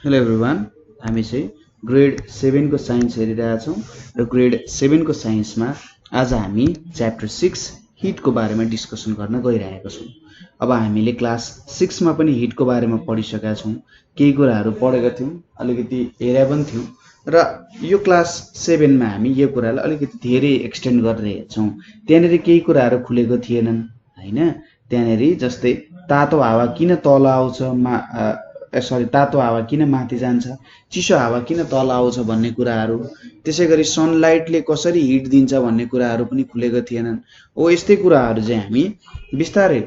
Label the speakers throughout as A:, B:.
A: Hello everyone, हामी चाहिँ grade 7 को साइन्स हेरिरहेका छौँ र ग्रेड 7 को साइन्समा आज हामी च्याप्टर 6 हिटको बारेमा डिस्कसन गर्न गइरहेका छौँ। अब हामीले क्लास 6 मा पनि हिटको बारेमा पढिसकेका छौँ, केही कुराहरू पढेका थियौँ, अलिकति हेरे पनि थियौँ र यो क्लास 7 मा हामी यो कुरालाई अलिकति धेरै एक्सटेन्ड गरिरहेका छौँ। त्यहाँनिर केही कुराहरू खुलेको थिएनन् हैन। त्यहाँनिर जस्तै तातो हावा किन तल आउँछ, तातो हावा किन माथि जान्छ, चिसो हावा किन तल आउँछ भन्ने कुराहरू, त्यसैगरी सनलाइटले कसरी हिट दिन्छ भन्ने कुराहरू पनि खुलेको थिएनन्। हो यस्तै कुराहरू चाहिँ हामी बिस्तारै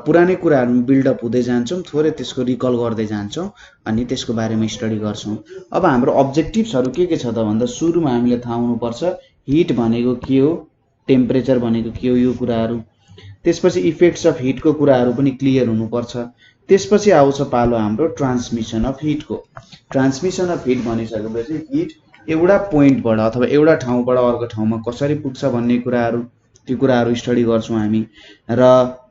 A: पुरानै कुराहरूमा बिल्डअप हुँदै जान्छौँ, थोरै त्यसको रिकल गर्दै जान्छौँ अनि त्यसको बारेमा स्टडी गर्छौँ। अब हाम्रो अब्जेक्टिभ्सहरू के छ त भन्दा सुरुमा हामीले थाहा हुनुपर्छ हिट भनेको के हो, टेम्परेचर भनेको के हो, यो कुराहरू। त्यसपछि इफेक्ट्स अफ हिटको कुराहरू पनि क्लियर हुनुपर्छ। त्यसपछि आउँछ पालो हाम्रो ट्रान्समिसन अफ हिटको। ट्रान्समिसन अफ हिट भनिसकेपछि हिट एउटा पोइन्टबाट अथवा एउटा ठाउँबाट अर्को ठाउँमा कसरी पुग्छ भन्ने कुराहरू, त्यो कुराहरू स्टडी गर्छौँ हामी। र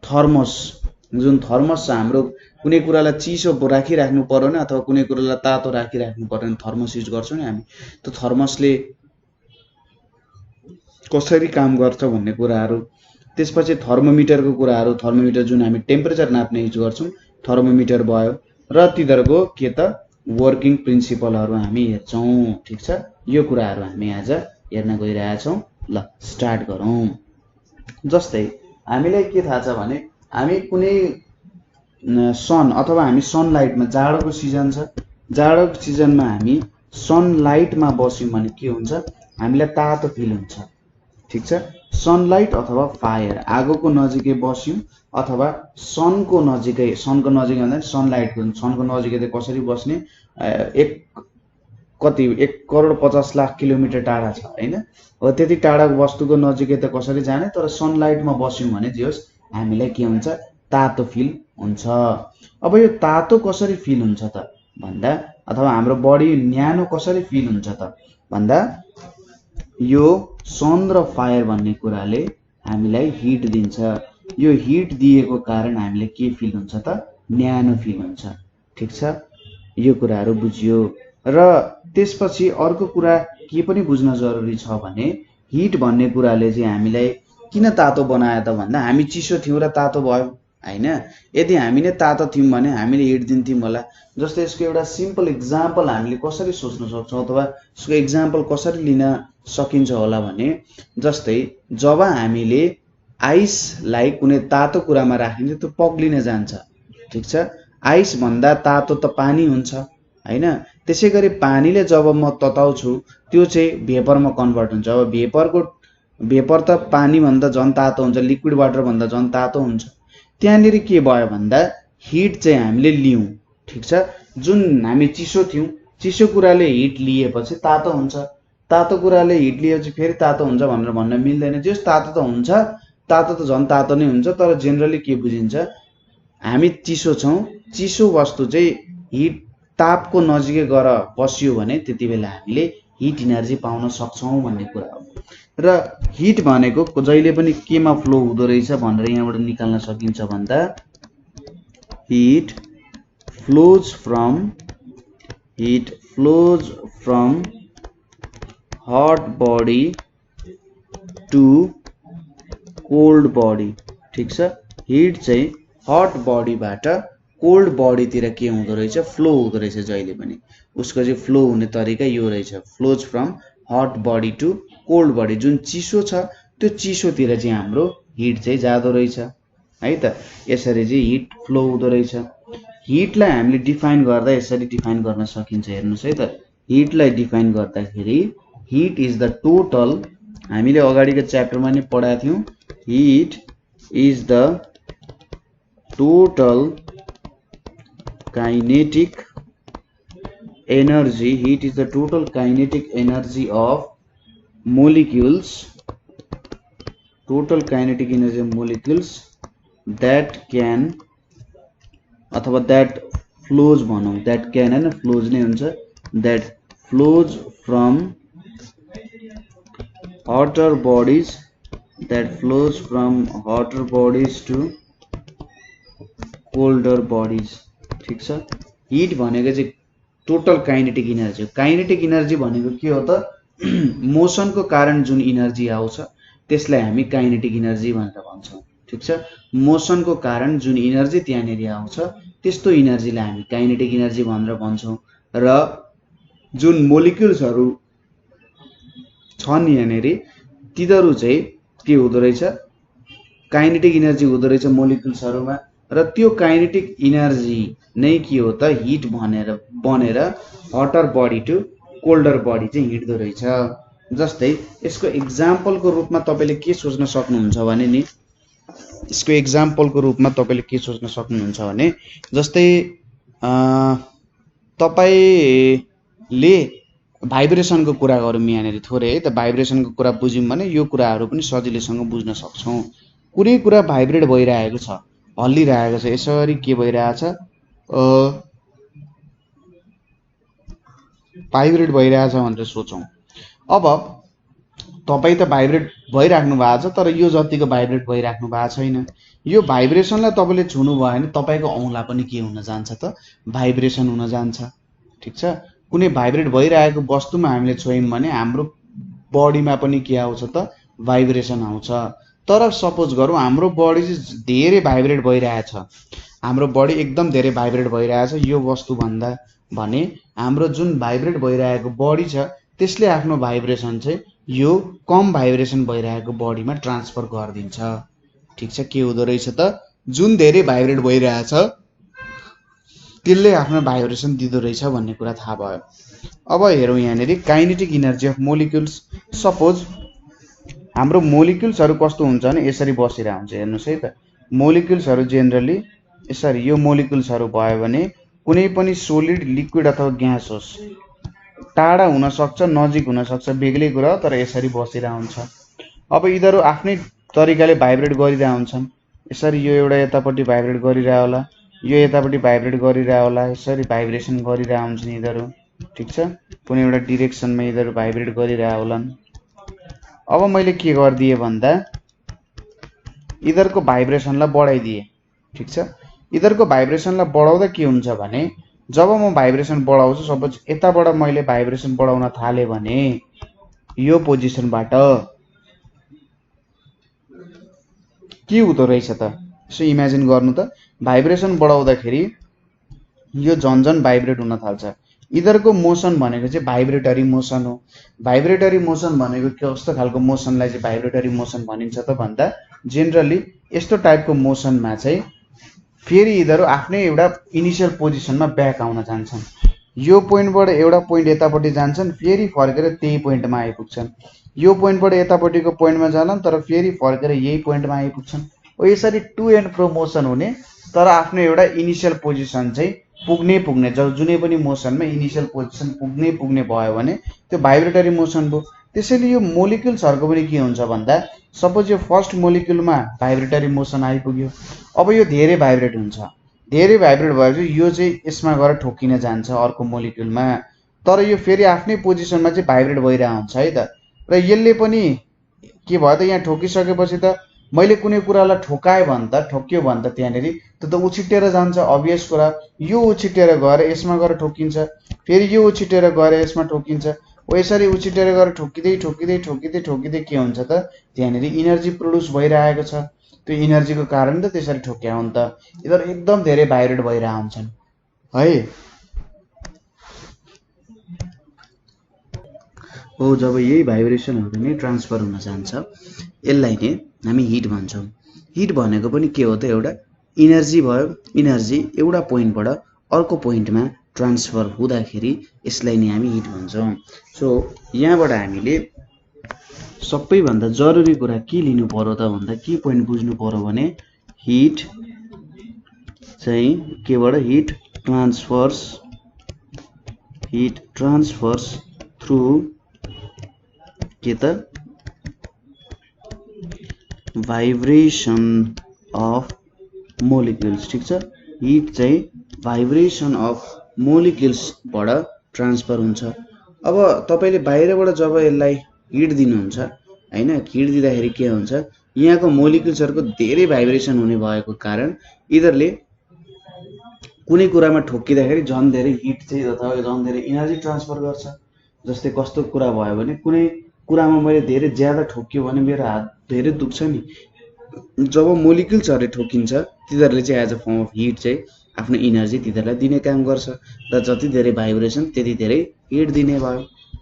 A: थर्मस, जुन थर्मस छ हाम्रो, कुनै कुरालाई चिसो राखिराख्नु पर्यो नि अथवा कुनै कुरालाई तातो राखिराख्नु पर्यो भने थर्मस युज गर्छौँ नि हामी। त्यो थर्मसले कसरी काम गर्छ भन्ने कुराहरू। त्यसपछि थर्मोमिटरको कुराहरू, थर्मोमिटर जुन हामी टेम्परेचर नाप्ने युज गर्छौँ, थर्मोमिटर भयो। र तिनीहरूको के त वर्किङ प्रिन्सिपलहरू हामी हेर्छौँ। ठिक छ, यो कुराहरू हामी आज हेर्न गइरहेका छौँ। ल स्टार्ट गरौँ। जस्तै हामीलाई के थाहा छ भने हामी कुनै सन अथवा हामी सनलाइटमा, जाडोको सिजन छ, जाडोको सिजनमा हामी सनलाइटमा बस्यौँ भने के हुन्छ, हामीलाई तातो फिल हुन्छ। ठिक छ, सनलाइट अथवा फायर, आगोको नजिकै बस्यौँ अथवा सनको नजिकै भन्दा सनको नजिकै त कसरी बस्ने, 1,50,00,000 किलोमिटर टाढा छ होइन, हो त्यति टाढाको वस्तुको नजिकै त कसरी जाने, तर सनलाइटमा बस्यौँ भने जे होस् हामीलाई के हुन्छ, तातो फिल हुन्छ। अब यो तातो कसरी फिल हुन्छ त भन्दा, अथवा हाम्रो बडी न्यानो कसरी फिल हुन्छ त भन्दा, यो सन र फायर भन्ने कुराले हामीलाई हिट दिन्छ। यो हिट दिएको कारण हामीलाई के फिल हुन्छ त, न्यानो फिल हुन्छ। ठिक छ, यो कुराहरू बुझियो। र त्यसपछि अर्को कुरा के पनि बुझ्न जरुरी छ भने हिट भन्ने कुराले चाहिँ हामीलाई किन तातो बनायो त भन्दा, हामी चिसो थियौँ र तातो भयो होइन। यदि हामी नै तातो थियौँ भने हामीले हिट दिन्थ्यौँ होला। जस्तै यसको एउटा सिम्पल इक्जाम्पल हामीले कसरी सोच्न सक्छौँ अथवा यसको इक्जाम्पल कसरी लिन सकिन्छ होला भने, जस्तै जब हामीले आइसलाई कुनै तातो कुरामा राखिन्छ त्यो पग्लिन जान्छ। ठिक छ, आइस भन्दा तातो त पानी हुन्छ होइन। त्यसै गरी पानीले जब म तताउँछु त्यो चाहिँ भेपरमा कन्भर्ट हुन्छ। अब भेपर त पानी भन्दा झन् तातो हुन्छ, लिक्विड वाटर भन्दा झन् तातो हुन्छ। त्यहाँनिर के भयो भन्दा हिट चाहिँ हामीले लियौँ। ठिक छ, जुन हामी चिसो थियौँ, चिसो कुराले हिट लिएपछि तातो हुन्छ, तातो कुराले हिट लिएपछि फेरि तातो हुन्छ भनेर भन्न मिल्दैन। जस तातो त हुन्छ, तातो त झन् तातो नै हुन्छ। तर जेनरली के बुझिन्छ, हामी चिसो छौँ, चिसो वस्तु चाहिँ हिट तापको नजिकै गएर बस्यो भने त्यति बेला हामीले हिट इनर्जी पाउन सक्छौँ भन्ने कुरा हो। र हिट भनेको जहिले पनि केमा फ्लो हुँदो रहेछ भनेर यहाँबाट निकाल्न सकिन्छ भन्दा, heat flows from hot body to cold body. ठिक छ, हिट चाहिँ हट बडीबाट कोल्ड बडीतिर के हुँदो रहेछ, फ्लो हुँदो रहेछ। जहिले पनि उसको चाहिँ फ्लो हुने तरिका यो रहेछ, flows from hot body to cold body. जुन चिसो छ त्यो चिसोतिर चाहिँ हाम्रो हिट चाहिँ जाँदो रहेछ है त। यसरी चाहिँ हिट फ्लो हुँदो रहेछ। हिटलाई हामीले डिफाइन गर्दा यसरी डिफाइन गर्न सकिन्छ, हेर्नुहोस् है त। हिटलाई डिफाइन गर्दाखेरि हिट इज द टोटल, हामीले अगाडिको च्याप्टरमा नै पढाएको थियौँ, hit is the total kinetic energy, hit is the total kinetic energy of molecules, total kinetic energy of molecules that can अथवा that flows भनौँ, that can हैन, flows नै हुन्छ, that flows from hotter bodies, that flows from hotter bodies to colder bodies। ठिक छ, hit भनेको चाहिँ total kinetic energy हो। काइनेटिक इनर्जी भनेको के हो त मोसनको कारण जुन इनर्जी आउँछ त्यसलाई हामी काइनेटिक इनर्जी भनेर भन्छौँ। ठिक छ, मोसनको कारण जुन इनर्जी त्यहाँनिर आउँछ त्यस्तो इनर्जीलाई हामी काइनेटिक इनर्जी भनेर भन्छौँ। र जुन मोलिक्युल्सहरू छन् यहाँनिर तिनीहरू चाहिँ के हुँदो रहेछ, काइनेटिक इनर्जी हुँदो रहेछ मोलिक्युल्सहरूमा। र त्यो काइनेटिक इनर्जी नै के हो त हिट बनेर हटर बडी टु कोल्डर बडी चाहिँ हिँड्दो रहेछ। जस्तै यसको एक्जाम्पलको रूपमा तपाईँले के सोच्न सक्नुहुन्छ भने नि, यसको एक्जाम्पलको रूपमा तपाईँले के सोच्न सक्नुहुन्छ भने जस्तै तपाईँले भाइब्रेसनको कुरा गरौँ यहाँनिर थोरै है त। भाइब्रेसनको कुरा बुझ्यौँ भने यो कुराहरू पनि सजिलैसँग बुझ्न सक्छौँ। कुनै कुरा भाइब्रेट भइरहेको छ, हल्लिरहेको छ, यसरी के भइरहेछ, भाइब्रेट भइरहेछ भनेर सोचौँ। अब तपाईँ त भाइब्रेट भइराख्नु भएको छ, तर यो जतिको भाइब्रेट भइराख्नु भएको छैन। यो भाइब्रेसनलाई तपाईँले छुनुभयो भने तपाईँको औँला पनि के हुन जान्छ त, भाइब्रेसन हुन जान्छ। ठिक छ, कुनै भाइब्रेट भइरहेको वस्तुमा हामीले छोयौँ भने हाम्रो बडीमा पनि के आउँछ त, भाइब्रेसन आउँछ। तर सपोज गरौँ हाम्रो बडी चाहिँ धेरै भाइब्रेट भइरहेछ, हाम्रो बडी एकदम धेरै भाइब्रेट भइरहेछ यो वस्तुभन्दा भने हाम्रो जुन भाइब्रेट भइरहेको बडी छ त्यसले आफ्नो भाइब्रेसन चाहिँ यो कम भाइब्रेसन भइरहेको बडीमा ट्रान्सफर गरिदिन्छ। ठिक छ, के हुँदो रहेछ त, जुन धेरै भाइब्रेट भइरहेछ त्यसले आफ्नो भाइब्रेसन दिँदो रहेछ भन्ने कुरा थाहा भयो। अब हेरौँ यहाँनिर kinetic energy of molecules. Suppose हाम्रो मोलिक्युल्सहरू कस्तो हुन्छ भने यसरी बसिरहेको हुन्छ। हेर्नुहोस् है त, मोलिक्युल्सहरू जेनरली यसरी यो मोलिक्युल्सहरू भयो भने कुनै पनि सोलिड, लिक्विड अथवा ग्यास होस्, टाढा हुनसक्छ, नजिक हुनसक्छ, बेग्लै कुरा हो, तर यसरी बसिरहेको हुन्छ। अब यिनीहरू आफ्नै तरिकाले भाइब्रेट गरिरहेको हुन्छन्। यसरी यो एउटा यतापट्टि भाइब्रेट गरिरहेको होला, यो यतापट्टि भाइब्रेट गरिरहेको होला, यसरी भाइब्रेसन गरिरहेको हुन्छन् यिनीहरू। ठिक छ, कुनै एउटा डिरेक्सनमा यिनीहरू भाइब्रेट गरिरहेको होलान्। अब मैले के गरिदिएँ भन्दा यिनीहरूको भाइब्रेसनलाई बढाइदिएँ। ठिक छ, यिनीहरूको भाइब्रेसनलाई बढाउँदा के हुन्छ भने जब म भाइब्रेसन बढाउँछु, सपोज यताबाट मैले भाइब्रेसन बढाउन थालेँ भने यो पोजिसनबाट के हुँदो रहेछ त, यसो इमेजिन गर्नु त, भाइब्रेसन बढाउँदाखेरि यो झन्झन भाइब्रेट हुन थाल्छ। यिनीहरूको मोसन भनेको चाहिँ भाइब्रेटरी मोसन हो। भाइब्रेटरी मोसन भनेको कस्तो खालको मोसनलाई चाहिँ भाइब्रेटरी मोसन भनिन्छ त भन्दा जेनरली यस्तो टाइपको मोसनमा चाहिँ फेरि यिनीहरू आफ्नै एउटा इनिसियल पोजिसनमा ब्याक आउन जान्छन्। यो पोइन्टबाट एउटा पोइन्ट यतापट्टि जान्छन्, फेरि फर्केर त्यही पोइन्टमा आइपुग्छन्। यो पोइन्टबाट यतापट्टिको पोइन्टमा जान्छन्, तर फेरि फर्केर यही पोइन्टमा आइपुग्छन्। हो यसरी टु एन्ड फ्रो मोसन हुने, तर आफ्नो एउटा इनिसियल पोजिसन चाहिँ पुग्ने जुनै पनि मोसनमा इनिसियल पोजिसन पुग्ने भयो भने त्यो भाइब्रेटरी मोसन भयो। त्यसैले यो मोलिक्युल्सहरूको पनि के हुन्छ भन्दा सपोज यो फर्स्ट मोलिक्युलमा भाइब्रेटरी मोसन आइपुग्यो, अब यो धेरै भाइब्रेट हुन्छ, धेरै भाइब्रेट भएपछि यो चाहिँ यसमा गएर ठोकिन जान्छ अर्को मोलिक्युलमा, तर यो फेरि आफ्नै पोजिसनमा चाहिँ भाइब्रेट भइरहेको हुन्छ है त। र यसले पनि के भयो त, यहाँ ठोकिसकेपछि त मैले कुनै कुरालाई ठोकाएँ भने त, ठोक्यो भने त त्यहाँनिर त्यो त उछिट्टेर जान्छ, अभियस कुरा। यो उछिट्टेर गएर यसमा गएर ठोकिन्छ, फेरि यो उछिट्टेर गएर यसमा ठोकिन्छ। हो यसरी उछिट्टेर गएर ठोकिँदै के हुन्छ त, त्यहाँनिर इनर्जी प्रड्युस भइरहेको छ। त्यो इनर्जीको कारण त त्यसरी ठोक्या हो नि त। यिनीहरू एकदम धेरै भाइब्रेट भइरहेको हुन्छन् है। हो जब यही भाइब्रेसनहरू नै ट्रान्सफर हुन जान्छ यसलाई नै हामी हिट भन्छौँ। हिट भनेको पनि के हो त, एउटा इनर्जी भयो। इनर्जी एउटा पोइन्टबाट अर्को पोइन्टमा ट्रान्सफर हुँदाखेरि यसलाई नै हामी हिट भन्छौँ। सो यहाँबाट हामीले सबैभन्दा जरुरी कुरा के लिनु पर्यो त भन्दा के पोइन्ट बुझ्नु पर्यो भने हिट चाहिँ केबाट हिट ट्रान्सफर्स थ्रु के त भाइब्रेसन अफ मोलिक्युल्स। ठिक छ, हिट चाहिँ भाइब्रेसन अफ मोलिक्युल्सबाट ट्रान्सफर हुन्छ। अब तपाईले बाहिरबाट जब यसलाई हिट दिनुहुन्छ हैन, हिट दिँदाखेरि के हुन्छ, यहाँको मोलिक्युल्सहरुको धेरै भाइब्रेसन हुने भएको कारण यिनीहरुले कुनै कुरामा ठोक्किँदाखेरि झन् धेरै हिट चाहिँ अथवा झन् धेरै इनर्जी ट्रान्सफर गर्छ। जस्तै कस्तो कुरा भयो भने कुनै कुरामा मैले धेरै ज्यादा ठोक्यो भने मेरो हात धेरै दुख्छ नि। जब मोलिक्युल्सहरूले ठोकिन्छ तिनीहरूले चाहिँ as a form of heat चाहिँ आफ्नो इनर्जी तिनीहरूलाई दिने काम गर्छ र जति धेरै भाइब्रेसन त्यति धेरै हिट दिने भयो।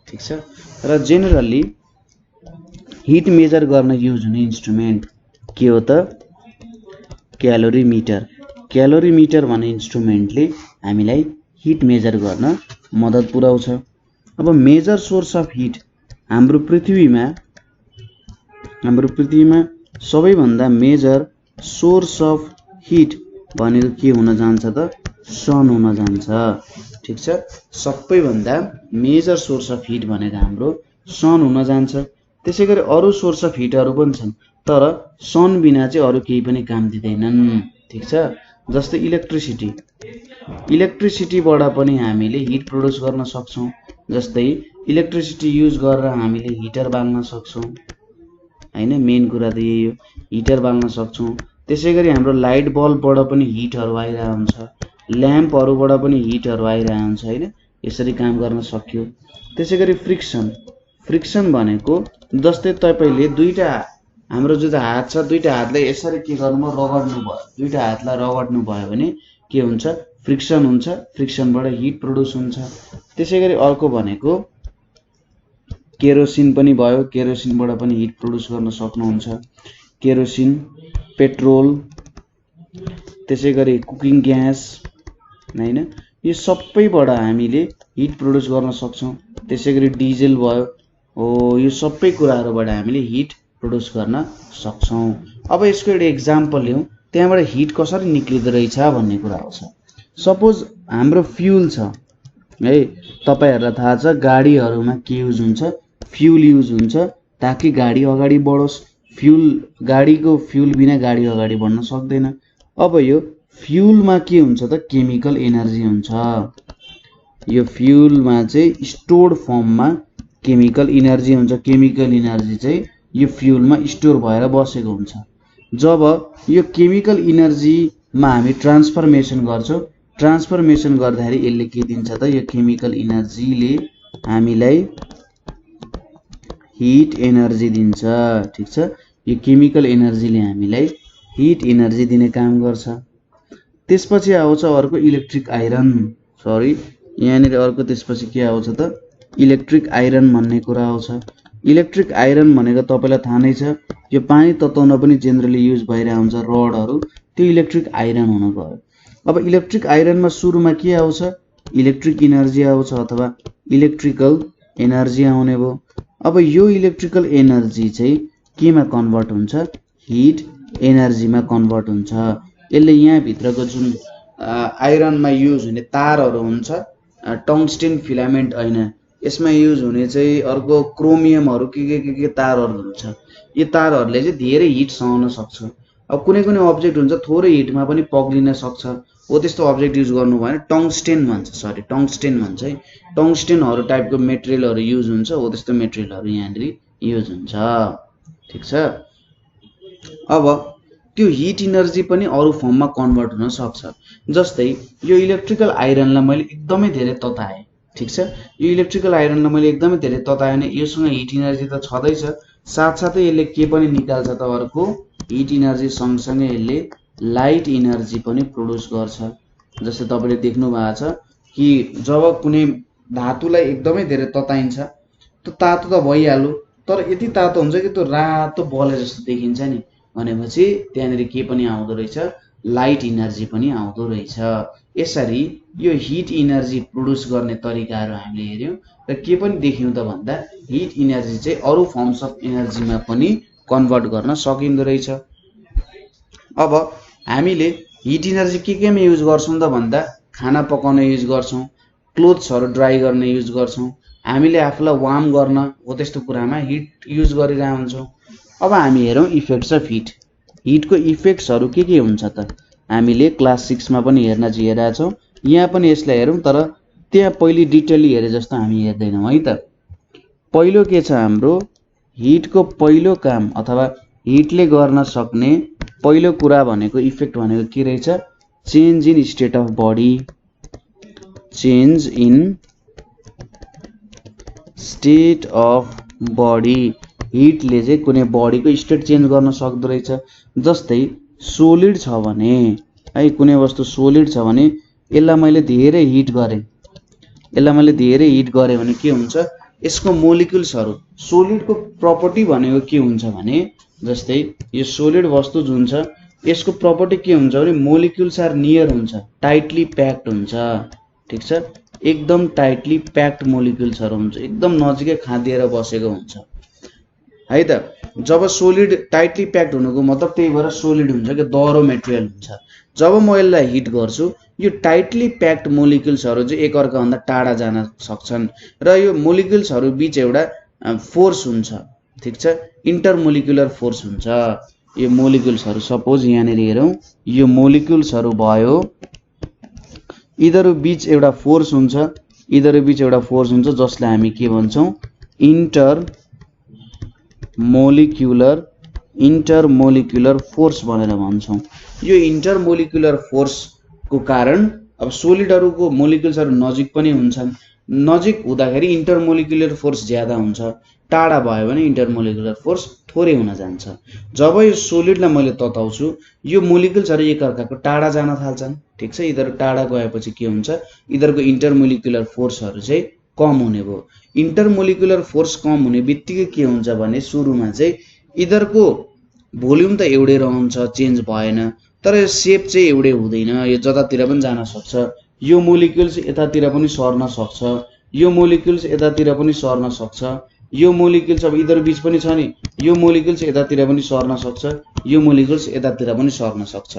A: ठिक छ। र जेनरली हिट मेजर गर्न युज हुने इन्स्ट्रुमेन्ट के हो त? क्यालोरीमिटर। क्यालोरीमिटर भन्ने इन्स्ट्रुमेन्टले हामीलाई हिट मेजर गर्न मद्दत पुर्याउँछ। अब मेजर सोर्स अफ हिट हाम्रो पृथ्वीमा सबैभन्दा मेजर सोर्स अफ हिट भनेको के हुन जान्छ त? सन हुन जान्छ। ठिक छ। सबैभन्दा मेजर सोर्स अफ हिट भनेको हाम्रो सन हुन जान्छ। त्यसै गरी अरू सोर्स अफ हिटहरू पनि छन् तर सन बिना चाहिँ अरू केही पनि काम दिँदैनन्। ठिक छ। जस्तै इलेक्ट्रिसिटीबाट पनि हामीले हिट प्रोड्युस गर्न सक्छौँ। जस्तै इलेक्ट्रिसिटी युज गरेर हामीले हिटर बाल्न सक्छौँ हैन। मेन कुरा त यही हो, हिटर बाल्न सक्छौँ। त्यसै गरी हाम्रो लाइट बल्बबाट पनि हिटहरू आइरहेको हुन्छ, ल्याम्पहरूबाट पनि हिटहरू आइरहेको हुन्छ हैन। यसरी काम गर्न सक्यो। त्यसै गरी फ्रिक्सन भनेको जस्तै तपाईले दुईटा हाम्रो जुन हात छ दुईटा हातलाई यसरी के गर्नुभयो? रगड्नु भयो। दुईटा हातलाई रगड्नु भयो भने के हुन्छ? फ्रिक्सन हुन्छ। फ्रिक्सनबाट हिट प्रोड्युस हुन्छ। त्यसै गरी अर्को भनेको केरोसिन पनि भयो। केरोसिनबाट पनि हिट प्रोड्युस गर्न सक्नुहुन्छ। केरोसिन, पेट्रोल, त्यसै गरी कुकिङ ग्यास हैन, यो सबैबाट हामीले हिट प्रोड्युस गर्न सक्छौँ। त्यसै गरी डिजेल भयो, यो सबै कुराहरूबाट हामीले हिट प्रोड्युस गर्न सक्छौँ। अब यसको एउटा इक्जाम्पल लिउँ, त्यहाँबाट हिट कसरी निक्लिँदो रहेछ भन्ने कुरा आउँछ। सपोज हाम्रो फ्युल छ है, तपाईहरुलाई थाहा छ गाडीहरूमा के युज हुन्छ? फ्युल युज हुन्छ ताकि गाडी अगाडि बढोस्। गाडीको फ्युल बिना गाडी अगाडि बढ्न सक्दैन। अब यो फ्युलमा के हुन्छ त? केमिकल एनर्जी हुन्छ। यो फ्युलमा चाहिँ स्टोर्ड फर्ममा केमिकल एनर्जी हुन्छ। केमिकल एनर्जी चाहिँ यो फ्युलमा स्टोर भएर बसेको हुन्छ। जब यो केमिकल एनर्जीमा हामी ट्रान्सफर्मेसन गर्छौँ, ट्रान्सफर्मेसन गर्दाखेरि यसले के दिन्छ त? यो केमिकल एनर्जीले हामीलाई हिट एनर्जी दिन्छ। ठिक छ। यो केमिकल एनर्जीले हामीलाई हिट एनर्जी दिने काम गर्छ। त्यसपछि आउँछ अर्को इलेक्ट्रिक आइरन। यहाँनिर अर्को त्यसपछि के आउँछ त? इलेक्ट्रिक आइरन भन्ने कुरा आउँछ। इलेक्ट्रिक आइरन भनेको तपाईलाई थाहा नै छ, यो पानी तताउन पनि जेनरली युज भइरहेको हुन्छ रडहरू, त्यो इलेक्ट्रिक आइरन हुन गयो। अब इलेक्ट्रिक आइरनमा सुरुमा के आउँछ? इलेक्ट्रिक एनर्जी आउँछ अथवा इलेक्ट्रिकल एनर्जी आउने भयो। अब यो इलेक्ट्रिकल एनर्जी चाहिँ केमा कन्भर्ट हुन्छ? हिट एनर्जीमा कन्भर्ट हुन्छ। यसले यहाँ भित्रको जुन आइरनमा युज हुने तारहरू हुन्छ, टङ्स्टेन फिलामेन्ट हैन, यसमा युज हुने चाहिँ अर्को क्रोमियमहरू के तारहरू हुन्छ। यो तारहरूले चाहिँ धेरै हिट सहन सक्छ। अब कुनै अब्जेक्ट हुन्छ थोरै हिटमा पनि पग्लिन सक्छ, हो त्यस्तो अब्जेक्ट युज गर्नु भएन टङ्स्टेन भन्छ है। टङ्स्टेनहरू टाइपको मेटेरियलहरू युज हुन्छ, हो त्यस्तो मेटेरियलहरू यहाँनिर युज हुन्छ। ठिक छ। अब त्यो हिट एनर्जी पनि अरू फर्ममा कन्भर्ट हुन सक्छ। जस्तै यो इलेक्ट्रिकल आइरनलाई मैले एकदमै धेरै तताएँ। ठिक छ। यो इलेक्ट्रिकल आइरनलाई मैले एकदमै धेरै तताएँ भने योसँग हिट एनर्जी त छँदैछ, साथसाथै यसले के पनि निकाल्छ त? अर्को हिट एनर्जी सँगसँगै यसले लाइट एनर्जी पनि प्रोड्युस गर्छ। जस्तै तपाईले देख्नु भएको छ कि जब कुनै धातुलाई एकदमै धेरै तताइन्छ त्यो तातो त भइहाल्यो, तर यति तातो हुन्छ कि त्यो रातो बले जस्तो देखिन्छ नि, भनेपछि त्यहाँनिर के पनि आउँदो रहेछ? लाइट एनर्जी पनि आउँदो रहेछ। यसरी यो हिट एनर्जी प्रोड्युस गर्ने तरिकाहरू हामीले हेर्यौँ र के पनि देख्यौँ त भन्दा हिट एनर्जी चाहिँ अरू फर्म्स अफ एनर्जीमा पनि कन्भर्ट गर्न सकिँदो रहेछ। अब हामीले हिट एनर्जी केमा युज गर्छौँ त भन्दा खाना पकाउन युज गर्छौँ, क्लोथ्सहरू ड्राई गर्न युज गर्छौँ, हामीले आफूलाई वार्म गर्न हो त्यस्तो कुरामा हिट युज गरिरहेका हुन्छौँ। अब हामी हेरौँ इफेक्ट्स अफ हिट। हिटको इफेक्ट्सहरू के हुन्छ त? हामीले क्लास 6 मा पनि हेर्न हेरेका छौँ, यहाँ पनि यसलाई हेरौँ, तर त्यहाँ पहिले डिटेलली हेरे जस्तो हामी हेर्दैनौँ है त। पहिलो के छ हाम्रो? हिटको पहिलो काम अथवा हिटले गर्न सक्ने पहिलो कुरा भनेको इफेक्ट भनेको के रहेछ? Change in state of body, change in state of body, हिटले चाहिँ कुनै बडीको स्टेट चेन्ज गर्न सक्दो रहेछ। जस्तै सोलिड छ भने है, कुनै वस्तु सोलिड छ भने यसलाई मैले धेरै हिट गरेँ, भने के हुन्छ, यसको मोलिक्युल्सहरू, सोलिडको प्रपर्टी भनेको के हुन्छ भने, जस्तै यो सोलिड वस्तु जुन छ यसको प्रपर्टी के हुन्छ भने मोलिक्युल्स आर नियर हुन्छ, टाइटली प्याक्ड हुन्छ, ठीक छ, एकदम टाइटली प्याक्ड मोलिक्युल्सहरू हुन्छ, एकदम नजिकै खाँदिएर बसेको हुन्छ है त। जब सोलिड टाइटली प्याक्ड हुनुको मतलब त्यही भएर सोलिड हुन्छ कि दह्रो मेटेरियल हुन्छ। जब म यसलाई हिट गर्छु यो टाइटली प्याक्ड मोलिक्युल्सहरू चाहिँ एकअर्काभन्दा टाढा जान सक्छन् र यो मोलिक्युल्सहरू बीच एउटा फोर्स हुन्छ, ठीक छ, इन्टरमोलिक्युलर फोर्स हुन्छ। यो मोलिक्युल्सहरू सपोज यहाँनिर हेरौँ, यो मोलिक्युल्सहरू भयो, यिनीहरू बीच एउटा फोर्स हुन्छ, जसलाई हामी के भन्छौँ, इन्टरमोलिक्युलर फोर्स भनेर भन्छौँ। यो इन्टरमोलिक्युलर फोर्सको कारण अब सोलिडहरूको मोलिक्युल्सहरू नजिक पनि हुन्छन्, नजिक हुँदाखेरि इन्टरमोलिक्युलर फोर्स ज्यादा हुन्छ, टाढा भयो भने इन्टरमोलिक्युलर फोर्स थोरै हुन जान्छ। जब यो सोलिडलाई मैले तताउँछु यो मोलिक्युल्सहरू एकअर्काको टाढा जान थाल्छन्, ठीक छ, यिनीहरू टाढा गएपछि के हुन्छ, यिनीहरूको इन्टरमोलिक्युलर फोर्सहरू चाहिँ कम हुने भयो। इन्टरमोलिक्युलर फोर्स कम हुने बित्तिकै के हुन्छ भने सुरुमा चाहिँ यिनीहरूको भोल्युम त एउटै रहन्छ, चेन्ज भएन, तर सेप चाहिँ एउटै हुँदैन, यो जतातिर पनि जान सक्छ, यो मोलिक्युल्स यतातिर पनि सर्न सक्छ, यो मोलिक्युल्स यतातिर पनि सर्न सक्छ, यो मोलिक्युल्स अब यिनीहरू बीच पनि छ नि, यो मोलिक्युल्स यतातिर पनि सर्न सक्छ, यो मोलिक्युल्स यतातिर पनि सर्न सक्छ।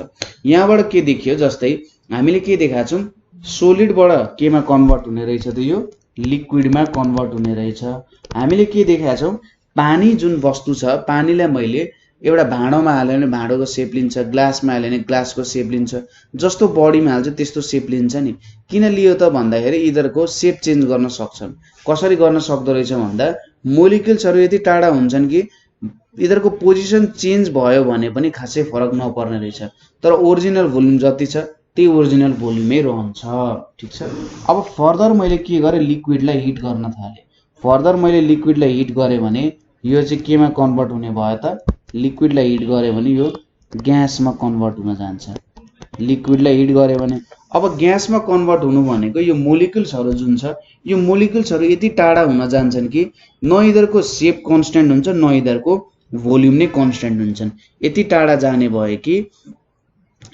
A: यहाँबाट के देखियो, जस्तै हामीले के देखाएको छौँ, सोलिडबाट केमा कन्भर्ट हुने रहेछ त यो लिक्विडमा कन्भर्ट हुने रहेछ। हामीले के देखाएको छौँ, पानी जुन वस्तु छ, पानीलाई मैले एउटा भाँडोमा हाल्यो भने भाँडोको सेप लिन्छ, ग्लासमा हाल्यो भने ग्लासको सेप लिन्छ, जस्तो बडीमा हाल्छ त्यस्तो सेप लिन्छ नि। किन लियो त भन्दाखेरि यिनीहरूको सेप चेन्ज गर्न सक्छन्। कसरी गर्न सक्दो रहेछ भन्दा मोलिक्युल्सहरू यति टाढा हुन्छन् कि यिनीहरूको पोजिसन चेन्ज भयो भने पनि खासै फरक नपर्ने रहेछ, तर ओरिजिनल भोल्युम जति छ त्यही ओरिजिनल भोल्युमै रहन्छ, ठीक छ। अब फर्दर मैले के गरेँ, लिक्विडलाई हिट गर्न थालेँ। फर्दर मैले लिक्विडलाई हिट गरेँ भने यो चाहिँ केमा कन्भर्ट हुने भयो त, लिक्विडलाई हिट गऱ्यो भने यो ग्यासमा कन्भर्ट हुन जान्छ। लिक्विडलाई हिट गऱ्यो भने अब ग्यासमा कन्भर्ट हुनु भनेको यो मोलिक्युल्सहरू जुन छ यो मोलिक्युल्सहरू यति टाढा हुन जान्छन् कि न यिनीहरूको सेप कन्स्ट्यान्ट हुन्छ न यिनीहरूको भोल्युम नै कन्स्ट्यान्ट हुन्छन्। यति टाढा जाने भयो कि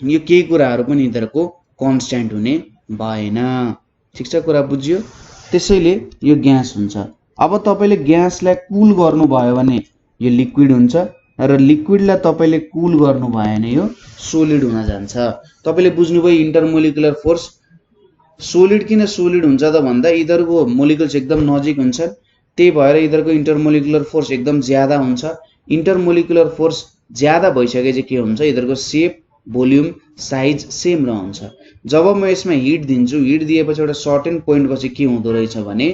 A: यो केही कुराहरू पनि यिनीहरूको कन्स्ट्यान्ट हुने भएन, ठिक छ, कुरा बुझ्यो। त्यसैले यो ग्यास हुन्छ। अब तपाईँले ग्यासलाई कुल गर्नुभयो भने यो लिक्विड हुन्छ र लिक्विडलाई तपाईँले कुल गर्नु भएन यो सोलिड हुन जान्छ। तपाईँले बुझ्नुभयो इन्टरमोलिकुलर फोर्स। सोलिड किन सोलिड हुन्छ त भन्दा यिनीहरूको मोलिकुल्स एकदम नजिक हुन्छन्, त्यही भएर यिनीहरूको इन्टरमोलिकुलर फोर्स एकदम ज्यादा हुन्छ। इन्टरमोलिकुलर फोर्स ज्यादा भइसकेपछि के हुन्छ, यिनीहरूको सेप, भोल्युम, साइज सेम रहन्छ। जब म यसमा हिट दिन्छु, हिट दिएपछि एउटा सर्टेन पोइन्ट पछि के हुँदो रहेछ भने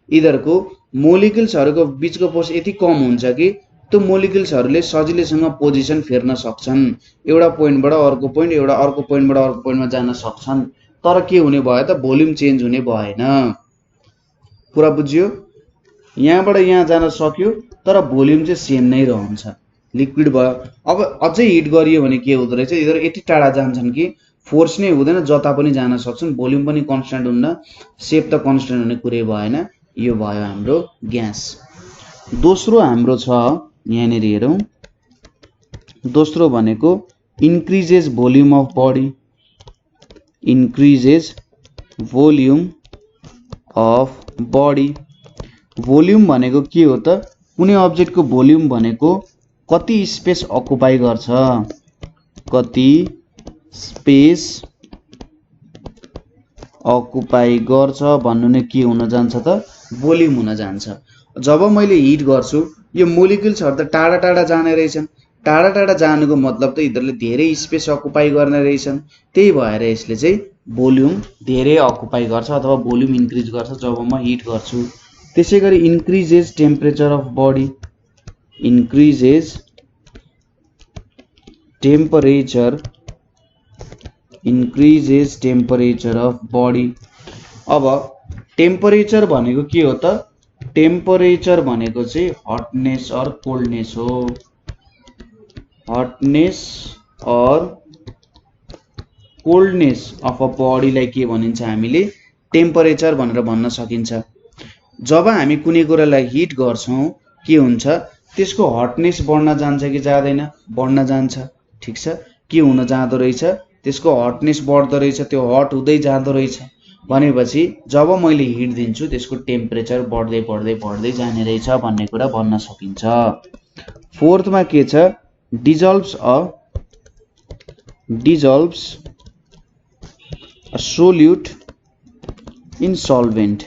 A: यिनीहरूको मोलिकुल्सहरूको बीचको फोर्स यति कम हुन्छ कि त्यो मोलिकुल्सहरूले सजिलैसँग पोजिसन फेर्न सक्छन्। एउटा पोइन्टबाट अर्को पोइन्ट, एउटा अर्को पोइन्टबाट अर्को पोइन्टमा जान सक्छन्। तर के हुने भयो त, भोल्युम चेन्ज हुने भएन। कुरा बुझ्यो? यहाँबाट यहाँ जान सक्यो तर भोल्युम चाहिँ सेम नै रहन्छ। लिक्विड भयो। अब अझै हिट गरियो भने के हुँदो रहेछ, यिनीहरू यति टाढा जान्छन् कि फोर्स नै हुँदैन, जता पनि जान सक्छन्, भोल्युम पनि कन्स्ट्यान्ट हुन्न, सेप त कन्स्ट्यान्ट हुने कुरै भएन। यो भयो हाम्रो ग्यास। दोस्रो हाम्रो छ, यहाँनिर हेरौँ, दोस्रो भनेको increases volume of body. Increases volume of body. Volume भनेको के हो त, कुनै अब्जेक्टको भोल्युम भनेको कति स्पेस अकुपाई गर्छ, कति स्पेस अकुपाई गर्छ भन्नु नै के हुन जान्छ त, भोल्युम हुन जान्छ। जब मैले हिट गर्छु यो मोलिकुल्सहरू त टाढा टाढा जाने रहेछन्। टाढा टाढा जानुको मतलब त यिनीहरूले धेरै स्पेस अकुपाई गर्ने रहेछन्। त्यही भएर यसले चाहिँ भोल्युम धेरै अकुपाई गर्छ अथवा भोल्युम इन्क्रिज गर्छ जब म हिट गर्छु। त्यसै गरी increases temperature of body. Increases temperature increases temperature of body. अब टेम्परेचर भनेको के हो त? टेम्परेचर भनेको चाहिँ हटनेस अर कोल्डनेस हो। Hotness or coldness of a बडीलाई के भनिन्छ? हामीले टेम्परेचर भनेर भन्न सकिन्छ। जब हामी कुनै कुरालाई हिट गर्छौं के हुन्छ? त्यसको हटनेस बढ्न जान्छ कि जाँदैन? बढ्न जान्छ। ठीक छ, के हुन जाँदो रहेछ? त्यसको हटनेस बढ्दो रहेछ, त्यो हट हुँदै जाँदो रहेछ। भनेपछि जब मैले हिट दिन्छु त्यसको टेम्परेचर बढ्दै बढ्दै बढ्दै जाने रहेछ भन्ने कुरा भन्न सकिन्छ। फोर्थमा के छ? डिजल्भ्स अ सोल्युट इन सल्भेन्ट।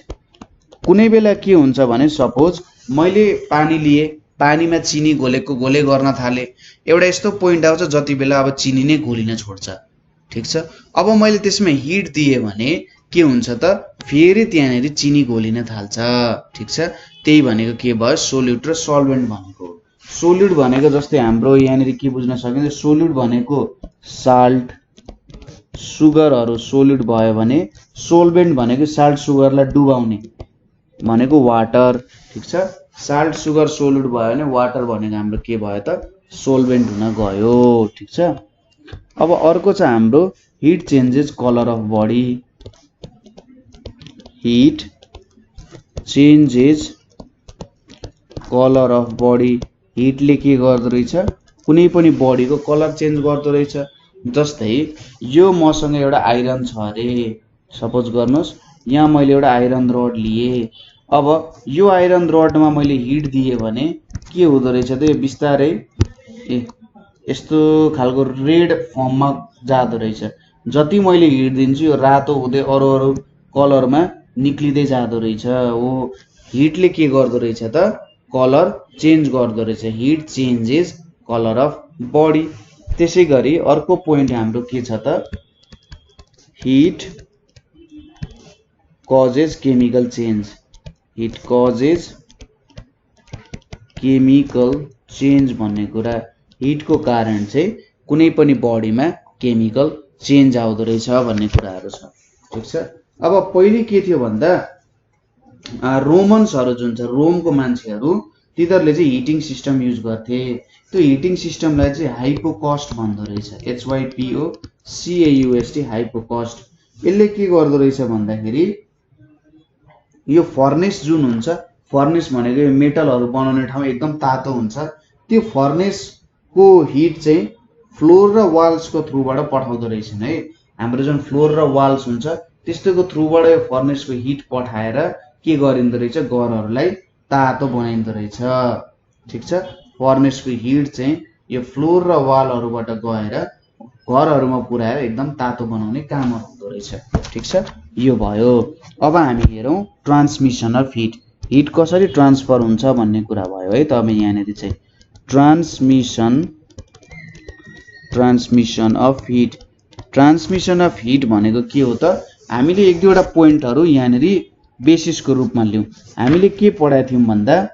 A: कुनै बेला के हुन्छ भने सपोज मैले पानी लिए, पानीमा चिनी घोलेको घोले गर्न थाले, एउटा यस्तो पोइन्ट आउँछ जति बेला अब चिनी नै घोलिन छोड्छ। ठीक छ, अब मैले त्यसमा हिट दिए भने के हुन्छ त? फेरि त्यहाँनेरि चिनी घोलिन थाल्छ। ठीक छ, त्यही भनेको के भयो? सोल्युट र सल्भेन्ट भनेको। सोल्युट भनेको जस्तै हाम्रो यहाँनेरि के बुझ्न सकिन्छ? सोल्युट भनेको साल्ट सुगरहरू सोल्युट भयो भने सोल्भेन्ट भनेको साल्ट सुगरलाई डुबाउने भनेको वाटर। ठीक छ, साल्ट सुगर सोल्युट भयो भने वाटर भनेको हाम्रो के भयो त? सोल्भेन्ट हुन गयो। ठीक छ, अब अर्को छ हाम्रो heat changes colour of body. Heat changes colour of body. हिटले के गर्दो रहेछ? कुनै पनि बडीको कलर चेन्ज गर्दो रहेछ। जस्तै यो मसँग एउटा आइरन छ अरे, सपोज गर्नुहोस् यहाँ मैले एउटा आइरन रड लिए। अब यो आइरन रडमा मैले हिट दिए भने के हुँदो रहेछ त? यो बिस्तारै यस्तो खालको रेड फर्ममा जाँदो रहेछ। जति मैले हिट दिन्छु यो रातो हुँदै अरू अरू कलरमा निक्लिँदै जाँदो रहेछ। हो, हिटले के गर्दो रहेछ त? कलर चेन्ज गर्दो रहेछ। Heat changes colour of body. त्यसै गरी अर्को पोइन्ट हाम्रो के छ त? Heat causes chemical change. Heat causes chemical change भन्ने कुरा, हिटको कारण चाहिँ कुनै पनि बडीमा केमिकल चेन्ज आउँदो रहेछ भन्ने कुराहरू छ। ठीक छ, अब पहिले के थियो भन्दा रोमन्सहरू जुन छ, रोमको मान्छेहरू, तिनीहरूले चाहिँ हिटिङ सिस्टम युज गर्थे। त्यो हिटिङ सिस्टमलाई चाहिँ हाइपोकस्ट भन्दो रहेछ। HYPOCAUST हाइपोकस्ट। यसले के गर्दो रहेछ भन्दाखेरि यो फर्नेस जुन हुन्छ, फर्नेस भनेको यो मेटलहरू बनाउने ठाउँ एकदम तातो हुन्छ, त्यो फर्नेसको हिट चाहिँ फ्लोर र वाल्सको थ्रुबाट पठाउँदो रहेछन् है। हाम्रो जुन फ्लोर र वाल्स हुन्छ त्यस्तोको थ्रुबाट यो फर्नेसको हिट पठाएर के गरिन्दो रहेछ? घरहरूलाई तातो बनाइन्दो रहेछ। ठीक छ, फर्नेसको हिट चाहिँ यो फ्लोर र वालहरूबाट गएर घरहरूमा पुर्याएर एकदम तातो बनाउने कामहरू हुँदो रहेछ। ठीक छ, यो भयो। अब हामी हेरौँ ट्रान्समिसन अफ हिट। हिट कसरी ट्रान्सफर हुन्छ भन्ने कुरा भयो है। त अब यहाँनिर चाहिँ transmission of hit. Transmission of hit भनेको के हो त? हामीले एक दुईवटा पोइन्टहरू यहाँनिर बेसिसको रूपमा लियौँ। हामीले के पढाएको थियौँ भन्दा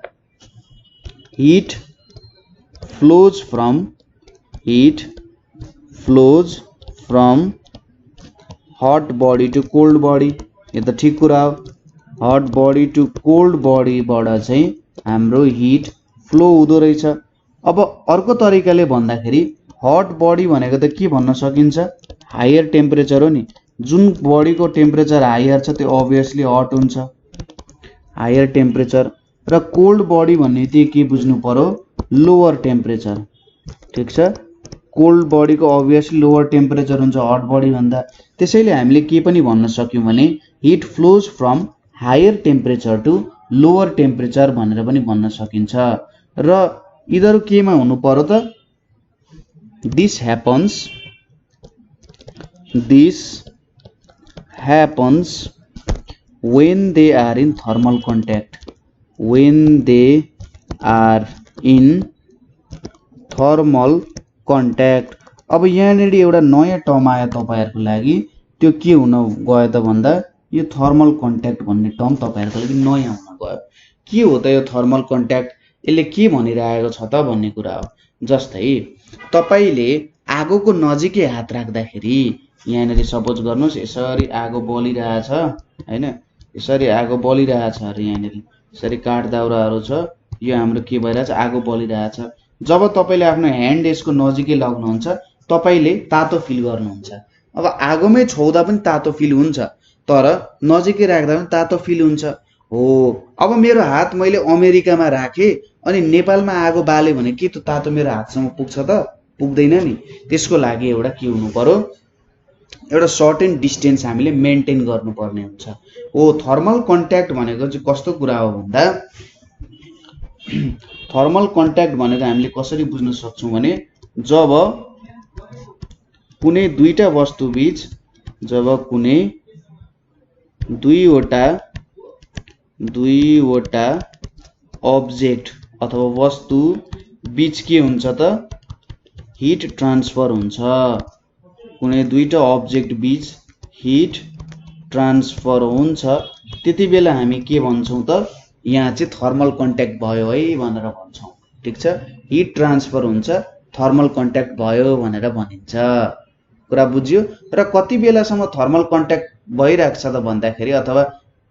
A: heat flows from hot body to cold body. यो त ठिक कुरा हो। हट बडी टु कोल्ड बडीबाट चाहिँ हाम्रो हिट फ्लो हुँदो रहेछ। अब अर्को तरिकाले भन्दाखेरि हट बडी भनेको त के भन्न सकिन्छ? हायर टेम्परेचर हो नि। जुन बडीको टेम्परेचर हायर छ त्यो अभियसली हट हुन्छ, हायर टेम्परेचर। र कोल्ड बडी भन्ने चाहिँ के बुझ्नु पर्यो? Lower temperature. ठीक छ, कोल्ड बडीको अभियसली लोअर टेम्परेचर हुन्छ हट बडी भन्दा। त्यसैले हामीले के पनि भन्न सक्यौँ भने heat flows from higher temperature to lower temperature भनेर पनि भन्न सकिन्छ। र यिनीहरू केमा हुनु पर्यो त? This happens when they are in thermal contact. When they are in thermal contact. अब यहाँनिर एउटा नयाँ टर्म आयो तपाईहरुको लागि। त्यो के हुन गयो त भन्दा यो थर्मल कन्ट्याक्ट भन्ने टर्म तपाईहरुको लागि नयाँ हुन गयो। के हो त यो थर्मल कन्ट्याक्ट? यसले के भनिरहेको छ त भन्ने कुरा हो। जस्तै तपाईले आगोको नजिकै हात राख्दाखेरि यहाँनिर सपोज गर्नुहोस् यसरी आगो बलिरहेछ हैन, यसरी आगो बलिरहेछ अरे यहाँनिर यसरी काठ दाउराहरू छ, यो हाम्रो के भइरहेछ आगो बलिरहेछ। जब तपाईले आफ्नो ह्यान्ड यसको नजिकै लग्नुहुन्छ तपाईले तातो फिल गर्नुहुन्छ। अब आगोमै छौदा पनि तातो फिल हुन्छ, तर नजिकै राख्दा पनि तातो फिल हुन्छ हो। अब मेरो हात मैले अमेरिकामा राखे अनि नेपालमा आगो बाले भने के त्यो तातो मेरो हातसम्म पुग्छ त? पुग्दैन नि। त्यसको लागि एउटा के हुनु पर्यो, एउटा सर्टेन डिस्टेन्स हामीले मेन्टेन गर्नुपर्ने हुन्छ हो। थर्मल कन्ट्याक्ट भनेको चाहिँ कस्तो कुरा हो भन्दा थर्मल कन्ट्याक्ट भनेको हामीले कसरी बुझ्न सक्छौं भने जब कुनै दुईटा वस्तु बीच, जब कुनै दुईवटा अब्जेक्ट अथवा वस्तु बीच के हुन्छ त हिट ट्रान्सफर हुन्छ। कुनै दुईटा अब्जेक्ट बीच हिट ट्रान्सफर हुन्छ, त्यति बेला हामी के भन्छौं त यहाँ चाहिँ थर्मल कन्ट्याक्ट भयो है भनेर भन्छौं। ठीक छ, हिट ट्रान्सफर हुन्छ, थर्मल कन्ट्याक्ट भयो भनेर भनिन्छ। कुरा बुझ्यो? र कति बेलासम्म थर्मल कन्ट्याक्ट भइराख्छ त भन्दाखेरि, अथवा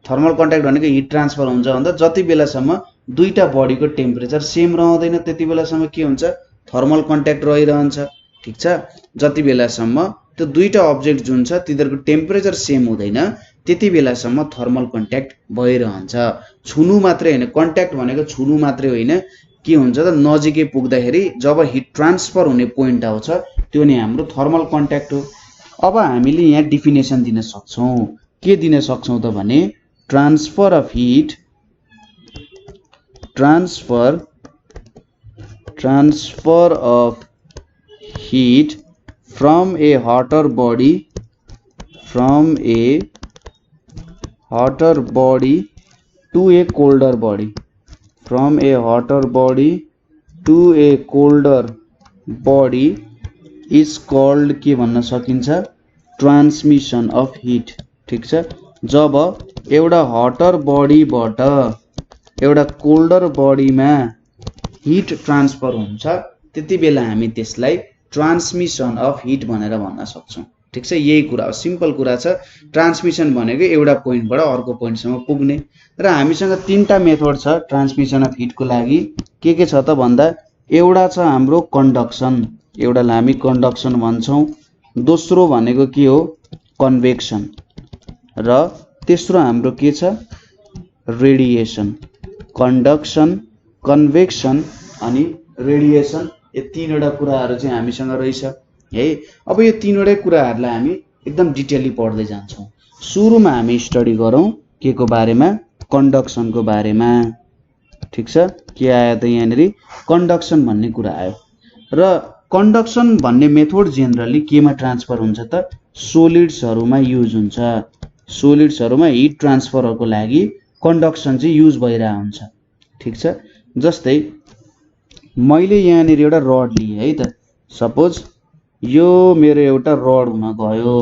A: थर्मल कन्ट्याक्ट भनेको हिट ट्रान्सफर हुन्छ भन्दा जति बेलासम्म दुईटा बडीको टेम्परेचर सेम रहँदैन त्यति बेलासम्म के हुन्छ थर्मल कन्ट्याक्ट रहिरहन्छ। ठीक छ, जति बेलासम्म त्यो दुईटा अब्जेक्ट जुन छ तिनीहरूको टेम्परेचर सेम हुँदैन त्यति बेलासम्म थर्मल कन्ट्याक्ट भइरहन्छ। छुनु मात्रै हैन, कन्ट्याक्ट भनेको छुनु मात्रै होइन, के हुन्छ त नजिकै पुग्दाखेरि जब हिट ट्रान्सफर हुने पोइन्ट आउँछ त्यो नै हाम्रो थर्मल कन्ट्याक्ट हो। अब हामीले यहाँ डिफिनेसन दिन सक्छौं, के दिन सक्छौं त भने transfer of heat, transfer of heat from a hotter body to a colder body, from a hotter body to a colder body is called के भन्न सकिन्छ ट्रान्समिसन अफ हिट। ठीक छ, जब एउटा हटर बडीबाट एउटा कोल्डर बडीमा हिट ट्रान्सफर हुन्छ त्यति बेला हामी त्यसलाई ट्रान्समिसन अफ हिट भनेर भन्न सक्छौं। ठीक छ, यही कुरा हो, सिम्पल कुरा छ। ट्रान्समिसन भनेको एउटा पोइन्टबाट अर्को पोइन्टसम्म पुग्ने। र हामीसँग तीनटा मेथड छ ट्रान्समिसन अफ हिटको लागि। के छ त भन्दा एउटा छ हाम्रो कन्डक्सन, एउटालाई हामी कन्डक्सन भन्छौं, दोस्रो भनेको के हो कन्भेक्सन, र तेस्रो हाम्रो के छ रेडिएसन। कन्डक्सन, कन्भेक्सन अनि रेडिएसन, यो तीनवटा कुराहरू चाहिँ हामीसँग रहेछ है। अब यो तीनवटै कुराहरूलाई हामी एकदम डिटेलली पढ्दै जान्छौं। सुरुमा हामी स्टडी गरौं के को बारेमा, कन्डक्सनको बारेमा। ठीक छ, के आयो त यहाँनिर कन्डक्सन भन्ने कुरा आयो। र कन्डक्सन भन्ने मेथड जेनरली केमा ट्रान्सफर हुन्छ त सोलिड्सहरुमा युज हुन्छ। सोलिड्सहरुमा हिट ट्रान्सफरको लागि कन्डक्सन चाहिँ युज भइरहेको हुन्छ। ठीक छ, जस्तै मैले यहाँनिर एउटा रड लिए है त, सपोज यो मेरो एउटा रड हुन गयो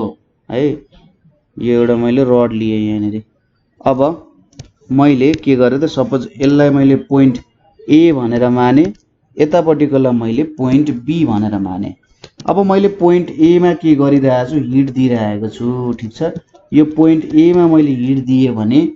A: है, यो एउटा मैले रड लिए यहाँनिर। अब मैले के गरे त सपोज यसलाई मैले पोइन्ट ए भनेर माने, यतापट्टिकोलाई मैले पोइन्ट बी भनेर माने। अब मैले पोइन्ट ए मा के गरिरहेको छु हिट दिइरहेको छु। ठीक छ, यो पोइन्ट ए मा मैले हिट दिए भने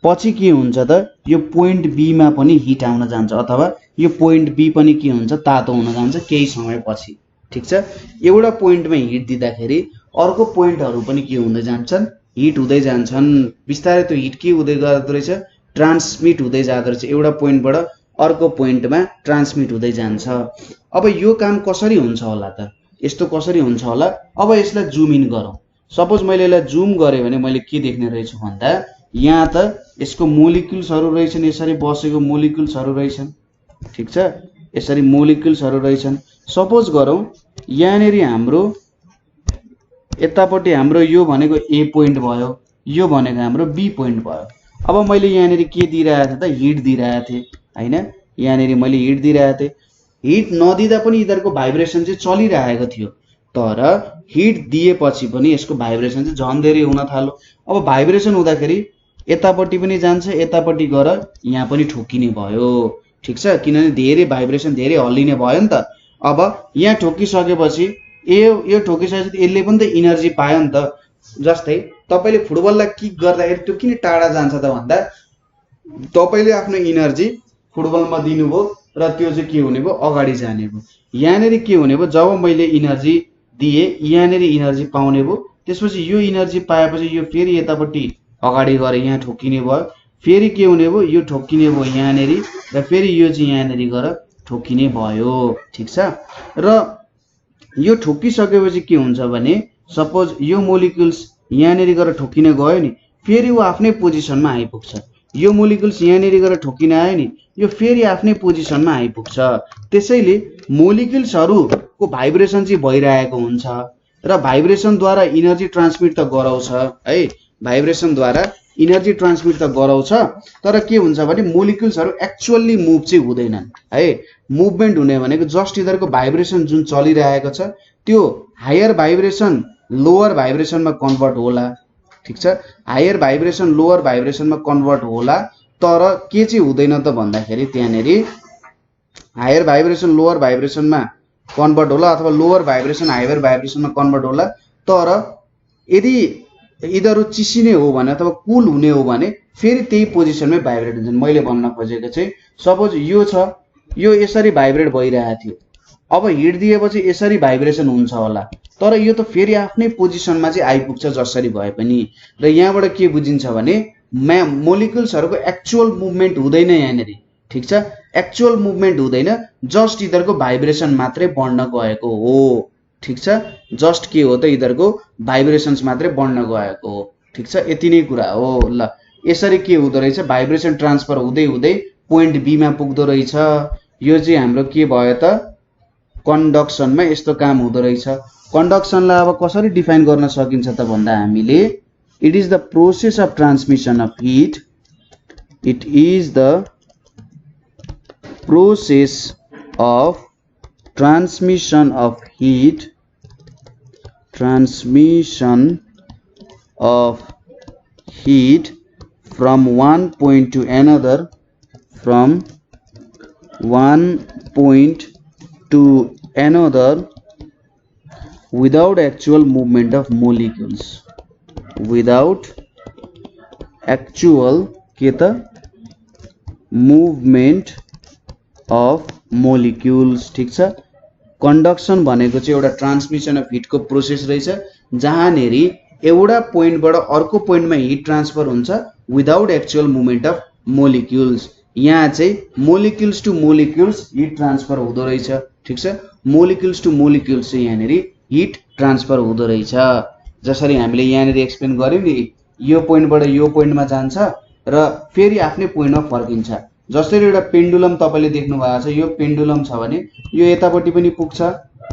A: पछि के हुन्छ त यो पोइन्ट बी मा पनि हिट आउन जान्छ, अथवा यो पोइन्ट बी पनि के हुन्छ तातो हुन जान्छ केही समय पछि। ठीक छ, एउटा पोइन्टमा हिट दिँदाखेरि अर्को पोइन्टहरु पनि के हुँदै जान्छन् हिट हुँदै जान्छन्। बिस्तारै त्यो हिट के हुँदै जाँदो रहेछ ट्रान्समिट हुँदै जाँदो रहेछ, एउटा पोइन्टबाट अर्को पोइन्टमा ट्रान्समिट हुँदै जान्छ। अब यो काम कसरी हुन्छ होला त, यस्तो कसरी हुन्छ होला। अब यसलाई जुम इन गरौँ। सपोज मैले यसलाई जुम गरे भने मैले के देख्ने रहेछु भन्दा यहाँ त यसको मोलिक्युल्सहरु रहेछन्, यसरी बसेको मोलिक्युल्सहरु रहेछन्। ठीक छ, यसरी मोलिक्युल्सहरु रहेछन्। सपोज गरौँ यहाँनिर हाम्रो यतापट्टि हाम्रो यो भनेको ए पोइन्ट भयो, यो भनेको हाम्रो बी पोइन्ट भयो। अब मैले यहाँनिर के दिइरहेको थिएँ त हिट दिइरहेको थिएँ हैन, यहाँनिर मैले हिट दिइरहेको थिएँ। हिट नदिँदा पनि यिनीहरुको भाइब्रेसन चाहिँ चलिरहेको थियो, तर हिट दिएपछि पनि यसको भाइब्रेसन चाहिँ झन् धेरै हुन थाल्यो। अब भाइब्रेसन हुँदाखेरि यतापट्टि पनि जान्छ, यतापट्टि गएर यहाँ पनि ठोकिने भयो। ठीक छ, किनभने धेरै भाइब्रेसन धेरै हल्लिने भयो नि त। अब यहाँ ठोकिसकेपछि यो ठोकिसकेपछि यसले पनि त इनर्जी पायो नि त। जस्तै तपाईले फुटबललाई किक गर्दाखेरि त्यो किन टाढा जान्छ त भन्दा तपाईले आफ्नो इनर्जी फुटबलमा दिनुभयो र त्यो चाहिँ के हुने भयो, अगाडि जाने भयो। यहाँनिर के हुने भयो, जब मैले इनर्जी दिए यहाँनिर इनर्जी पाउने भयो, त्यसपछि यो इनर्जी पाएपछि यो फेरि यतापट्टि अगाडि गएर यहाँ ठोकिने भयो, फेरि के हुने भयो, यो ठोकिने भयो यहाँनिर र फेरि यो चाहिँ यहाँनिर गएर ठोकिने भयो। ठिक छ। र यो ठोकिसकेपछि के हुन्छ भने सपोज यो मोलिक्युल्स यहाँनिर गएर ठोकिन गयो नि, फेरि ऊ आफ्नै पोजिसनमा आइपुग्छ। यो मोलिक्युल्स यहाँनिर गएर ठोकिन आयो नि, यो फेरि आफ्नै पोजिसनमा आइपुग्छ। त्यसैले मोलिक्युल्सहरूको भाइब्रेसन चाहिँ भइरहेको हुन्छ र भाइब्रेसनद्वारा इनर्जी ट्रान्समिट त गराउँछ है, भाइब्रेसनद्वारा इनर्जी ट्रान्समिट त गराउँछ, तर के हुन्छ भने मोलिक्युल्सहरू एक्चुअल्ली मुभ चाहिँ हुँदैनन् है। मुभमेन्ट हुने भनेको जस्ट यिनीहरूको भाइब्रेसन जुन चलिरहेको छ त्यो हायर भाइब्रेसन लोअर भाइब्रेसनमा कन्भर्ट होला। ठिक छ। हायर भाइब्रेसन लोअर भाइब्रेसनमा कन्भर्ट होला, तर के चाहिँ हुँदैन त भन्दाखेरि त्यहाँनिर हायर भाइब्रेसन लोअर भाइब्रेसनमा कन्भर्ट होला अथवा लोअर भाइब्रेसन हायर भाइब्रेसनमा कन्भर्ट होला, तर यदि यिनीहरू चिसिने हो भने अथवा कुल हुने हो भने फेरि त्यही पोजिसनमै भाइब्रेट हुन्छन्। मैले भन्न खोजेको चाहिँ सपोज यो छ, यो यसरी भाइब्रेट भइरहेको थियो, अब हिट दिएपछि यसरी भाइब्रेसन हुन्छ होला, तर यो त फेरि आफ्नै पोजिसनमा चाहिँ आइपुग्छ जसरी भए पनि। र यहाँबाट के बुझिन्छ भने मोलिक्युल्सहरूको एक्चुअल मुभमेन्ट हुँदैन यहाँनिर। ठिक छ। एक्चुअल मुभमेन्ट हुँदैन, जस्ट यिनीहरूको भाइब्रेसन मात्रै बढ्न गएको हो। ठिक छ। जस्ट के हो त यिनीहरूको भाइब्रेसन्स मात्रै बढ्न गएको हो। ठिक छ। यति नै कुरा हो। ल यसरी के हुँदो रहेछ, भाइब्रेसन ट्रान्सफर हुँदै हुँदै पोइन्ट बीमा पुग्दो रहेछ। यो चाहिँ हाम्रो के भयो त, कन्डक्सनमा यस्तो काम हुँदो रहेछ। कन्डक्सनलाई अब कसरी डिफाइन गर्न सकिन्छ त भन्दा हामीले it is the process of transmission of hit, it is the process of transmission of hit, transmission of hit from one point to another, from one point to another without actual movement of molecules, without actual के त movement of molecules। ठीक छ। Conduction भनेको चाहिँ एउटा transmission of हिटको process रहेछ, जहाँनेरि एउटा पोइन्टबाट अर्को पोइन्टमा हिट ट्रान्सफर हुन्छ without actual movement of molecules. यहाँ चाहिँ molecules to molecules heat transfer हुँदो रहेछ। ठिक छ। मोलिक्युल्स टु मोलिक्युल्स चाहिँ यहाँनिर हिट ट्रान्सफर हुँदो रहेछ। जसरी हामीले यहाँनिर एक्सप्लेन गर्यौँ नि, यो पोइन्टबाट यो पोइन्टमा जान्छ र फेरि आफ्नै पोइन्टमा फर्किन्छ। जसरी एउटा पेन्डुलम तपाईँले देख्नु भएको छ, यो पेन्डुलम छ भने यो यतापट्टि पनि पुग्छ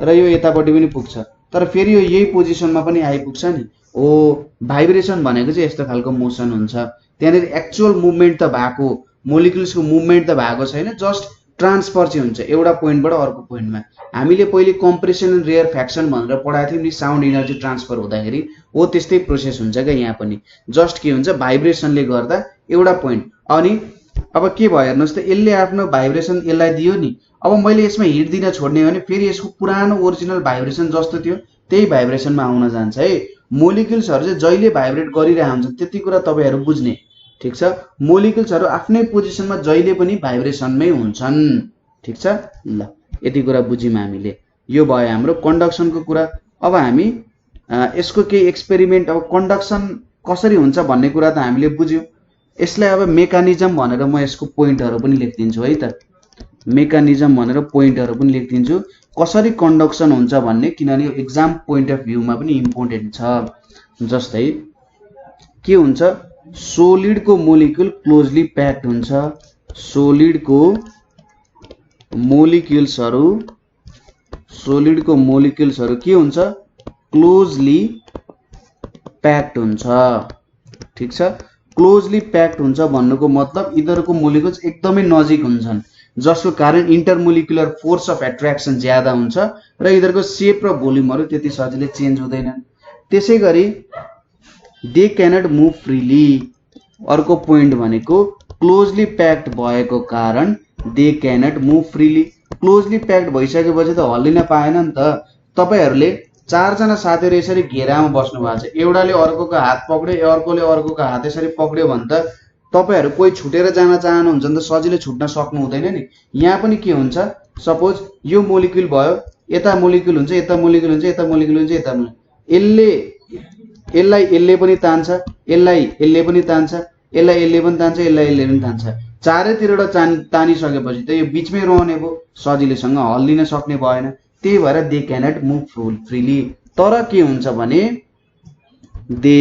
A: र यो यतापट्टि पनि पुग्छ, तर फेरि यो यही पोजिसनमा पनि आइपुग्छ नि। ओ भाइब्रेसन भनेको चाहिँ यस्तो खालको मोसन हुन्छ। त्यहाँनिर एक्चुअल मुभमेन्ट त भएको, मोलिक्युल्सको मुभमेन्ट त भएको छैन, जस्ट ट्रान्सफर चाहिँ हुन्छ एउटा पोइन्टबाट अर्को पोइन्टमा। हामीले पहिले कम्प्रेसन एन्ड रेयरफ्याक्सन भनेर पढाएको थियौँ नि, साउन्ड इनर्जी ट्रान्सफर हुँदाखेरि हो त्यस्तै प्रोसेस हुन्छ क्या यहाँ पनि। जस्ट के हुन्छ, भाइब्रेसनले गर्दा एउटा पोइन्ट। अनि अब के भयो हेर्नुहोस् त, यसले आफ्नो भाइब्रेसन यसलाई दियो नि, अब मैले यसमा हिट दिन छोड्ने भने फेरि यसको पुरानो ओरिजिनल भाइब्रेसन जस्तो थियो त्यही भाइब्रेसनमा आउन जान्छ है। मोलिक्युल्सहरू चाहिँ जहिले भाइब्रेट गरिरहेको हुन्छ त्यति कुरा तपाईँहरू बुझ्ने। ठिक छ। मोलिक्युल्सहरू आफ्नै पोजिसनमा जहिले पनि भाइब्रेसनमै हुन्छन्। ठिक छ। ल यति कुरा बुझ्यौँ हामीले। यो भयो हाम्रो कन्डक्सनको कुरा। अब हामी यसको केही एक्सपेरिमेन्ट, अब कन्डक्सन कसरी हुन्छ भन्ने कुरा त हामीले बुझ्यौँ। यसलाई अब मेकानिजम भनेर म यसको पोइन्टहरू पनि लेखिदिन्छु है त। मेकानिजम भनेर पोइन्टहरू पनि लेखिदिन्छु कसरी कन्डक्सन हुन्छ भन्ने, किनभने यो एक्जाम पोइन्ट अफ भ्यूमा पनि इम्पोर्टेन्ट छ। जस्तै के हुन्छ, सोलिडको मोलिक्युल क्लोजली प्याक्ड हुन्छ। सोलिडको मोलिक्युल्सहरू के हुन्छ, क्लोजली प्याक्ड हुन्छ। ठिक छ। क्लोजली प्याक्ड हुन्छ भन्नुको मतलब यिनीहरूको मोलिक्युल्स एकदमै नजिक हुन्छन्, जसको कारण इन्टरमोलिकुलर फोर्स अफ एट्र्याक्सन ज्यादा हुन्छ र यिनीहरूको सेप र भोल्युमहरू त्यति सजिलै चेन्ज हुँदैनन्। त्यसै गरी दे क्यानट मुभ फ्रिली। अर्को पोइन्ट भनेको क्लोजली प्याक्ड भएको कारण they cannot move freely. Closely packed भइसकेपछि त हल्लिन पाएन नि त, तपाईहरुले चारजना साथीहरु यसरी घेरामा बस्नु भएको छ, एउटाले अर्कोको हात पक्र्यो, अर्कोले अर्कोको हात यसरी पक्र्यो भने त तपाईहरु कोही छुटेर जान चाहनुहुन्छ भने त सजिलै छुट्न सक्नु हुँदैन नि। यहाँ पनि के हुन्छ, सपोज यो मोलिक्युल भयो, यता मोलिक्युल हुन्छ, यता मोलिक्युल हुन्छ, यता मोलिक्युल हुन्छ, यता यसलाई पनि तान्छ, यसले पनि तान्छ, यसले पनि तान्छ, यसले पनि तान्छ। चारैतिरबाट तानिसकेपछि त यो बीचमै रहने भयो, सजिलैसँग हल्लिन सक्ने भएन। त्यही भएर दे क्यानट मुभ फ्रीली। तर के हुन्छ भने they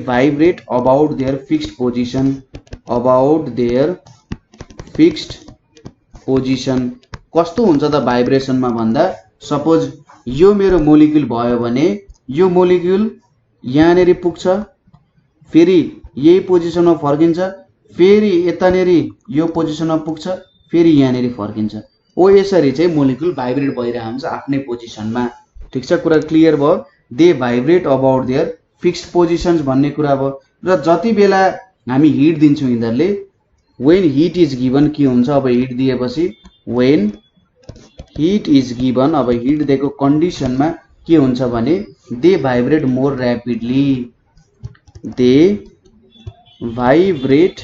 A: vibrate about their fixed position. कस्तो हुन्छ त भाइब्रेसनमा भन्दा, सपोज यो मेरो मोलिक्युल भयो भने यो मोलिक्युल यहाँनेरि पुग्छ, फेरि यही पोजिसनमा फर्किन्छ, फेरि यतानेरि यो पोजिसनमा पुग्छ, फेरि यहाँनेरि फर्किन्छ। ओ यसरी चाहिँ मोलिक्युल भाइब्रेट भइरहेको हुन्छ आफ्नै पोजिसनमा। ठिक छ, कुरा क्लियर भयो। They vibrate about their fixed positions भन्ने कुरा भयो। र जति बेला हामी हिट दिन्छौँ यिनीहरूले, वेन हिट इज गिभन के हुन्छ, अब हिट दिएपछि वेन हिट इज गिभन, अब हिट दिएको कन्डिसनमा के हुन्छ भने they vibrate more rapidly. They vibrate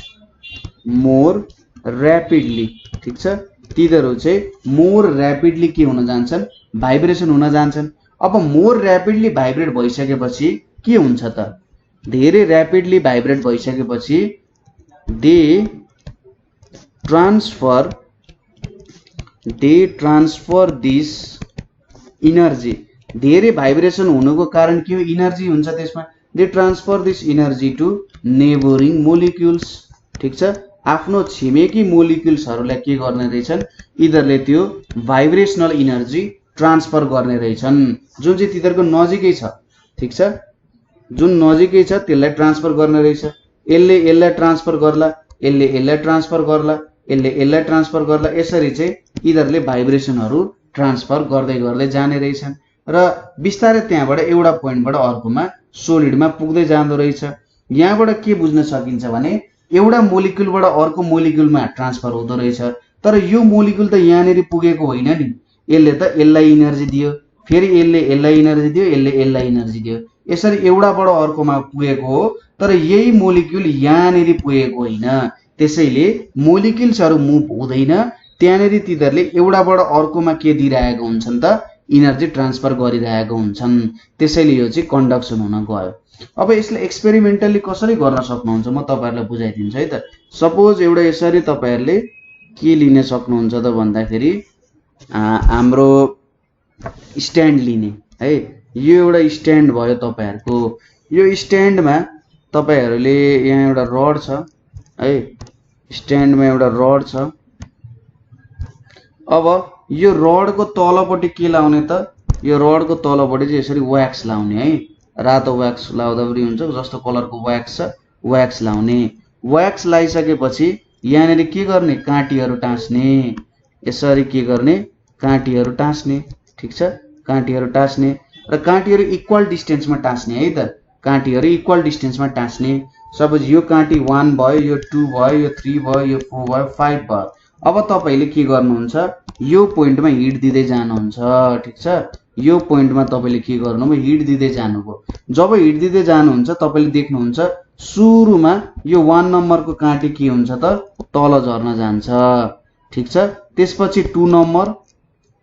A: more rapidly. ठिक छ, तिनीहरू चाहिँ मोर ऱ्यापिडली के हुन जान्छन्, भाइब्रेसन हुन जान्छन्। अब मोर ऱ्यापिडली भाइब्रेट भइसकेपछि के हुन्छ त, धेरै ऱ्यापिडली भाइब्रेट भइसकेपछि दे ट्रान्सफर दिस इनर्जी। धेरै भाइब्रेसन हुनुको कारण के हो, इनर्जी हुन्छ त्यसमा। They transfer this energy to neighbouring molecules. ठिक छ, आफ्नो छिमेकी मोलिक्युल्सहरूलाई के गर्ने रहेछन्, यिनीहरूले त्यो भाइब्रेसनल इनर्जी ट्रान्सफर गर्ने रहेछन्, जुन चाहिँ तिनीहरूको नजिकै छ। ठिक छ, जुन नजिकै छ त्यसलाई ट्रान्सफर गर्ने रहेछ। यसलाई ट्रान्सफर गर्ला, यसलाई ट्रान्सफर गर्ला, यसलाई ट्रान्सफर गर्ला। यसरी चाहिँ यिनीहरूले भाइब्रेसनहरू ट्रान्सफर गर्दै गर्दै जाने रहेछन् र बिस्तारै त्यहाँबाट एउटा पोइन्टबाट अर्कोमा सोलिडमा पुग्दै जाँदो रहेछ। यहाँबाट के बुझ्न सकिन्छ भने एउटा मोलिक्युलबाट अर्को मोलिक्युलमा ट्रान्सफर हुँदो रहेछ, तर यो मोलिक्युल त यहाँनेरि पुगेको होइन नि। यसले त यसलाई इनर्जी दियो, फेरि यसलाई इनर्जी दियो, यसलाई इनर्जी दियो, यसरी एउटाबाट अर्कोमा पुगेको हो, तर यही मोलिक्युल यहाँनेरि पुगेको होइन। त्यसैले मोलिक्युल्सहरू मुभ हुँदैन, त्यहाँनेरि तिनीहरूले एउटाबाट अर्कोमा के दिइरहेको हुन्छन् त, इनर्जी ट्रान्सफर गरिरहेको हुन्छन्। त्यसैले यो चाहिँ कन्डक्सन हुन गयो। अब यसले एक्सपेरिमेन्टली कसरी गर्न सक्नुहुन्छ म तपाईहरुलाई बुझाइदिन्छु है त। सपोज एउटा यसरी तपाईहरुले के लिन सक्नुहुन्छ त भन्दाखेरि हाम्रो स्ट्यान्ड लिने है। यो एउटा स्ट्यान्ड भयो तपाईहरुको। यो स्ट्यान्डमा तपाईहरुले यहाँ एउटा रड छ है, स्ट्यान्डमा एउटा रड छ। अब यो रडको तलपट्टि के लाउने त, यो रडको तलपट्टि चाहिँ यसरी व्याक्स लाउने है। रातो व्याक्स लाउँदा पनि हुन्छ, जस्तो कलरको व्याक्स छ व्याक्स लाउने। व्याक्स लगाइसकेपछि यहाँनेरि के गर्ने, काँटीहरू टाँस्ने। यसरी के गर्ने, काँटीहरू टाँस्ने। ठिक छ, काँटीहरू टाँस्ने र काँटीहरू इक्वल डिस्टेन्समा टाँस्ने है त। काँटीहरू इक्वल डिस्टेन्समा टाँस्ने। सपोज यो काँटी 1 भयो, यो 2 भयो, यो 3 भयो, यो 4 भयो, 5 भयो। अब तपाईले के गर्नुहुन्छ, यो पोइन्टमा हिट दिँदै जानुहुन्छ। ठिक छ, यो पोइन्टमा तपाईले के गर्नुभयो, हिट दिँदै जानुभयो। जब हिट दिँदै जानुहुन्छ तपाईले देख्नुहुन्छ सुरुमा यो 1 नम्बरको काँटी के हुन्छ त, तल झर्न जान्छ। ठिक छ, त्यसपछि 2 नम्बर,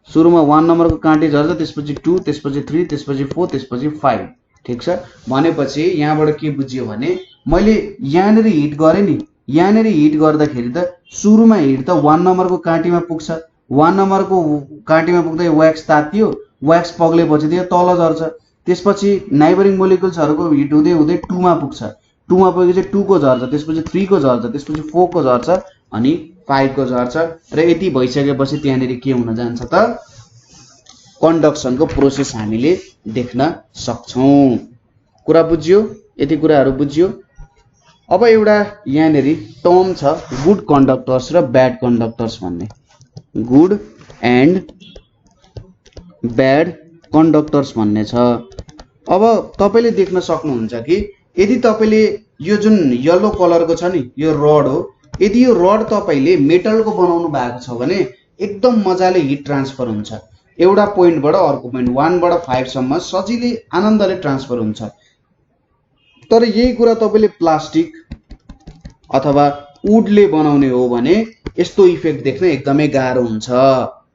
A: सुरुमा 1 नम्बरको काँटी झर्छ, त्यसपछि 2, त्यसपछि 3, त्यसपछि 4, त्यसपछि 5। ठिक छ, भनेपछि यहाँबाट के बुझियो भने मैले यहाँनेरि हिट गरे नि, यहाँनेरि हिट गर्दाखेरि त सुरुमा हिट त 1 नम्बरको काँटीमा पुग्छ। 1 नम्बरको काँटीमा पुग्दै व्याक्स तातियो, व्याक्स पग्लेपछि त्यो तल झर्छ। त्यसपछि नाइबरिङ मोलिक्युल्सहरुको हिट हुँदै हुँदै 2 मा पुग्छ। 2 मा पुगेपछि 2 को झर्छ, त्यसपछि 3 को झर्छ, त्यसपछि 4 को झर्छ अनि 5 को झर्छ। र यति भइसकेपछि त्यहाँनेरि के हुन जान्छ त, कन्डक्सनको प्रोसेस हामीले देख्न सक्छौं। कुरा बुझ्यो, यति कुराहरु बुझ्यो। अब एउटा यहाँनेरि टर्म छ गुड कन्डक्टर्स र ब्याड कन्डक्टर्स भन्ने। गुड एन्ड ब्याड कन्डक्टर्स भन्ने छ। अब तपाईले देख्न सक्नुहुन्छ कि यदि तपाईले यो जुन येलो कलरको छ नि, यो रड हो। यदि यो रड तपाईले मेटलको बनाउनु भएको छ भने एकदम मजाले हिट ट्रान्सफर हुन्छ। एउटा पोइन्टबाट अर्को पोइन्ट 1 बाट 5 सम्म सजिलै आनन्दले ट्रान्सफर हुन्छ। तर यही कुरा तपाईले प्लास्टिक अथवा वुडले बनाउने हो भने यस्तो इफेक्ट देख्न एकदमै गाह्रो हुन्छ।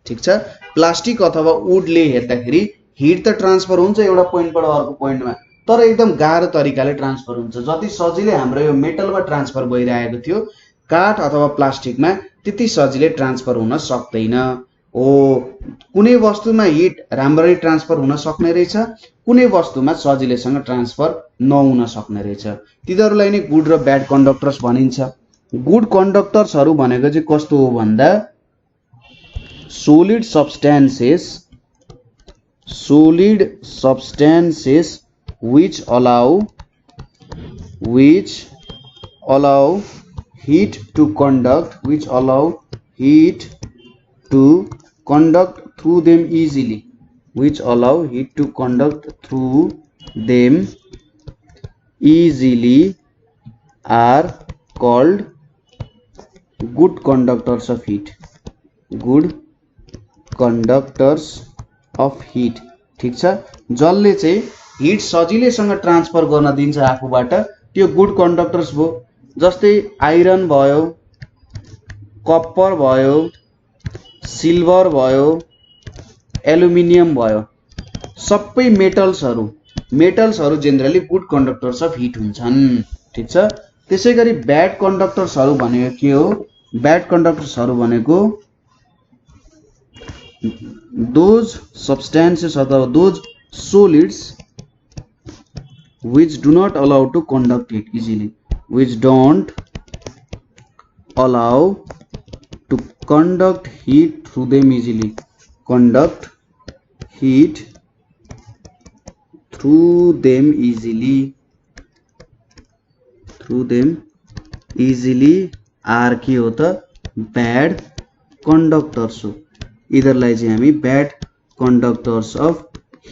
A: ठीक छ, प्लास्टिक अथवा वुडले हेर्दाखेरि हिट त ट्रान्सफर हुन्छ एउटा पोइन्टबाट अर्को पोइन्टमा, तर एकदम गाह्रो तरिकाले ट्रान्सफर हुन्छ। जति सजिलै हाम्रो यो मेटलमा ट्रान्सफर भइरहेको थियो, काठ अथवा प्लास्टिकमा त्यति सजिलै ट्रान्सफर हुन सक्दैन हो। कुनै वस्तुमा हिट राम्ररी ट्रान्सफर हुन सक्ने रहेछ, कुनै वस्तुमा सजिलैसँग ट्रान्सफर नहुन सक्ने रहेछ। तिनीहरूलाई नै गुड र ब्याड कन्डक्टर्स भनिन्छ। गुड कन्डक्टर्सहरू भनेको चाहिँ कस्तो हो भन्दा solid substances which allow heat to conduct through them easily, are called good conductors of heat. ठीक छ, जसले चाहिँ हिट सजिलैसँग ट्रान्सफर गर्न दिन्छ आफूबाट, त्यो गुड कन्डक्टर्स भयो। जस्तै आइरन भयो, कपर भयो, सिल्भर भयो, एल्युमिनियम भयो, सबै मेटल्सहरू generally good conductors of heat हुन्छन्। ठीक छ, त्यसै गरी ब्याड कन्डक्टर्सहरू भनेको के हो? ब्याड कन्डक्टर्सहरू भनेको those substances or those solids which do not allow to conduct heat easily, which don't allow to conduct heat through them easily, are के हो त? ब्याड कन्डक्टर्स हो। यिनीहरूलाई चाहिँ हामी ब्याड कन्डक्टर्स अफ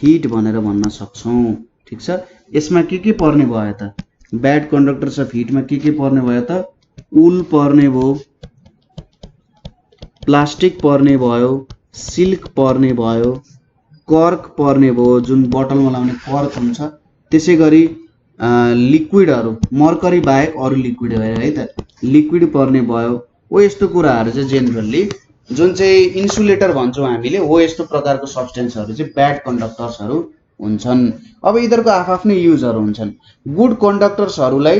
A: हिट भनेर भन्न सक्छौँ। ठीक छ, यसमा के पर्ने भयो त? ब्याड कन्डक्टर्स अफ हिटमा के पर्ने भयो त? उल पर्ने भयो, प्लास्टिक पर्ने भयो, सिल्क पर्ने भयो, कर्क पर्ने भयो, जुन बोतलमा लाउने कर्क हुन्छ। त्यसै गरी लिक्विडहरू, मर्करी बाहेक अरू लिक्विड है त, लिक्विड पर्ने भयो। हो यस्तो कुराहरू चाहिँ जेनरली जुन चाहिँ इन्सुलेटर भन्छौँ हामीले, हो यस्तो प्रकारको सब्सटेन्सहरू चाहिँ ब्याड कन्डक्टर्सहरू हुन्छन्। अब यिनीहरूको आफ्नै युजहरू हुन्छन्। गुड कन्डक्टर्सहरूलाई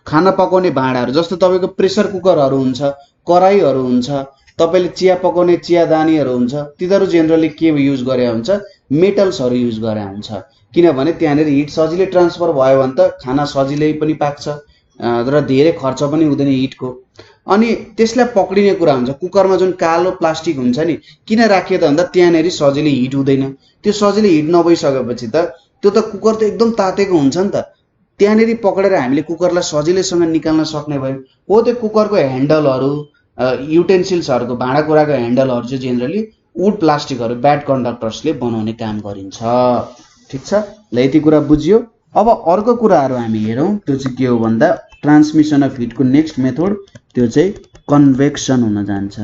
A: खाना पकाउने भाँडाहरू, जस्तो तपाईँको प्रेसर कुकरहरू हुन्छ, कराईहरू हुन्छ, तपाईँले चिया पकाउने चियादानीहरू हुन्छ, तिनीहरू जेनरली के युज गरे हुन्छ? मेटल्सहरू युज गरे हुन्छ। किनभने त्यहाँनिर हिट सजिलै ट्रान्सफर भयो भने त खाना सजिलै पनि पाक्छ र धेरै खर्च पनि हुँदैन हिटको। अनि त्यसलाई पक्रिने कुरा हुन्छ। कुकरमा जुन कालो प्लास्टिक हुन्छ नि, किन राखियो त भन्दा त्यहाँनिर सजिलै हिट हुँदैन। त्यो सजिलै हिट नभइसकेपछि त त्यो त कुकर त एकदम तातेको हुन्छ नि त, त्यहाँनिर पक्रेर हामीले कुकरलाई सजिलैसँग निकाल्न सक्ने भयो। हो त्यो कुकरको ह्यान्डलहरू, युटेन्सिल्सहरूको, भाँडाकुँडाको ह्यान्डलहरू चाहिँ जेनरली वुड प्लास्टिकहरू ब्याड कन्डक्टर्सले बनाउने काम गरिन्छ। ठिक छ, ल यति कुरा बुझियो। अब अर्को कुराहरू हामी हेरौँ, त्यो चाहिँ के हो भन्दा ट्रान्समिसन अफ हिटको नेक्स्ट मेथड, त्यो चाहिँ कन्भेक्सन हुन जान्छ।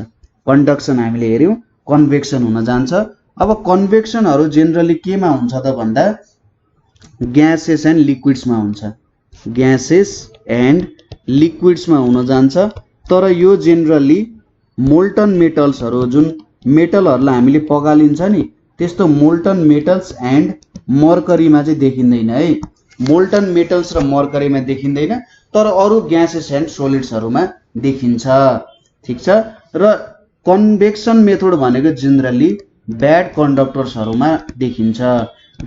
A: कन्डक्सन हामीले हेऱ्यौँ, कन्भेक्सन हुन जान्छ। अब कन्भेक्सनहरू जेनरली केमा हुन्छ त भन्दा ग्यासेस एन्ड लिक्विड्समा हुन्छ। ग्यासेस एन्ड लिक्विड्समा हुन जान्छ। तर यो जेनरली मोल्टन मेटल्सहरू, जुन मेटलहरूलाई हामीले पगालिन्छ नि, त्यस्तो मोल्टन मेटल्स एन्ड मर्करीमा चाहिँ देखिँदैन है। मोल्टन मेटल्स र मर्करीमा देखिँदैन, तर अरू ग्यासेस एन्ड सोलिड्सहरूमा देखिन्छ। ठिक छ, र कन्भेक्सन मेथड भनेको जेनरली ब्याड कन्डक्टर्सहरूमा देखिन्छ।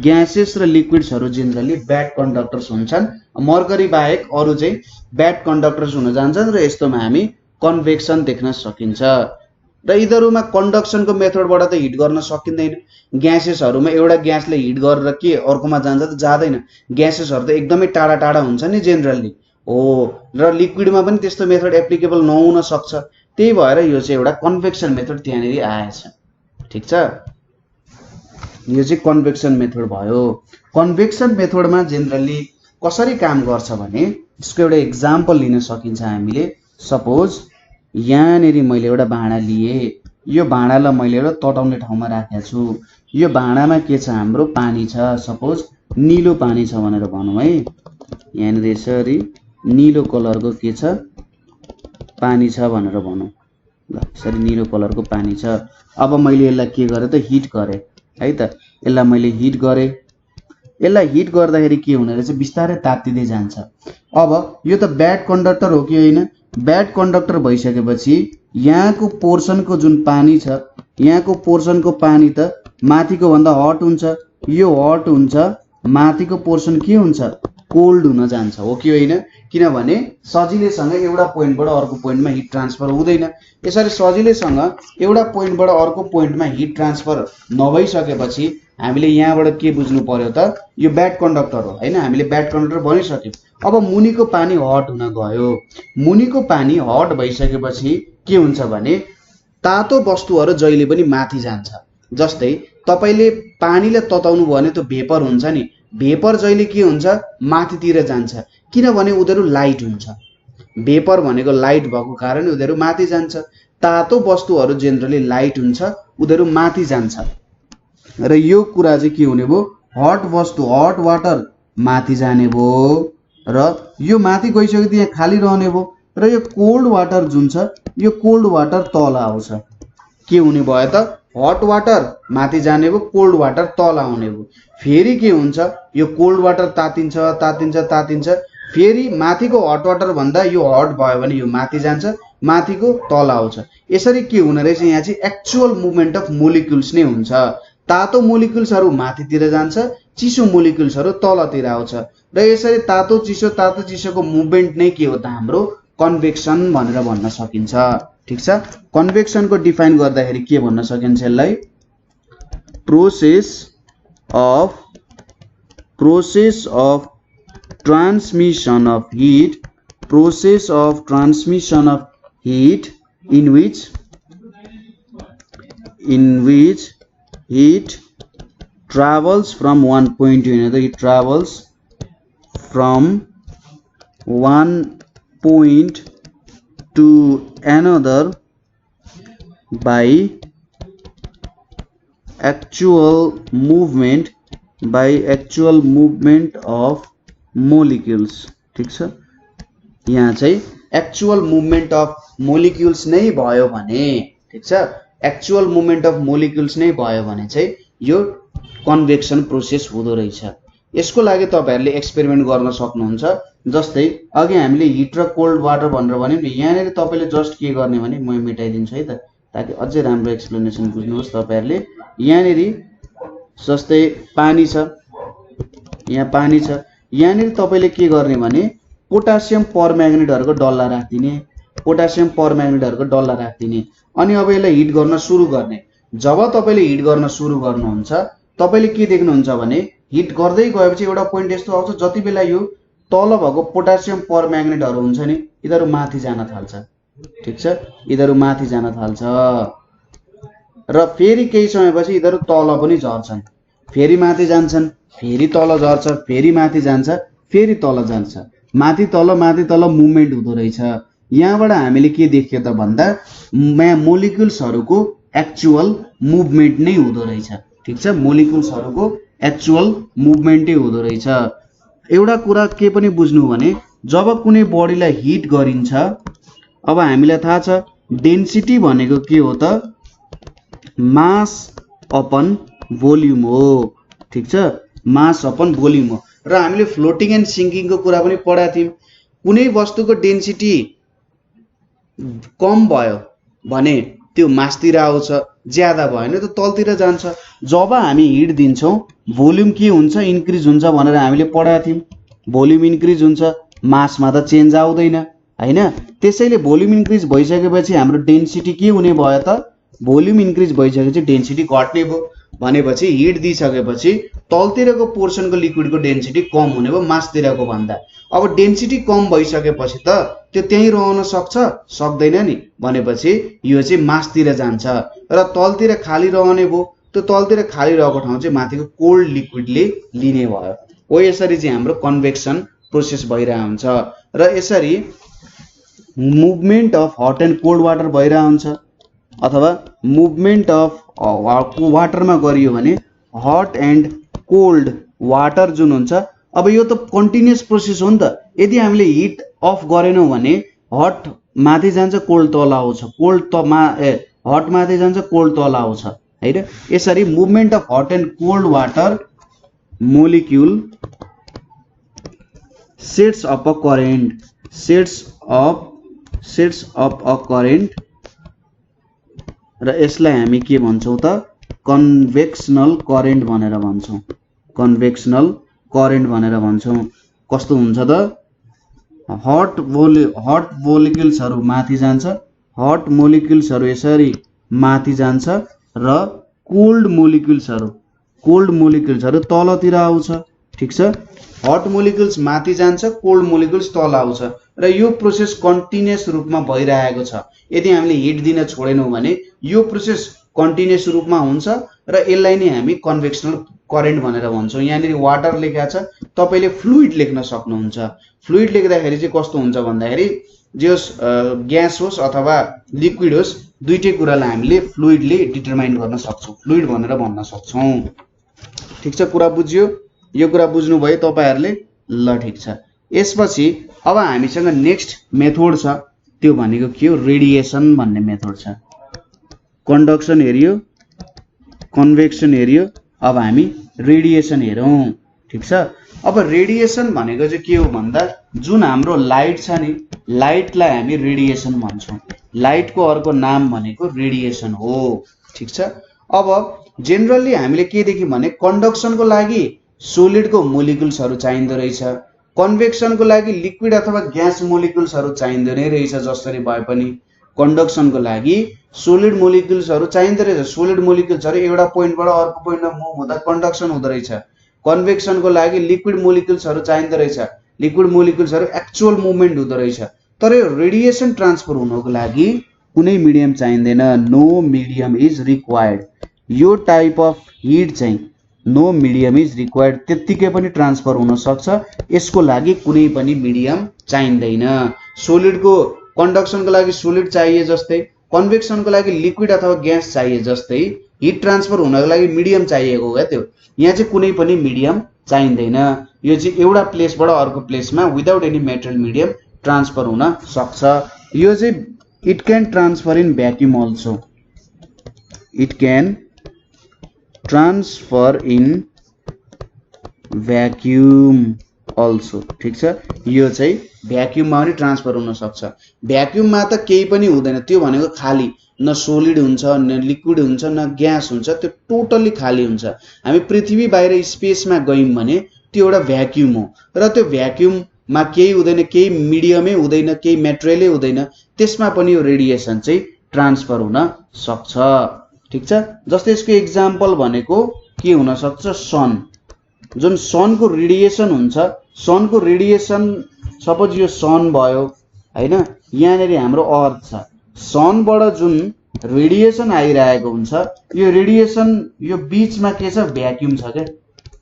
A: ग्यासेस र लिक्विड्सहरू जेनरली ब्याड कन्डक्टर्स हुन्छन्, मर्करी बाहेक अरू चाहिँ ब्याड कन्डक्टर्स हुन जान्छन्, र यस्तोमा हामी कन्भेक्सन देख्न सकिन्छ। र यिनीहरूमा कन्डक्सनको मेथडबाट त हिट गर्न सकिँदैन। ग्यासेसहरूमा एउटा ग्यासले हिट गरेर के अर्कोमा जान्छ त जाँदैन, ग्यासेसहरू त एकदमै टाढा टाढा हुन्छ नि जेनरली हो। र लिक्विडमा पनि त्यस्तो मेथड एप्लिकेबल नहुन सक्छ। त्यही भएर यो चाहिँ एउटा कन्भेक्सन मेथड त्यहाँनिर आएछ। ठिक छ, यो चाहिँ कन्भेक्सन मेथड भयो। कन्भेक्सन मेथडमा जेनरली कसरी काम गर्छ भने यसको एउटा इक्जाम्पल लिन सकिन्छ हामीले। सपोज यहाँनिर मैले एउटा भाँडा लिएँ, यो भाँडालाई मैले एउटा तताउने ठाउँमा राखेको छु। यो भाँडामा के छ हाम्रो पानी छ, सपोज नीलो पानी छ भनेर भनौँ है। यहाँनिर यसरी नीलो कलरको के छ पानी छ भनेर भनौँ। ल यसरी नीलो कलरको पानी छ। अब मैले यसलाई के गरेँ त हिट गरेँ है त। यसलाई मैले हिट गरेँ। यसलाई हिट गर्दाखेरि के हुने रहेछ बिस्तारै तात्तिँदै जान्छ। अब यो त ब्याड कन्डक्टर हो कि होइन? ब्याड कन्डक्टर भइसकेपछि यहाँको पोर्सनको जुन पानी छ, यहाँको पोर्सनको पानी त माथिको भन्दा हट हुन्छ, यो हट हुन्छ, माथिको पोर्सन के हुन्छ कोल्ड हुन जान्छ, हो कि होइन? किनभने सजिलैसँग एउटा पोइन्टबाट अर्को पोइन्टमा हिट ट्रान्सफर हुँदैन। यसरी सजिलैसँग एउटा पोइन्टबाट अर्को पोइन्टमा हिट ट्रान्सफर नभइसकेपछि हामीले यहाँबाट के बुझ्नु पर्यो त यो ब्याड कन्डक्टर हो होइन? हामीले ब्याड कन्डक्टर भनिसक्यौँ। अब मुनिको पानी हट हुन गयो। मुनिको पानी हट भइसकेपछि के हुन्छ भने तातो वस्तुहरू जहिले पनि माथि जान्छ। जस्तै तपाईले पानीले तताउनु भयो भने त्यो भेपर हुन्छ नि, भेपर जहिले के हुन्छ माथितिर जान्छ, किनभने उनीहरू लाइट हुन्छ। भेपर भनेको लाइट भएको कारण उनीहरू माथि जान्छ। तातो वस्तुहरू जेनरली लाइट हुन्छ, उनीहरू माथि जान्छ। र यो कुरा चाहिँ के हुने भयो, हट वस्तु हट वाटर माथि जाने भयो र यो माथि गइसकेपछि यहाँ खाली रहने भयो र यो कोल्ड वाटर जुन छ यो कोल्ड वाटर तल आउँछ। के हुने भयो त हट वाटर माथि जाने भयो, कोल्ड वाटर तल आउने भयो। फेरि के हुन्छ यो कोल्ड वाटर तातिन्छ तातिन्छ तातिन्छ, फेरि माथिको हट वाटर भन्दा यो हट भयो भने यो माथि जान्छ, माथिको तल आउँछ। यसरी के हुने रहेछ यहाँ चाहिँ एक्चुअल मुभमेन्ट अफ मोलिक्युल्स नै हुन्छ। तातो मोलिक्युल्सहरू माथितिर जान्छ, चिसो मोलिक्युल्सहरू तलतिर आउँछ र यसरी तातो चिसोको मुभमेन्ट नै के हो त हाम्रो कन्भेक्सन भनेर भन्न सकिन्छ। ठीक छ? कन्भेक्सनको डिफाइन गर्दाखेरि के भन्न सकिन्छ यसलाई? Process of transmission of hit, process of transmission of hit in which heat travels from one point to another. It travels from one point to another by actual movement of molecules. ठीक छ? यहाँ चाहिँ actual movement of molecules नै भयो भने, ठीक छ, actual movement of molecules नै भयो भने चाहिँ यो कन्भेक्सन प्रोसेस हुँदो रहेछ। यसको लागि तपाईहरुले एक्सपेरिमेन्ट गर्न सक्नुहुन्छ। जस्तै अघि हामीले हिट र कोल्ड वाटर भनेर भन्यौं नि, यहाँनेर तपाईले जस्ट के गर्ने भने म मेटाइदिन्छु है त, ताकि अझै राम्रो एक्सप्लेनेसन बुझ्नुहोस् तपाईहरुले। यहाँनेर जस्तै पानी छ, यहाँ पानी छ, यहाँनेर तपाईले के गर्ने भने पोटासियम परम्याग्नेटहरुको डल्ला राख्दिने, पोटासियम परम्याग्नेटहरुको डल्ला राख्दिने, अनि अब यसलाई हिट गर्न सुरु गर्ने। जब तपाईले हिट गर्न सुरु गर्नुहुन्छ तपाईले के देख्नुहुन्छ भने हिट गर्दै गएपछि एउटा पोइन्ट यस्तो आउँछ, जति बेला यो तल भएको पोटासियम परम्याग्नेटहरु हुन्छ नि यिनीहरु माथि जान थाल्छ। ठीक छ, यिनीहरु माथि जान थाल्छ र फेरि केही समयपछि यिनीहरु तल पनि झर्छन्, फेरि माथि जान्छन्, फेरि तल झर्छ, फेरि माथि जान्छ, फेरि तल जान्छ, माथि तल मुभमेन्ट हुँदो रहेछ। यहाँबाट हामीले के देख्यो त भन्दा मोलिक्युल्सहरुको एक्चुअल मुभमेन्ट नै हुँदो रहेछ। ठीक छ, मोलिक्युल्सहरुको एक्चुअल मुभमेन्टै हुँदो रहेछ। एउटा कुरा के पनि बुझ्नु भने जब कुनै बडीलाई हिट गरिन्छ, अब हामीलाई थाहा छ डेन्सिटी भनेको के हो त, मास अपन भोल्युम हो। ठीक छ, मास अपन भोल्युम हो। र हामीले फ्लोटिङ एन्ड सिङ्किङ को कुरा पनि पढाएको थियौं। कुनै वस्तुको डेन्सिटी कम भयो भने त्यो मासतिर आउँछ, ज्यादा भयो भने त तलतिर जान्छ। जब हामी हिट दिन्छौं भोल्युम के हुन्छ, इन्क्रिज हुन्छ भनेर हामीले पढाएको थियौं। भोल्युम इन्क्रिज हुन्छ, मासमा त चेन्ज आउँदैन हैन। त्यसैले भोल्युम इन्क्रिज भइसकेपछि हाम्रो डेन्सिटी के हुने भयो त, भोल्युम इन्क्रिज भइसकेपछि डेन्सिटी घट्ने भयो। भनेपछि हिट दिइसकेपछि तलतिरको पोर्सनको लिक्विडको डेन्सिटी कम हुने भयो मासतिरको भन्दा। अब डेन्सिटी कम भइसकेपछि त त्यो त्यही रहन सक्छ, सक्दैन नि। भनेपछि यो चाहिँ मासतिर जान्छ र तलतिर खाली रहने भयो। त्यो तलतिर खाली रहेको ठाउँ चाहिँ माथिको कोल्ड लिक्विडले लिने भयो। हो यसरी चाहिँ हाम्रो कन्भेक्सन प्रोसेस भइरहेको हुन्छ र यसरी movement of hot and cold water भइरहेको हुन्छ। अथवा मुभमेन्ट अफ वाटरमा गरियो भने हट एन्ड कोल्ड वाटर जुन हुन्छ, अब यो त कन्टिन्युअस प्रोसेस हो नि त। यदि हामीले हिट अफ गरेनौँ भने हट माथि जान्छ, कोल्ड तल आउँछ, हट माथि जान्छ, कोल्ड तल आउँछ हैन। यसरी movement of hot and cold water molecule sets up a current, sets up a current, र यसलाई हामी के भन्छौँ त, कन्भेक्सनल करेन्ट भनेर भन्छौँ, कन्भेक्सनल करेन्ट भनेर भन्छौँ। कस्तो हुन्छ त, हट मोलिक्युल्सहरू माथि जान्छ, हट मोलिक्युल्सहरू यसरी माथि जान्छ र कोल्ड मोलिक्युल्सहरू तलतिर आउँछ, ठिक छ। हट मोलिक्युल्स माथि जान्छ, कोल्ड मोलिक्युल्स तल आउँछ र यो प्रोसेस कन्टिन्युअस रूपमा भइरहेको छ। यदि हामीले हिट दिन छोडेनौँ भने यो प्रोसेस कन्टिन्युअस रूपमा हुन्छ र यसलाई नै हामी कन्भेक्सनल करेन्ट भनेर भन्छौँ। यहाँनिर वाटर लेखेको छ, तपाईँले फ्लुइड लेख्न सक्नुहुन्छ। फ्लुइड लेख्दाखेरि चाहिँ कस्तो हुन्छ भन्दाखेरि जस ग्यास होस् अथवा लिक्विड होस्, दुईटै कुरालाई हामीले फ्लुइडले डिटरमाइन गर्न सक्छौँ, फ्लुइड भनेर भन्न सक्छौँ। ठिक छ, कुरा बुझ्यो? यो कुरा बुझ्नुभयो तपाईँहरूले? ल ठिक छ। यसपछि अब हामीसँग नेक्स्ट मेथड छ, त्यो भनेको के हो, रेडिएसन भन्ने मेथड छ। कन्डक्सन हेरियो, कन्भेक्सन हेरियो, अब हामी रेडिएसन हेरौँ, ठिक छ। अब रेडिएसन भनेको चाहिँ के हो भन्दा जुन हाम्रो लाइट छ नि, लाइटलाई हामी रेडिएसन भन्छौँ। लाइटको अर्को नाम भनेको रेडिएसन हो, ठिक छ। अब जेनरली हामीले के देख्यौँ भने कन्डक्सनको लागि सोलिडको मोलिक्युल्सहरू चाहिँदो रहेछ, कन्भेक्सनको लागि लिक्विड अथवा ग्यास मोलिक्युल्सहरू चाहिँदो नै रहेछ। जसरी भए पनि कन्डक्सनको लागि सोलिड मोलिक्युल्सहरू चाहिँदो रहेछ, सोलिड मोलिक्युल्सहरू एउटा पोइन्टबाट अर्को पोइन्टमा मुभ हुँदा कन्डक्सन हुँदो रहेछ। कन्भेक्सनको लागि लिक्विड मोलिक्युल्सहरू चाहिँदो रहेछ, लिक्विड मोलिक्युल्सहरू एक्चुअल मुभमेन्ट हुँदो रहेछ। तर यो रेडिएसन ट्रान्सफर हुनको लागि कुनै मिडियम चाहिँदैन, नो मिडियम इज रिक्वायर्ड। यो टाइप अफ हिट चाहिँ नो मिडियम इज रिक्वायर्ड, त्यत्तिकै पनि ट्रान्सफर हुन सक्छ, यसको लागि कुनै पनि मिडियम चाहिँदैन। सोलिडको कन्डक्सनको लागि सोलिड चाहिए जस्तै, कन्भेक्सनको लागि लिक्विड अथवा ग्यास चाहिए जस्तै, हिट ट्रान्सफर हुनको लागि मिडियम चाहिएको क्या त्यो। यहाँ चाहिँ कुनै पनि मिडियम चाहिँदैन, यो चाहिँ एउटा प्लेसबाट अर्को प्लेसमा without any material medium transfer हुन सक्छ। यो चाहिँ it can transfer in vacuum also, it can transfer in vacuum also, ठिक छ। यो चाहिँ भ्याक्युममा पनि ट्रान्सफर हुन सक्छ। भ्याक्युममा त केही पनि हुँदैन, त्यो भनेको खाली, न सोलिड हुन्छ, न लिक्विड हुन्छ, न ग्यास हुन्छ, त्यो टोटल्ली खाली हुन्छ। हामी पृथ्वी बाहिर स्पेसमा गयौँ भने त्यो एउटा भ्याक्युम हो, र त्यो भ्याक्युममा केही हुँदैन, केही मिडियमै हुँदैन, केही मेटेरियलै हुँदैन, त्यसमा पनि यो रेडिएसन चाहिँ ट्रान्सफर हुन सक्छ, ठिक छ। जस्तै यसको इक्जाम्पल भनेको के हुन सक्छ, सन। जुन सनको रेडिएसन हुन्छ, सनको रेडिएसन सपोज यो सन भयो हैन, यहाँनिर हाम्रो अर्थ छ, सनबाट जुन रेडिएसन आइरहेको हुन्छ, यो रेडिएसन यो बीचमा के छ, भ्याक्युम छ क्या।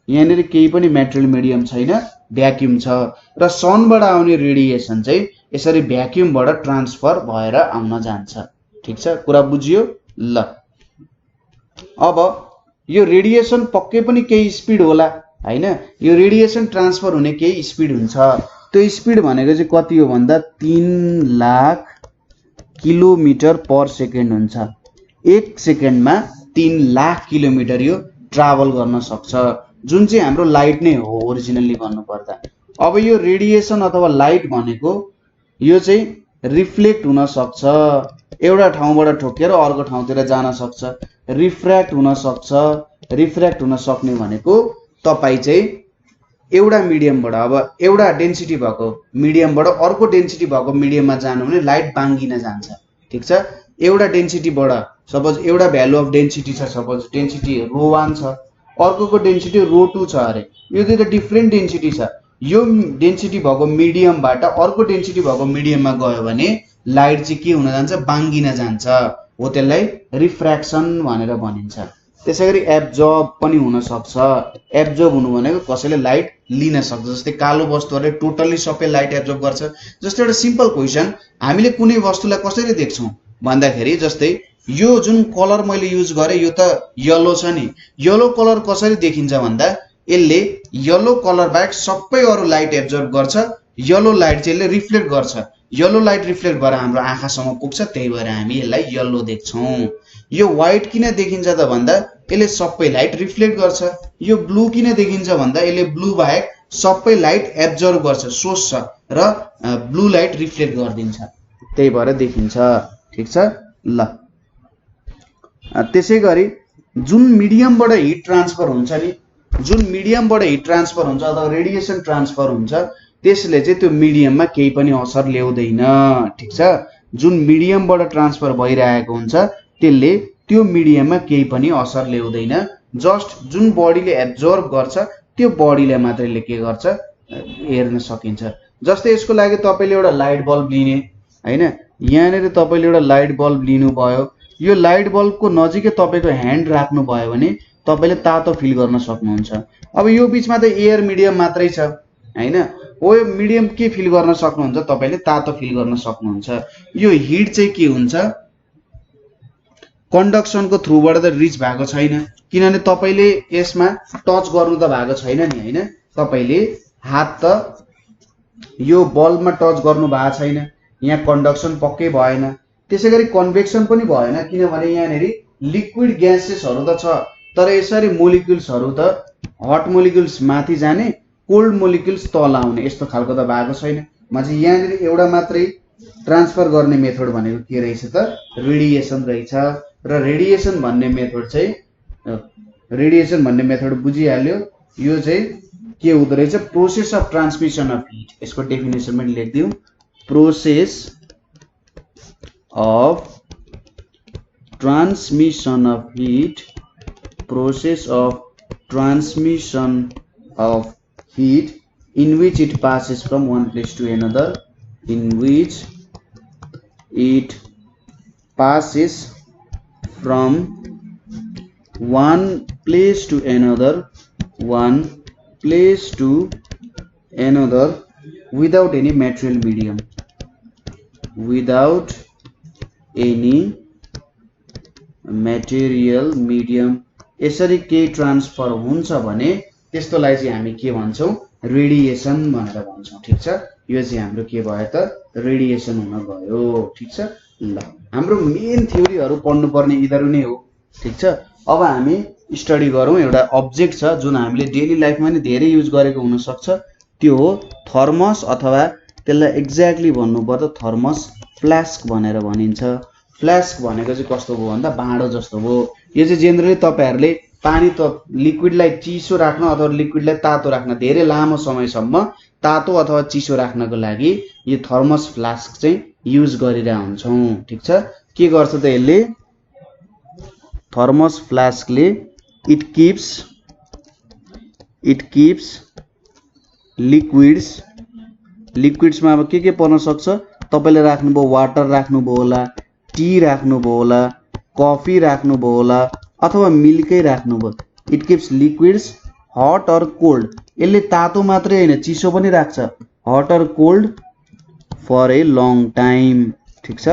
A: यहाँनिर केही पनि मेटेरियल मिडियम छैन, भ्याक्युम छ, र सनबाट आउने रेडिएसन चाहिँ यसरी भ्याक्युमबाट ट्रान्सफर भएर आउन जान्छ, ठिक छ। कुरा बुझियो? ल अब यो रेडिएसन पक्कै पनि केही स्पिड होला हैन, यो रेडिएसन ट्रान्सफर हुने केही स्पिड हुन्छ। त्यो स्पिड भनेको चाहिँ कति हो भन्दा 3 लाख किलोमिटर पर सेकेन्ड हुन्छ। 1 सेकेन्डमा 3 लाख किलोमिटर यो ट्राभल गर्न सक्छ, जुन चाहिँ हाम्रो लाइट नै हो ओरिजिनल्ली भन्नुपर्दा। अब यो रेडिएसन अथवा लाइट भनेको यो चाहिँ रिफ्लेक्ट हुन सक्छ, एउटा ठाउँबाट ठोकेर अर्को ठाउँतिर जान सक्छ, रिफ्र्याक्ट हुन सक्छ। रिफ्र्याक्ट हुन सक्ने भनेको तपाईँ चाहिँ एउटा मिडियमबाट, अब एउटा डेन्सिटी भएको मिडियमबाट अर्को डेन्सिटी भएको मिडियममा जानु भने लाइट बाङ्गिन जान्छ, ठिक छ। एउटा डेन्सिटीबाट सपोज एउटा भ्यालु अफ डेन्सिटी छ, सपोज डेन्सिटी ρ1 छ, अर्कोको डेन्सिटी ρ2 छ अरे, यो दुईटा डिफ्रेन्ट डेन्सिटी छ। यो डेन्सिटी भएको मिडियमबाट अर्को डेन्सिटी भएको मिडियममा गयो भने लाइट चाहिँ के हुन जान्छ, बाङ्गिन जान्छ, हो त्यसलाई रिफ्र्याक्सन भनेर भनिन्छ। त्यसैगरी एब्जर्ब पनि हुन सक्छ। एब्जर्ब हुनु भनेको कसैले लाइट लिन सक्छ, जस्तै कालो वस्तुहरूले टोटल्ली सबै लाइट एब्जर्ब गर्छ। जस्तै एउटा सिम्पल क्वेसन, हामीले कुनै वस्तुलाई कसरी देख्छौँ, भन्दाखेरि जस्तै यो जुन कलर मैले युज गरेँ यो त येलो छ नि, येलो कलर कसरी देखिन्छ भन्दा यसले येलो कलर बाहेक सबै अरू लाइट एब्जर्भ गर्छ, येलो लाइट चाहिँ यसले रिफ्लेक्ट गर्छ, येलो लाइट रिफ्लेक्ट भएर हाम्रो आँखासम्म पुग्छ, त्यही भएर हामी यसलाई येलो देख्छौँ। यो व्हाइट किन देखिन्छ त भन्दा यसले सबै लाइट रिफ्लेक्ट गर्छ। यो ब्लू किन देखिन्छ भन्दा यसले ब्लू बाहेक सबै लाइट एब्जर्भ गर्छ, सोच्छ र ब्लू लाइट रिफ्लेक्ट गरिदिन्छ, त्यही भएर देखिन्छ। ठिक छ ल। त्यसै गरी जुन मिडियमबाट हिट ट्रान्सफर हुन्छ नि, जुन मिडियमबाट हिट ट्रान्सफर हुन्छ अथवा रेडिएसन ट्रान्सफर हुन्छ त्यसले चाहिँ त्यो मिडियममा केही पनि असर ल्याउँदैन। ठिक छ, जुन मिडियमबाट ट्रान्सफर भइरहेको हुन्छ त्यसले त्यो मिडियममा केही पनि असर ल्याउँदैन। जस्ट जुन बडीले एब्जर्भ गर्छ त्यो बडीले मात्रैले के गर्छ हेर्न सकिन्छ। जस्तै यसको लागि तपाईले एउटा लाइट बल्ब लिने हैन, यहाँनिर तपाईले एउटा लाइट बल्ब लिनुभयो, यो लाइट बल्बको नजिकै तपाईको ह्यान्ड राख्नु भयो भने तपाईले तातो फिल गर्न सक्नुहुन्छ। अब यो बीचमा त एयर मिडियम मात्रै छ हैन, ओ यो मिडियम के फिल गर्न सक्नुहुन्छ तपाईले तातो फिल गर्न सक्नुहुन्छ। यो हिट चाहिँ के हुन्छ कन्डक्सनको थ्रुबाट त रिच भएको छैन, किनभने तपाईले यसमा टच गर्नु त भएको छैन नि हैन, तपाईले हात त यो बल्बमा टच गर्नु भएको छैन, यहाँ कन्डक्सन पक्कै भएन। त्यसैगरी कन्भेक्सन पनि भएन, किनभने यहाँनिर लिक्विड ग्यासेसहरु त छ तर यसरी मोलिक्युल्सहरु त हट मोलिक्युल्स माथि जाने कोल्ड मोलिक्युल्स तल आउने यस्तो खालको त भएको छैन। मान्छे यहाँनिर एउटा मात्रै ट्रान्सफर गर्ने मेथड भनेको के रहेछ त रेडिएसन रहेछ। र रेडिएसन भन्ने मेथड चाहिँ रेडिएसन भन्ने मेथड बुझिहाल्यो, यो चाहिँ के हुँदो रहेछ process of transmission of hit. यसको डेफिनेसन पनि लेख्दियौ, process of transmission of heat, process of transmission of heat in which it passes from one place to another, in which it passes from one place to another, one place to another without any material medium, without any material medium। यसरी केही transfer हुन्छ भने त्यस्तोलाई चाहिँ हामी के भन्छौं radiation भनेर भन्छौं। ठीक छ, यो चाहिँ हाम्रो के भयो त रेडिएसन हुन गयो। ठीक छ ल, हाम्रो मेन थ्योरीहरु पढ्नु पर्ने यिनीहरु नै हो। ठीक छ, अब हामी स्टडी गरौँ। एउटा अब्जेक्ट छ जुन हामीले डेली लाइफमा नि धेरै युज गरेको हुन सक्छ, त्यो हो थर्मस, अथवा त्यसलाई एक्ज्याक्टली भन्नुपर्दा थर्मस फ्लास्क भनेर भनिन्छ। फ्लास्क भनेको चाहिँ कस्तो भयो भन्दा भाँडो जस्तो भयो। यो चाहिँ जेनरली तपाईहरुले पानी त लिक्विडलाई चिसो राख्न अथवा लिक्विडलाई तातो राख्न धेरै लामो समयसम्म तातो अथवा चिसो राख्नको लागि यो थर्मस फ्लास्क चाहिँ युज गरिरहेका हुन्छौं। ठीक छ, के गर्छ त यसले थर्मस फ्लास्कले इट कीप्स लिक्विड्समा अब के पर्न सक्छ तपाईले राख्नुभयो, वाटर राख्नुभयो होला, टी राख्नुभयो होला, कफी राख्नुभयो होला, अथवा मिल्कै राख्नुभयो। It keeps liquids hot or cold, यसले तातो मात्रै हैन चिसो पनि राख्छ, hot or cold for a long time. ठीक छ,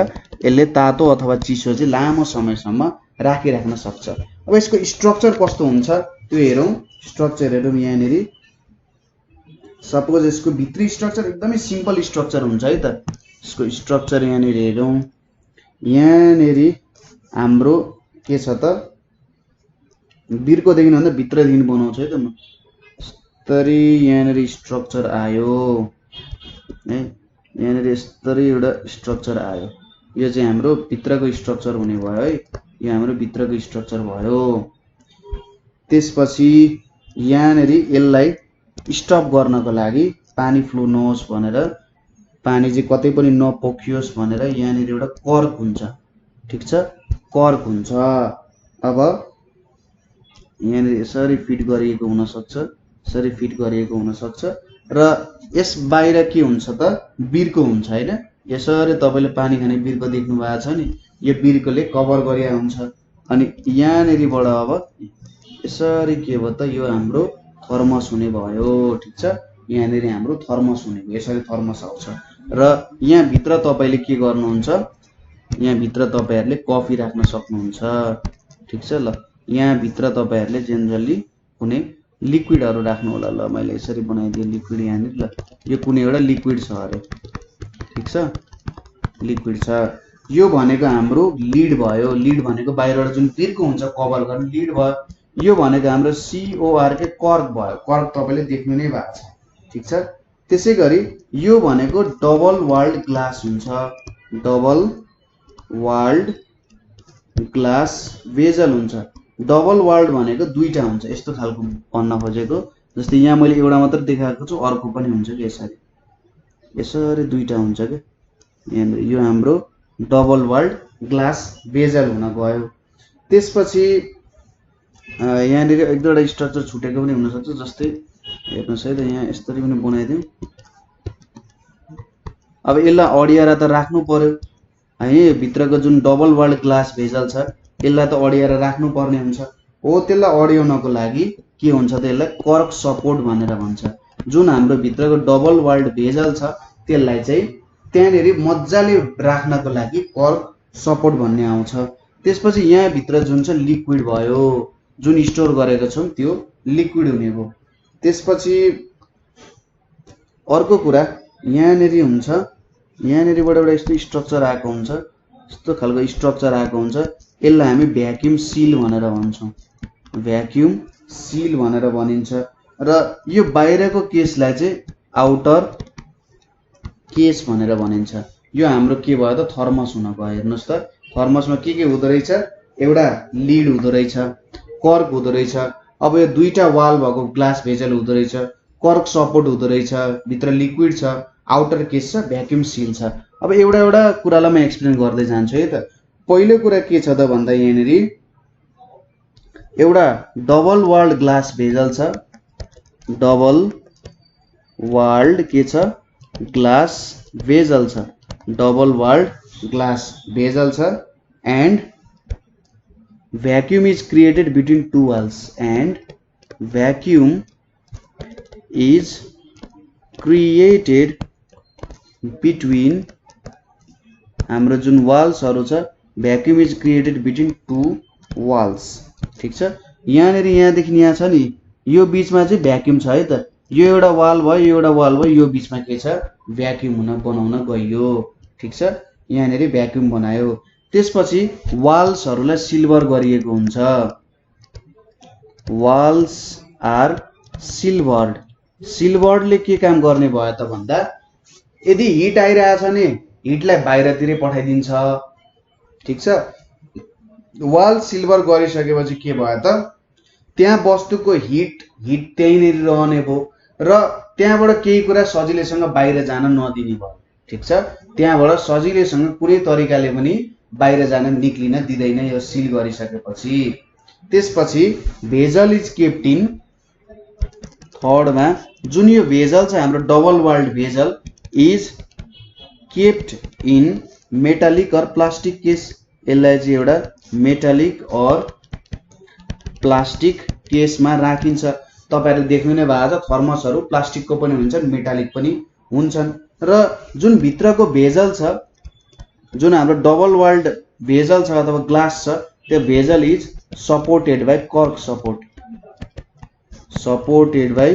A: यसले तातो अथवा चिसो चाहिँ लामो समयसम्म राखिराख्न सक्छ। अब यसको स्ट्रक्चर कस्तो हुन्छ त्यो हेरौं। स्ट्रक्चर हेरौं, यहाँनिर सपोज यसको भित्री स्ट्रक्चर एकदमै सिम्पल स्ट्रक्चर हुन्छ है त। यसको स्ट्रक्चर यहाँनिर हेरौं, यहाँनिर हाम्रो के छ त बिर्को देखि भन्दा भित्रदेखि बनाउँछ है त म। यस्तरी यहाँनिर स्ट्रक्चर आयो है, यहाँनिर यस्तरी एउटा स्ट्रक्चर आयो। यो चाहिँ हाम्रो भित्रको स्ट्रक्चर हुने भयो है, यो हाम्रो भित्रको स्ट्रक्चर भयो। त्यसपछि यहाँनिर यसलाई स्टप गर्नको लागि पानी फ्लो नहोस् भनेर, पानी चाहिँ कतै पनि नपोखियोस् भनेर यहाँनिर एउटा कर्क हुन्छ। ठीक छ, कर्क हुन्छ। अब यहाँनिर यसरी फिट गरिएको हुन सक्छ, यसरी फिट गरिएको हुन सक्छ र यस बाहिर के हुन्छ त बिर्को हुन्छ हैन। यसरी तपाईले पानी खाने बिर्को देख्नु भएको छ नि, यो बिर्कोले कभर गरिएको हुन्छ। अनि यहाँनिरबाट अब यसरी के भयो त यो हाम्रो थर्मस हुने भयो। ठीक छ, यहाँनिर हाम्रो थर्मस हुने भयो, यसरी थर्मस आउँछ। र यहाँ भित्र तपाईले के गर्नुहुन्छ यहाँ भित्र तपाईहरुले कफी राख्न सक्नुहुन्छ। ठीक छ ल, यहाँ भित्र तपाईहरुले जेनरली कुनै लिक्विडहरु राख्नु होला। ल मैले यसरी बनाइदिए लिक्विड यहाँनिर। ल यो कुनै एउटा लिक्विड छ अरे। ठीक छ, लिक्विड छ। यो भनेको हाम्रो लिड भयो। लिड भनेको बाहिरबाट जुन तिर्को हुन्छ कभर गर्ने लिड भयो। यो भनेको हाम्रो COR के कर्क भयो। कर्क तपाईले देख्नु नै भएको छ। ठीक छ, त्यसैगरी यो भनेको डबल वाल्ड ग्लास हुन्छ। डबल वाल्ड ग्लास भेजल हुन्छ। डबल वाल्ड भनेको दुईटा हुन्छ, यस्तो खालको भन्न खोजेको। जस्तै यहाँ मैले एउटा मात्र देखाएको छु, अर्को पनि हुन्छ कि यसरी यसरी दुईटा हुन्छ के। यहाँ यो हाम्रो डबल वाल्ड ग्लास भेजल हुन गयो। त्यसपछि यहाँनिर एक दुईवटा स्ट्रक्चर छुटेको पनि हुन सक्छ। जस्तै हेर्नुस् है त, यहाँ यसरी पनि बनाइदिउँ। अब यसलाई अडियाएर त राख्नु पर्यो है। भित्रको जुन डबल वाल्ड ग्लास भेजल छ यसलाई त अडियाएर राख्नु पर्ने हुन्छ। हो, त्यसलाई अडियाउनको लागि के हुन्छ त यसलाई कर्क सपोर्ट भनेर भन्छ। जुन हाम्रो भित्रको डबल वाल्ड भेजल छ त्यसलाई चाहिँ त्यहाँनेरि मज्जाले राख्नको लागि कर्क सपोर्ट भन्ने आउँछ। त्यसपछि यहाँ भित्र जुन छ लिक्विड भयो, जुन स्टोर गरेको छौं त्यो लिक्विड हुने भयो। त्यसपछि अर्को कुरा यहाँनेरि हुन्छ, यहाँनेरिबाट एउटा यस्तो स्ट्रक्चर आएको हुन्छ, यस्तो खालको स्ट्रक्चर आएको हुन्छ। यसलाई हामी भ्याक्युम सिल भनेर भन्छौं। भ्याक्युम सिल भनेर भनिन्छ। र यो बाहिरको केसलाई चाहिँ आउटर केस भनेर भनिन्छ। यो हाम्रो के भयो त थर्मस हुन गयो। हेर्नुस् त, थर्मसमा के हुँदो रहेछ? एउटा लिड हुँदो रहेछ, कर्क हुँदो रहेछ। अब यो दुईटा वाल भएको ग्लास भेजल हुँदो रहेछ, कर्क सपोर्ट हुँदो रहेछ, भित्र लिक्विड छ, आउटर केस छ, भ्याक्युम सिल छ। अब एउटा एउटा कुरालाई म एक्सप्लेन गर्दै जान्छु है त। पहिलो कुरा के छ त भन्दा यहाँनेरि एउटा डबल वाल्ड ग्लास भेजल छ। डबल वाल्ड के छ? ग्लास भेजल छ। डबल वाल्ड ग्लास भेजल छ। And vacuum is created between two walls, and vacuum is created between हाम्रो जुन वाल्सहरु छ, vacuum is created between two walls। ठीक छ, यहाँनेरि यहाँदेखि यहाँ छ नि, यो बीचमा चाहिँ भ्याक्युम छ है त। यो एउटा वाल भयो, यो एउटा वाल भयो, यो बीचमा के छ? भ्याक्युम हुन बनाउन गयो। ठीक छ, यहाँनेरि भ्याक्युम बनायो। त्यसपछि वाल्सहरुलाई सिल्भर गरिएको हुन्छ। Waals are सिल्भर्ड। सिल्भर्डले के काम गर्ने भयो त भन्दा यदि हिट आइरहेछ भने हिटलाई बाहिरतिरै पठाइदिन्छ। ठीक छ, वाल सिल्भर गरिसकेपछि के भयो त त्यहाँ वस्तुको हिट त्यहीँनेरि रहने भयो र त्यहाँबाट केही कुरा सजिलैसँग बाहिर जान नदिने भयो। ठीक छ, त्यहाँबाट सजिलैसँग कुनै तरिकाले पनि बाहिर जान निक्लिन दिँदैन यो सिल गरिसकेपछि। त्यसपछि भेजल इज केप्ट इन, थर्डमा जुन यो भेजल छ हाम्रो double walled vessel is kept in metallic or plastic case. यसलाई चाहिँ एउटा मेटालिक अर प्लास्टिक केसमा राखिन्छ। तपाईहरुले देख्नु नै भएको छ, थर्मसहरु प्लास्टिकको पनि हुन्छन्, मेटालिक पनि हुन्छन्। र जुन भित्रको भेजल छ, जुन हाम्रो डबल वाल्ड भेजल छ अथवा ग्लास छ, त्यो भेजल इज सपोर्टेड बाइ कर्क सपोर्ट। सपोर्टेड बाइ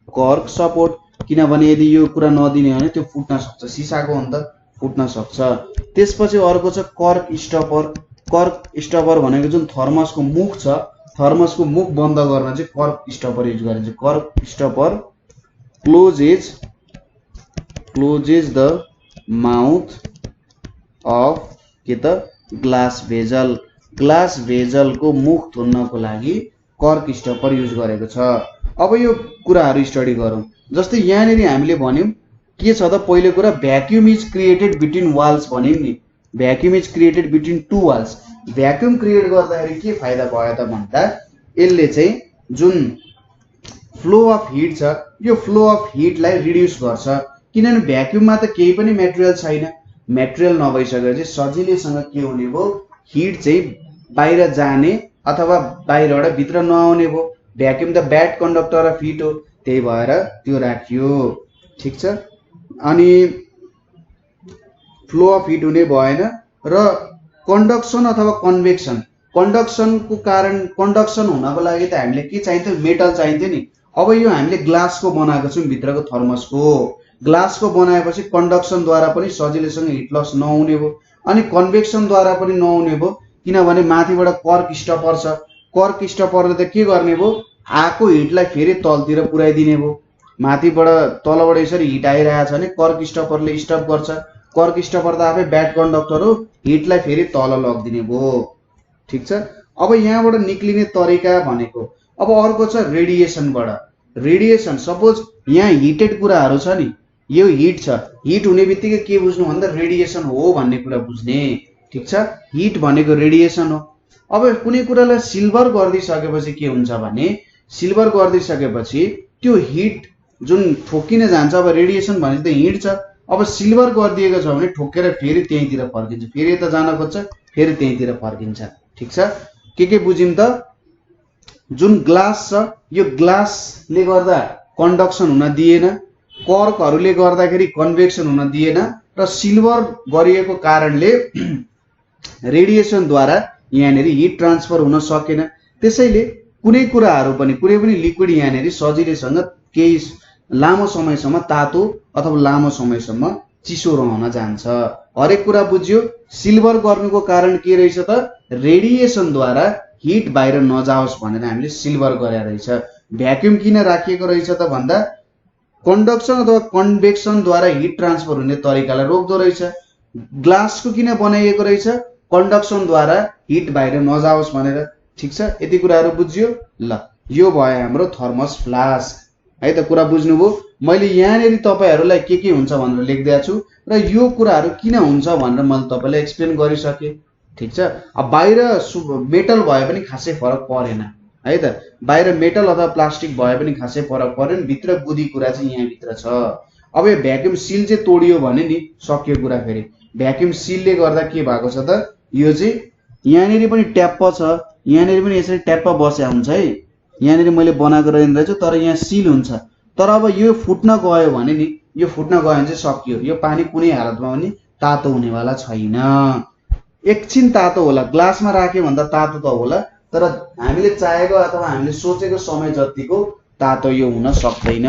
A: कर्क सपोर्ट, किनभने यदि यो कुरा नदिने हो भने त्यो फुट्न सक्छ, सिसाको हो नि त, फुट्न सक्छ। त्यसपछि अर्को छ कर्क स्टपर। कर्क स्टपर भनेको जुन थर्मसको मुख छ, थर्मसको मुख बन्द गर्न चाहिँ कर्क स्टपर युज गरिन्छ। कर्क स्टपर क्लोजेज द माउथ अफ के त ग्लास भेजल। ग्लास भेजलको मुख थुन्नको लागि कर्क स्टपर युज गरेको छ। अब यो कुराहरु स्टडी गरौँ। जस्तै यहाँनेरि हामीले भन्यौं के छ त, पहिलो कुरा vacuum is created between walls भन्यौं नि। Vacuum is created between two walls. Vacuum create गर्दाखेरि के फाइदा भयो त भन्दा यसले चाहिँ जुन फ्लो अफ हिट छ, यो फ्लो अफ हिटलाई रिड्युस गर्छ। किनभने भ्याक्युममा त केही पनि मेटेरियल छैन, मेटेरियल नभइसकेपछि सजिलैसँग के हुने भयो, हिट चाहिँ बाहिर जाने अथवा बाहिरबाट भित्र नआउने भयो। भ्याक्युम त ब्याड कन्डक्टर अफ हिट हो, त्यही भएर त्यो राखियो। ठीक छ, अनि फ्लो अफ हिट हुने भएन र कन्डक्सन अथवा कन्भेक्सन। कन्डक्सनको कारण कन्डक्सन हुनको लागि त हामीले के चाहिन्थ्यो, मेटल चाहिन्थ्यो नि। अब यो हामीले ग्लासको बनाएको छौँ, भित्रको थर्मसको ग्लासको बनाएपछि कन्डक्सनद्वारा पनि सजिलैसँग हिट लस नहुने भयो, अनि कन्भेक्सनद्वारा पनि नहुने भयो, किनभने माथिबाट कर्क स्टपर छ। कर्क स्टपरले त के गर्ने भयो, आएको हिटलाई फेरि तलतिर पुर्याइदिने भयो। माथिबाट तलबाट यसरी हिट आइरहेछ भने कर्क स्टपरले स्टप गर्छ। कर्क स्टपर त आफै ब्याड कन्डक्टर हो, हिटलाई फेरि तल लगिदिने भयो। ठिक छ। अब यहाँबाट निक्लिने तरिका भनेको अब अर्को छ रेडिएसनबाट। रेडिएसन, सपोज यहाँ हिटेड कुराहरू छ नि, यो हिट छ, हिट हुने बित्तिकै के बुझ्नु भन्दा रेडिएसन हो भन्ने कुरा बुझ्ने। ठिक छ, हिट भनेको रेडिएसन हो। अब कुनै कुरालाई सिल्भर गरिदिसकेपछि के हुन्छ भने, सिल्भर गरिदिसकेपछि त्यो हिट जुन ठोकिन जान्छ, अब रेडिएसन भने त हिट छ, अब सिल्भर गरिदिएको छ भने ठोकेर फेरि त्यहीँतिर फर्किन्छ, फेरि यता जान खोज्छ, फेरि त्यहीँतिर फर्किन्छ। ठिक छ, के बुझ्यौँ त? जुन ग्लास छ, यो ग्लासले गर्दा कन्डक्सन हुन दिएन, कर्कहरूले गर्दाखेरि कन्भेक्सन हुन दिएन, र सिल्भर गरिएको कारणले रेडिएसनद्वारा यहाँनिर हिट ट्रान्सफर हुन सकेन। त्यसैले कुनै कुराहरू पनि, कुनै पनि लिक्विड यहाँनिर सजिलैसँग केही लामो समयसम्म तातो अथवा लामो समयसम्म चिसो रहन जान्छ। हरेक कुरा बुझ्यो। सिल्भर गर्नुको कारण के रहेछ त, रेडिएसनद्वारा हिट बाहिर नजाओस् भनेर हामीले सिल्भर गरे रहेछ। भ्याक्युम किन राखिएको रहेछ त भन्दा कन्डक्सन अथवा कन्भेक्सनद्वारा हिट ट्रान्सफर हुने तरिकालाई रोक्दो रहेछ। ग्लासको किन बनाइएको रहेछ, कन्डक्सनद्वारा हिट बाहिर नजाओस् भनेर। ठिक छ, यति कुराहरू बुझ्यो। ल, यो भयो हाम्रो थर्मस फ्लास्क है त। कुरा बुझ्नुभयो। मैले यहाँनिर तपाईहरूलाई के हुन्छ भनेर लेख्दै छु, र यो कुराहरू किन हुन्छ भनेर मैले तपाईँलाई एक्सप्लेन गरिसकेँ। ठिक छ। अब बाहिर मेटल भए पनि खासै फरक परेन है त, बाहिर मेटल अथवा प्लास्टिक भए पनि खासै फरक परेन, भित्र बुझी कुरा चाहिँ यहाँभित्र छ। अब यो भ्याक्युम सिल चाहिँ तोडियो भने नि सक्यो कुरा। फेरि भ्याक्युम सिलले गर्दा के भएको छ त, यो चाहिँ यहाँनिर पनि ट्याप्प छ, यहाँनिर पनि यसरी ट्याप्प बस्या हुन्छ है, यहाँनिर मैले बनाएको रहेछ, तर यहाँ सिल हुन्छ। तर अब यो फुट्न गयो भने नि, यो फुट्न गयो भने चाहिँ सकियो। यो पानी कुनै हालतमा पनि तातो हुनेवाला छैन। एकछिन तातो होला, ग्लासमा राख्यो भन्दा तातो त होला, तर हामीले चाहेको अथवा हामीले सोचेको समय जतिको तातो यो हुन सक्दैन।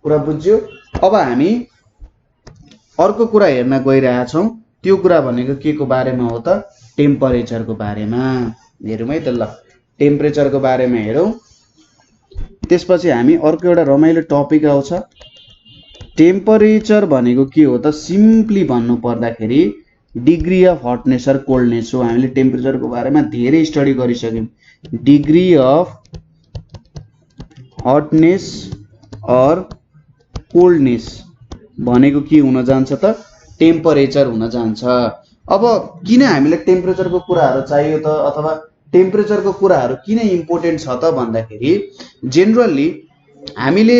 A: कुरा बुझ्यो। अब हामी अर्को कुरा हेर्न गइरहेछौँ। त्यो कुरा भनेको के को बारेमा हो त, टेम्परेचरको बारेमा हेरौँ है त। ल, टेम्परेचरको बारेमा हेरौँ। त्यसपछि हामी अर्को एउटा रमाइलो टपिक आउँछ। टेम्परेचर भनेको के हो त, सिम्पली भन्नु पर्दाखेरि डिग्री अफ हटनेस र कोल्डनेस हो। हामीले टेम्परेचरको बारेमा धेरै स्टडी गरिसक्यौँ। डिग्री अफ हटनेस और कोल्डनेस भनेको के हुन जान्छ त, टेम्परेचर हुन जान्छ। अब किन हामीलाई टेम्परेचरको कुराहरू चाहियो त, अथवा टेम्परेचरको कुराहरू किन इम्पोर्टेन्ट छ त भन्दाखेरि, जेनरली हामीले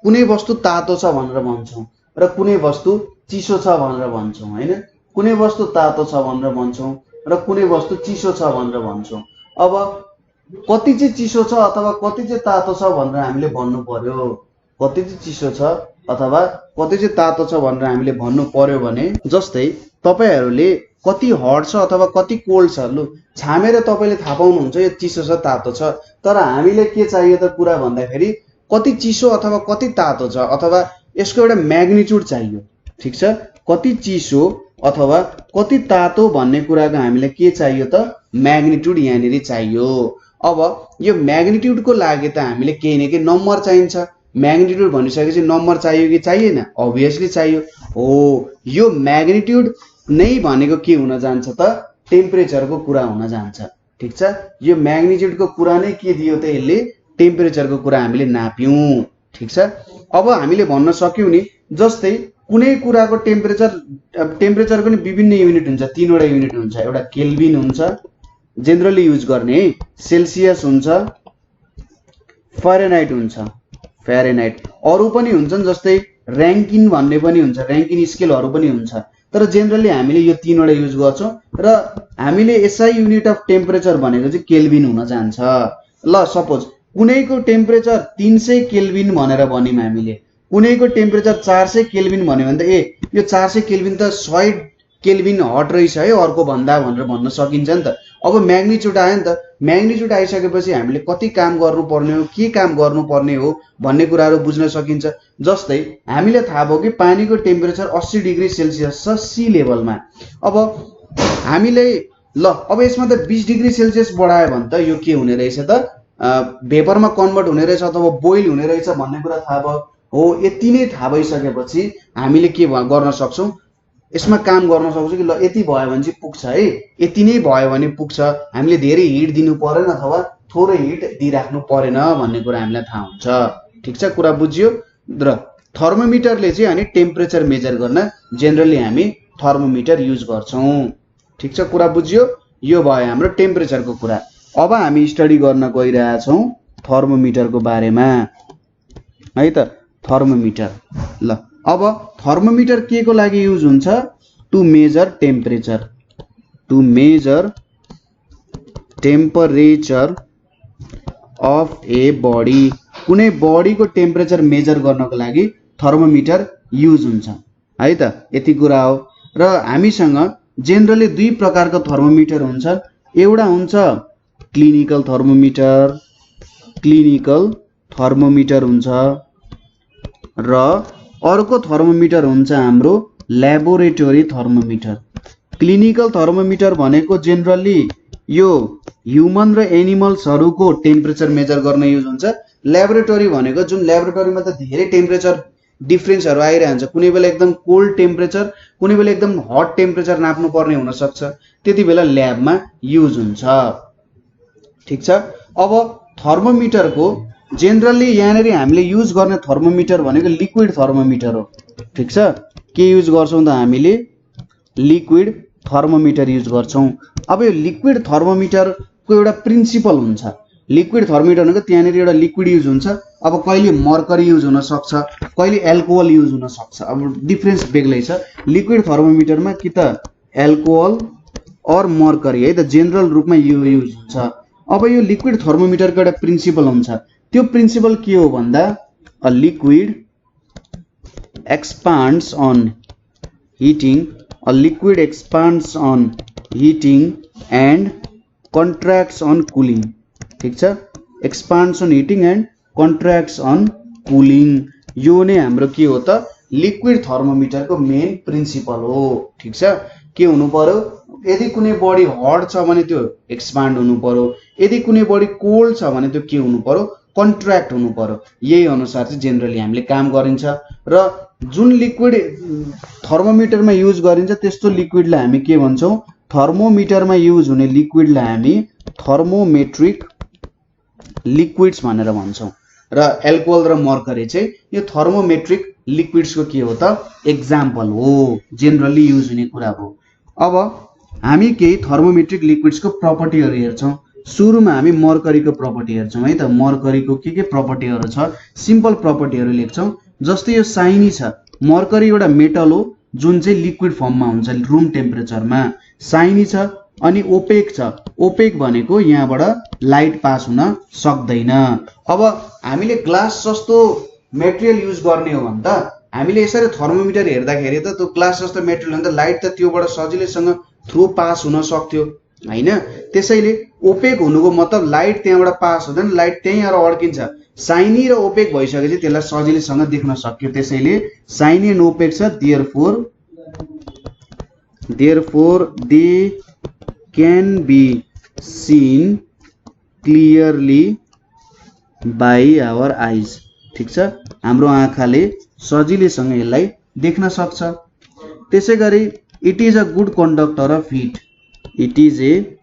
A: कुनै वस्तु तातो छ भनेर भन्छौँ र कुनै वस्तु चिसो छ भनेर भन्छौँ हैन। कुनै वस्तु तातो छ भनेर भन्छौँ र कुनै वस्तु चिसो छ भनेर भन्छौँ। अब कति चाहिँ चिसो छ अथवा कति चाहिँ तातो छ भनेर हामीले भन्नु पर्यो। कति चाहिँ चिसो छ अथवा कति चाहिँ तातो छ भनेर हामीले भन्नु पर्यो भने, जस्तै तपाईहरूले कति हट छ अथवा कति कोल्ड छ, लु छामेर तपाईँले थाहा पाउनुहुन्छ यो चिसो छ तातो छ। तर हामीले के चाहियो त कुरा भन्दाखेरि, कति चिसो अथवा कति तातो छ, अथवा यसको एउटा म्याग्निट्युड चाहियो। ठिक छ, कति चिसो अथवा कति तातो भन्ने कुराको हामीलाई के चाहियो त, म्याग्निट्युड यहाँनिर चाहियो। अब यो म्याग्निट्युडको लागि त हामीले केही न केही नम्बर चाहिन्छ। म्याग्निट्युड भनिसकेपछि नम्बर चाहियो कि चाहिएन? अभियसली चाहियो। हो, यो म्याग्निट्युड नै भनेको के हुन जान्छ त, टेम्परेचरको कुरा हुन जान्छ। ठिक छ, यो म्याग्निट्युडको कुरा नै के दियो त, यसले टेम्परेचरको कुरा हामीले नाप्यौँ। ठिक छ, अब हामीले भन्न सक्यौँ नि, जस्तै कुनै कुराको टेम्परेचरको नि विभिन्न युनिट हुन्छ, तीनवटा युनिट हुन्छ। एउटा केल्भिन हुन्छ, जेनरली युज गर्ने है, सेल्सियस हुन्छ, फारेनहाइट हुन्छ, फारेनहाइट। अरू पनि हुन्छन्, जस्तै र्याङ्किन भन्ने पनि हुन्छ, र्याङ्किन स्केलहरू पनि हुन्छ। तर जेनरली हामीले यो तीनवटा युज गर्छौँ र हामीले एसआई युनिट अफ टेम्परेचर भनेको चाहिँ केल्भिन हुन जान्छ। ल, सपोज कुनैको टेम्परेचर 300 केल्भिन भनेर भन्यौँ हामीले, कुनैको टेम्परेचर 400 केल्भिन भन्यो भने त यो 400 केल्भिन त 100 केल्भिन हट रहेछ है अर्को भन्दा भनेर भन्न सकिन्छ नि त। अब म्याग्निट्युड आयो नि त, म्याग्निट्युड आइसकेपछि हामीले कति काम गर्नुपर्ने हो, के काम गर्नुपर्ने हो भन्ने कुराहरू बुझ्न सकिन्छ। जस्तै हामीलाई थाहा भयो कि पानीको टेम्परेचर 80 डिग्री सेल्सियस छ सी लेभलमा। अब हामीले ल अब यसमा त 20 डिग्री सेल्सियस बढायो भने त यो के हुने रहेछ त, भेपरमा कन्भर्ट हुने रहेछ अथवा बोइल हुने रहेछ भन्ने कुरा थाहा भयो हो। यति नै थाहा भइसकेपछि हामीले के गर्न सक्छौँ, यसमा काम गर्न सक्छौँ कि ल यति भयो भने चाहिँ पुग्छ है, यति नै भयो भने पुग्छ, हामीले धेरै हिट दिनु परेन अथवा थोरै हिट दिइराख्नु परेन भन्ने कुरा हामीलाई थाहा हुन्छ। ठिक छ, कुरा बुझ्यो। र थर्मोमिटरले चाहिँ अनि टेम्परेचर मेजर गर्न जेनरली हामी थर्मोमिटर युज गर्छौँ। ठिक छ, कुरा बुझ्यो। यो भयो हाम्रो टेम्परेचरको कुरा। अब हामी स्टडी गर्न गइरहेछौँ थर्मोमिटरको बारेमा है त। थर्मोमिटर, ल अब थर्मोमिटर के को लागि युज हुन्छ? To measure temperature, to measure temperature of a body. कुनै बडीको टेम्परेचर मेजर गर्नको लागि थर्मोमिटर युज हुन्छ है त, यति कुरा हो। र हामीसँग जेनरली दुई प्रकारको थर्मोमिटर हुन्छ। एउटा हुन्छ क्लिनिकल थर्मोमिटर, क्लिनिकल थर्मोमिटर हुन्छ, र अर्को थर्मोमिटर हुन्छ हाम्रो ल्याबोरेटरी थर्मोमिटर। क्लिनिकल थर्मोमिटर भनेको जेनरली यो ह्युमन र एनिमल्सहरूको टेम्परेचर मेजर गर्न युज हुन्छ। ल्याबोरेटरी भनेको जुन ल्याबोरेटरीमा त धेरै टेम्परेचर डिफ्रेन्सहरू आइरहन्छ, कुनै बेला एकदम कोल्ड टेम्परेचर, कुनै बेला एकदम हट टेम्परेचर नाप्नु पर्ने हुनसक्छ, त्यति बेला ल्याबमा युज हुन्छ। ठिक छ। अब थर्मोमिटरको जेनरली यहाँनिर हामीले युज गर्ने थर्मोमिटर भनेको लिक्विड थर्मोमिटर हो। ठिक छ, के युज गर्छौँ त हामीले? लिक्विड थर्मोमिटर युज गर्छौँ। अब यो लिक्विड थर्मोमिटरको एउटा प्रिन्सिपल हुन्छ। लिक्विड थर्मोमिटर भनेको त्यहाँनिर एउटा लिक्विड युज हुन्छ। अब कहिले मर्करी युज हुनसक्छ, कहिले एल्कोहल युज हुनसक्छ, अब डिफ्रेन्स बेग्लै छ। लिक्विड थर्मोमिटरमा कि त एल्कोहल और मर्करी है त जेनरल रूपमा यो युज हुन्छ। अब यो लिक्विड थर्मोमिटरको एउटा प्रिन्सिपल हुन्छ। त्यो प्रिन्सिपल के हो भन्दा, a liquid expands on heating, a liquid expands on heating and contracts on cooling. ठिक छ, expands on heating and contracts on cooling. यो नै हाम्रो के हो त, लिक्विड थर्मोमिटरको मेन प्रिन्सिपल हो। ठिक छ, के हुनु पर्यो? यदि कुनै बडी हट छ भने त्यो एक्सपान्ड हुनु पर्यो, यदि कुनै बडी कोल्ड छ भने त्यो के हुनु पर्यो? कन्ट्र्याक्ट हुनु पर्यो। यही अनुसार चाहिँ जेनरली हामीले काम गरिन्छ। र जुन लिक्विड थर्मोमिटरमा युज गरिन्छ त्यस्तो लिक्विडलाई हामी के भन्छौँ? थर्मोमिटरमा युज हुने लिक्विडलाई हामी थर्मोमेट्रिक लिक्विड्स भनेर भन्छौँ। र एल्कोहल र मर्करी चाहिँ यो थर्मोमेट्रिक लिक्विड्सको के हो त? एक्जाम्पल हो, जेनरली युज हुने कुरा हो। अब हामी केही थर्मोमेट्रिक लिक्विड्सको प्रपर्टीहरू हेर्छौँ। सुरुमा हामी मर्करीको प्रपर्टी हेर्छौँ है त। मर्करीको के प्रपर्टीहरू छ, सिम्पल प्रपर्टीहरू लेख्छौँ। जस्तै यो साइनी छ, मर्करी एउटा मेटल हो जुन चाहिँ लिक्विड फर्ममा हुन्छ रुम टेम्परेचरमा। साइनी छ अनि ओपेक छ। ओपेक भनेको यहाँबाट लाइट पास हुन सक्दैन। अब हामीले ग्लास जस्तो मेटेरियल युज गर्ने हो भने त हामीले यसरी थर्मोमिटर हेर्दाखेरि त त्यो ग्लास जस्तो मेटेरियल हो भने त लाइट त त्योबाट सजिलैसँग थ्रु पास हुन सक्थ्यो हैन। त्यसैले ओपेक हुनुको मतलब लाइट त्यहाँबाट पास हुँदैन, लाइट त्यहीँ आएर अड्किन्छ। साइनी र ओपेक भइसकेपछि त्यसलाई सजिलैसँग देख्न सक्यो। त्यसैले साइनी एन्ड ओपेक छ, therefore they can be seen clearly by our eyes. ठिक छ, हाम्रो आँखाले सजिलैसँग यसलाई देख्न सक्छ। त्यसै गरी it is a good conductor of heat, it is a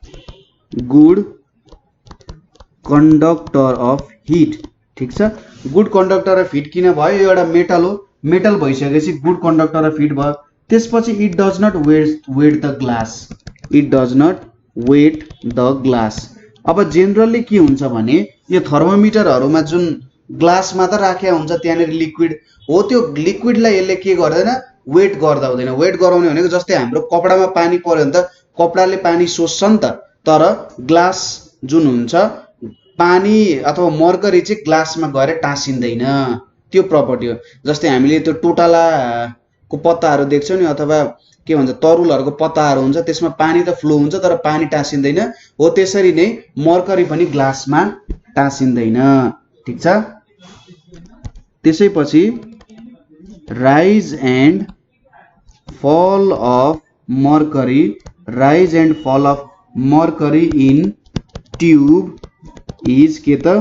A: good conductor of heat. ठिक छ, गुड कन्डक्टर अफ हिट किन भयो? यो एउटा मेटल हो, मेटल भइसकेपछि गुड कन्डक्टर अफ हिट भयो। त्यसपछि it does not wet the glass, it does not wet the glass. अब जेनरली के हुन्छ भने यो थर्मोमिटरहरूमा जुन ग्लासमा त राखेको हुन्छ त्यहाँनिर लिक्विड हो, त्यो लिक्विडलाई यसले के गर्दैन? वेट गर्दा हुँदैन। वेट गराउने भनेको जस्तै हाम्रो कपडामा पानी पर्यो भने त कपडाले पानी सोच्छ नि त, तर ग्लास जुन हुन्छ पानी अथवा मर्करी चाहिँ ग्लासमा गएर टाँसिँदैन। त्यो प्रपर्टी हो। जस्तै हामीले त्यो टोटाला को पत्ताहरू देख्छौ नि अथवा के भन्छ तरुलहरूको पत्ताहरू हुन्छ त्यसमा पानी त फ्लो हुन्छ तर पानी टाँसिँदैन हो त्यसरी नै मर्करी पनि ग्लासमा टाँसिँदैन ठीक छ त्यसैपछि राइज एन्ड फल अफ मर्करी राइज एन्ड फल of mercury in tube is के त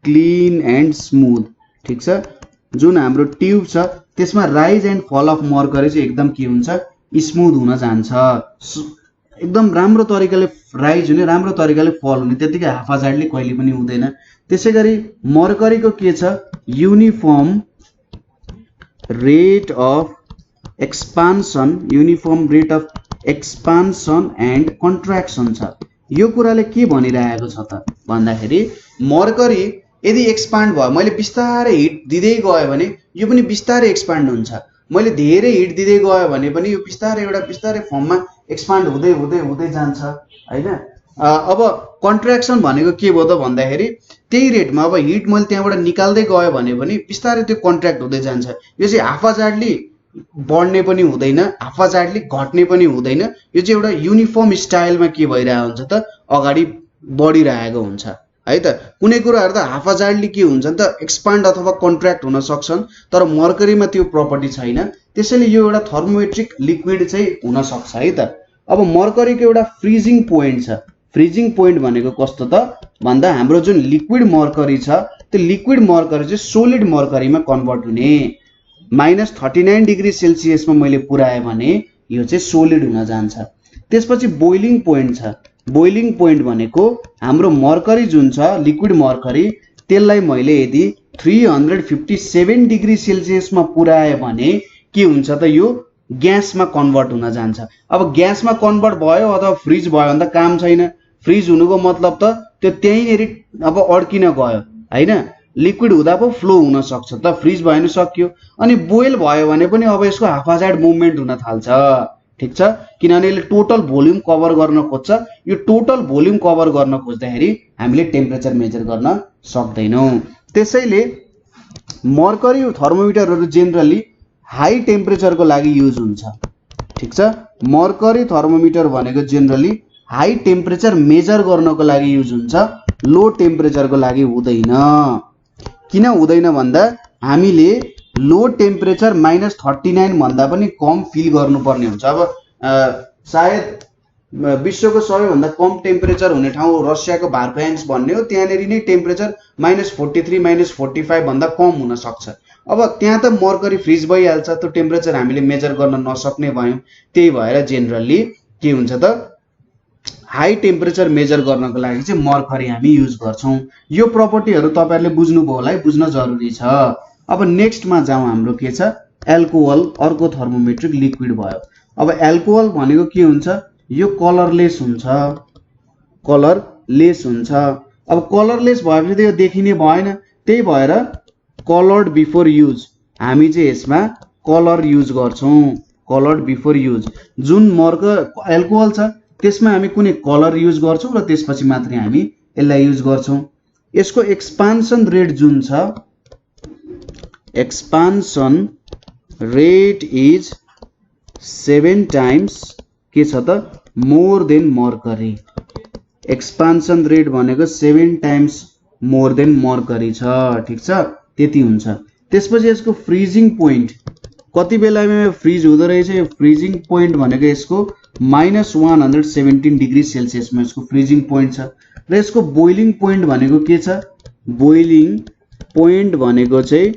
A: क्लीन एन्ड स्मुथ ठीक छ जुन हाम्रो ट्युब छ त्यसमा राइज एन्ड फल अफ मर्करी चाहिँ एकदम के हुन्छ स्मुथ हुन जान्छ एकदम राम्रो तरिकाले राइज हुने राम्रो तरिकाले फल हुने त्यतिकै हाफाजाडले कहिले पनि हुँदैन त्यसैगरी मर्करीको के छ uniform rate of expansion and contraction छ यो कुराले के भनिरहेको छ त भन्दाखेरि मर्करी यदि एक्सपान्ड भयो मैले बिस्तारै हिट दिँदै गयो भने यो पनि बिस्तारै एक्सपान्ड हुन्छ मैले धेरै हिट दिँदै गयो भने पनि यो बिस्तारै फर्ममा एक्सपान्ड हुँदै हुँदै हुँदै जान्छ हैन अब कन्ट्र्याक्सन भनेको के भयो त भन्दाखेरि त्यही रेटमा अब हिट मैले त्यहाँबाट निकाल्दै गयो भने पनि बिस्तारै त्यो कन्ट्र्याक्ट हुँदै जान्छ यो चाहिँ हाफाजाडली बढ्ने पनि हुँदैन हाफाजाडली घट्ने पनि हुँदैन यो चाहिँ एउटा युनिफर्म स्टाइलमा के भइरहेको हुन्छ त अगाडि बढिरहेको हुन्छ है त कुनै कुराहरु त हाफाजाडली के हुन्छ नि त एक्सपान्ड अथवा कन्ट्र्याक्ट हुन सक्छन् तर मर्करीमा त्यो प्रपर्टी छैन त्यसैले यो एउटा थर्मोमेट्रिक लिक्विड चाहिँ हुन सक्छ है त अब मर्करीको एउटा फ्रिजिङ पोइन्ट छ फ्रिजिङ पोइन्ट भनेको कस्तो त भन्दा हाम्रो जुन लिक्विड मर्करी छ त्यो लिक्विड मर्करी चाहिँ सोलिड मर्करीमा कन्भर्ट हुने -39 डिग्री सेल्सियसमा मैले पुर्याए भने यो चाहिँ सोलिड हुन जान्छ त्यसपछि बोइलिङ पोइन्ट छ बोइलिङ पोइन्ट भनेको हाम्रो मर्करी जुन छ लिक्विड मर्करी त्यसलाई मैले यदि 357 डिग्री सेल्सियसमा पुर्याए भने के हुन्छ त यो ग्यासमा कन्भर्ट हुन जान्छ अब ग्यासमा कन्भर्ट भयो अथवा फ्रिज भयो भने त काम छैन फ्रिज हुनुको मतलब त त्यो त्यहीँनेरि अब अड्किन गयो हैन लिक्विड हुँदा पो फ्लो हुन सक्छ त फ्रिज भयो भने सक्यो अनि बोइल भयो भने पनि अब यसको हाफाजाड मुभमेन्ट हुन थाल्छ ठीक छ किनभने यसले टोटल भोल्युम कभर गर्न खोज्छ यो टोटल भोल्युम कभर गर्न खोज्दाखेरि हामीले टेम्परेचर मेजर गर्न सक्दैनौं त्यसैले मर्करी थर्मोमिटरहरु जेनरली हाई टेम्परेचरको लागि युज हुन्छ ठीक छ मर्करी थर्मोमिटर भनेको जेनरली हाई टेम्परेचर मेजर गर्नको लागि युज हुन्छ लो टेम्परेचरको लागि हुँदैन किन हुँदैन भन्दा हामीले लो टेम्परेचर -39 भन्दा पनि कम फिल गर्नुपर्ने हुन्छ अब सायद विश्वको सबैभन्दा कम टेम्परेचर हुने ठाउँ रसियाको भार्पायान्स भन्ने हो त्यहाँनेरि नै टेम्परेचर -43 -45 भन्दा कम हुन सक्छ अब त्यहाँ त मर्करी फ्रिज भइहाल्छ त्यो टेम्परेचर हामीले मेजर गर्न नसक्ने भयौं त्यही भएर जेनरली के हुन्छ त हाई टेम्परेचर मेजर गर्नको लागि चाहिँ मर्करी हामी युज गर्छौं यो प्रपर्टीहरु तपाईहरुले बुझ्नुभयो होला है बुझ्न जरुरी छ अब नेक्स्ट मा जाउँ हाम्रो के छ एल्कोहल अर्को थर्मोमेट्रिक लिक्विड भयो अब एल्कोहल भनेको के हुन्छ यो कलरलेस हुन्छ अब कलरलेस भएपछि त यो देखिने भएन त्यही भएर कलर्ड बिफोर युज हामी चाहिँ यसमा कलर युज गर्छौं कलर्ड बिफोर युज जुन एल्कोहल छ त्यसमा हामी कुनै कलर युज गर्छौं र त्यसपछि मात्रै हामी यसलाई युज गर्छौं यसको एक्सपान्सन रेट जुन छ एक्सपान्सन रेट इज 7 टाइम्स के छ त more than mercury expansion rate भनेको 7 टाइम्स मोर देन मर्करी छ ठीक छ त्यति हुन्छ त्यसपछि यसको फ्रीजिङ पोइन्ट कति बेलामा फ्रीज हुँदो रहेछ यो फ्रीजिङ पोइन्ट भनेको यसको -117 डिग्री सेल्सियसमा यसको फ्रीजिङ पोइन्ट छ र यसको बोइलिङ पोइन्ट भनेको के छ बोइलिङ पोइन्ट भनेको चाहिँ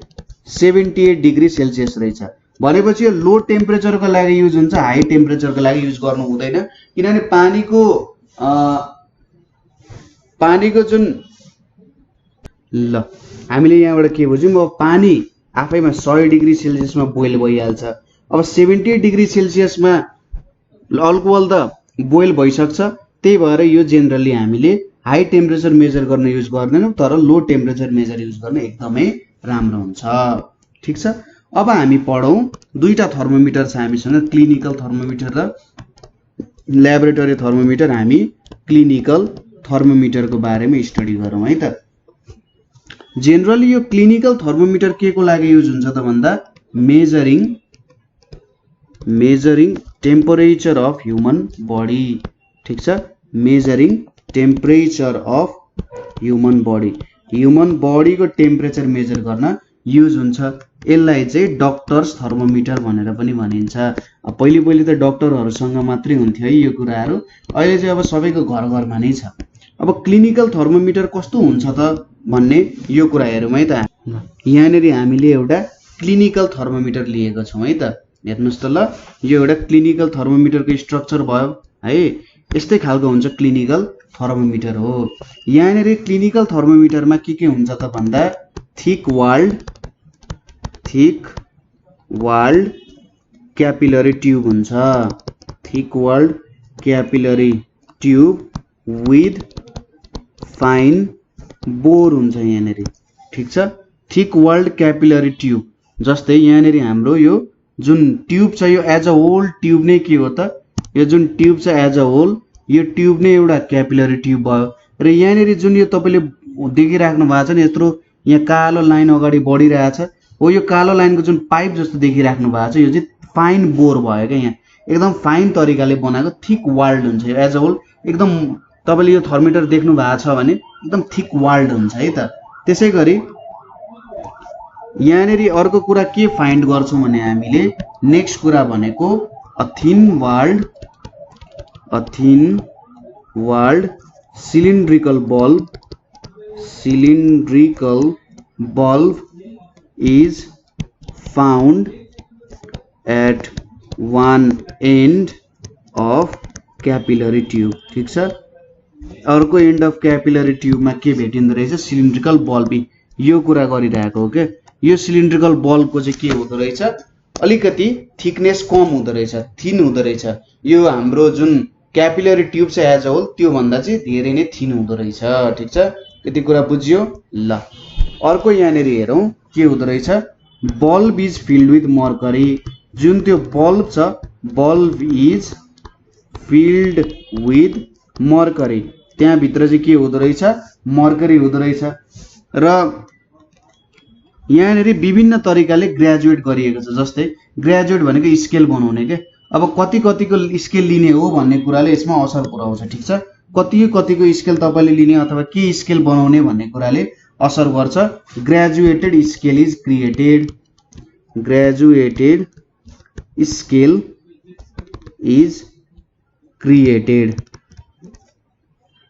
A: 78 डिग्री सेल्सियस रहेछ भनेपछि यो लो टेम्परेचरको लागि युज हुन्छ हाई टेम्परेचरको लागि युज गर्नु हुँदैन किनभने पानीको जुन ल हामीले यहाँबाट के बुझ्यौं अब पानी आफैमा 100 डिग्री सेल्सियसमा बोइल भइहाल्छ अब 78 डिग्री सेल्सियसमा अल्कोहल त बोइल भइसक्छ त्यही भएर यो जेनरली हामीले हाई टेम्परेचर मेजर गर्न युज गर्दैनौं तर लो टेम्परेचर मेजर युज गर्न एकदमै राम्रो हुन्छ ठीक छ अब हामी पढौं दुईटा थर्मोमिटर छ हामीसँग क्लिनिकल थर्मोमिटर र ल्याबोरेटरी थर्मोमिटर हामी क्लिनिकल थर्मोमिटरको बारेमा स्टडी गरौँ है त जेनरली यो क्लिनिकल थर्मोमिटर के को लागि युज हुन्छ त भन्दा measuring measuring temperature of human body. ठिक छ, measuring temperature of human body, human बडीको टेम्परेचर मेजर गर्न युज हुन्छ। यसलाई चाहिँ डक्टर्स थर्मोमिटर भनेर पनि भनिन्छ। पहिले पहिले त डक्टरहरूसँग मात्रै हुन्थ्यो है यो कुराहरू, अहिले चाहिँ अब सबैको घर घरमा नै छ। अब क्लिनिकल थर्मोमिटर कस्तो हुन्छ त भन्ने यो कुरा हेरौँ है त। यहाँनिर हामीले एउटा क्लिनिकल थर्मोमिटर लिएको छौँ है त। हेर्नुहोस् त ल, यो एउटा क्लिनिकल थर्मोमिटरको स्ट्रक्चर भयो है। यस्तै खालको हुन्छ क्लिनिकल थर्मोमिटर हो। यहाँनिर क्लिनिकल थर्मोमिटरमा के हुन्छ त भन्दा थिक वाल्ड क्यापिलरी ट्युब हुन्छ। Thick walled capillary tube with fine bore हुन्छ यहाँनिर। ठिक छ, थिक वाल्ड क्यापिलरी ट्युब। जस्तै यहाँनिर हाम्रो यो जुन ट्युब छ यो एज अ होल ट्युब नै के हो त, यो जुन ट्युब छ एज अ होल यो ट्युब नै एउटा क्यापिलरी ट्युब भयो। र यहाँनिर जुन यो तपाईँले देखिराख्नु भएको छ नि, यत्रो यहाँ कालो लाइन अगाडि बढिरहेछ हो, यो कालो लाइनको जुन पाइप जस्तो देखिराख्नु भएको छ यो चाहिँ फाइन बोर भयो क्या। यहाँ एकदम फाइन तरिकाले बनाएको थिक वाल्ड हुन्छ यो एज अ होल। एकदम तपाईँले यो थर्मोमिटर देख्नु भएको छ भने एकदम थिक वाल्ड हुन्छ है त। त्यसै गरी यहाँनिर अर्को कुरा के फाइन्ड गर्छौँ भने हामीले नेक्स्ट कुरा भनेको a thin walled cylindrical bulb is found at one end of capillary tube. ठिक छ, अर्को एन्ड अफ क्यापिलरी ट्युबमा के भेटिँदो रहेछ, सिलिन्ड्रिकल बल्ब। यो कुरा गरिरहेको हो क्या। यो सिलिन्ड्रिकल बल्बको चाहिँ के हुँदो रहेछ, अलिकति थिकनेस कम हुँदो रहेछ, थिन हुँदो रहेछ। यो हाम्रो जुन क्यापिलरी ट्युब छ एज अ होल त्यो भन्दा चाहिँ धेरै नै थिन हुँदो रहेछ। ठिक छ, यति कुरा बुझियो ल। अर्को यहाँनिर हेरौँ के हुँदो रहेछ, bulb is filled with mercury. जुन त्यो बल्ब छ bulb is filled with mercury, त्यहाँभित्र चाहिँ के हुँदो रहेछ, मर्करी हुँदो रहेछ। र यहाँनिर विभिन्न तरिकाले ग्रेजुएट गरिएको छ। जस्तै ग्रेजुएट भनेको स्केल बनाउने के। अब कतिको स्केल लिने हो भन्ने कुराले यसमा असर पुऱ्याउँछ। ठिक छ, कतिको स्केल तपाईँले लिने अथवा के स्केल बनाउने भन्ने कुराले असर गर्छ। Graduated scale is created, graduated scale is created.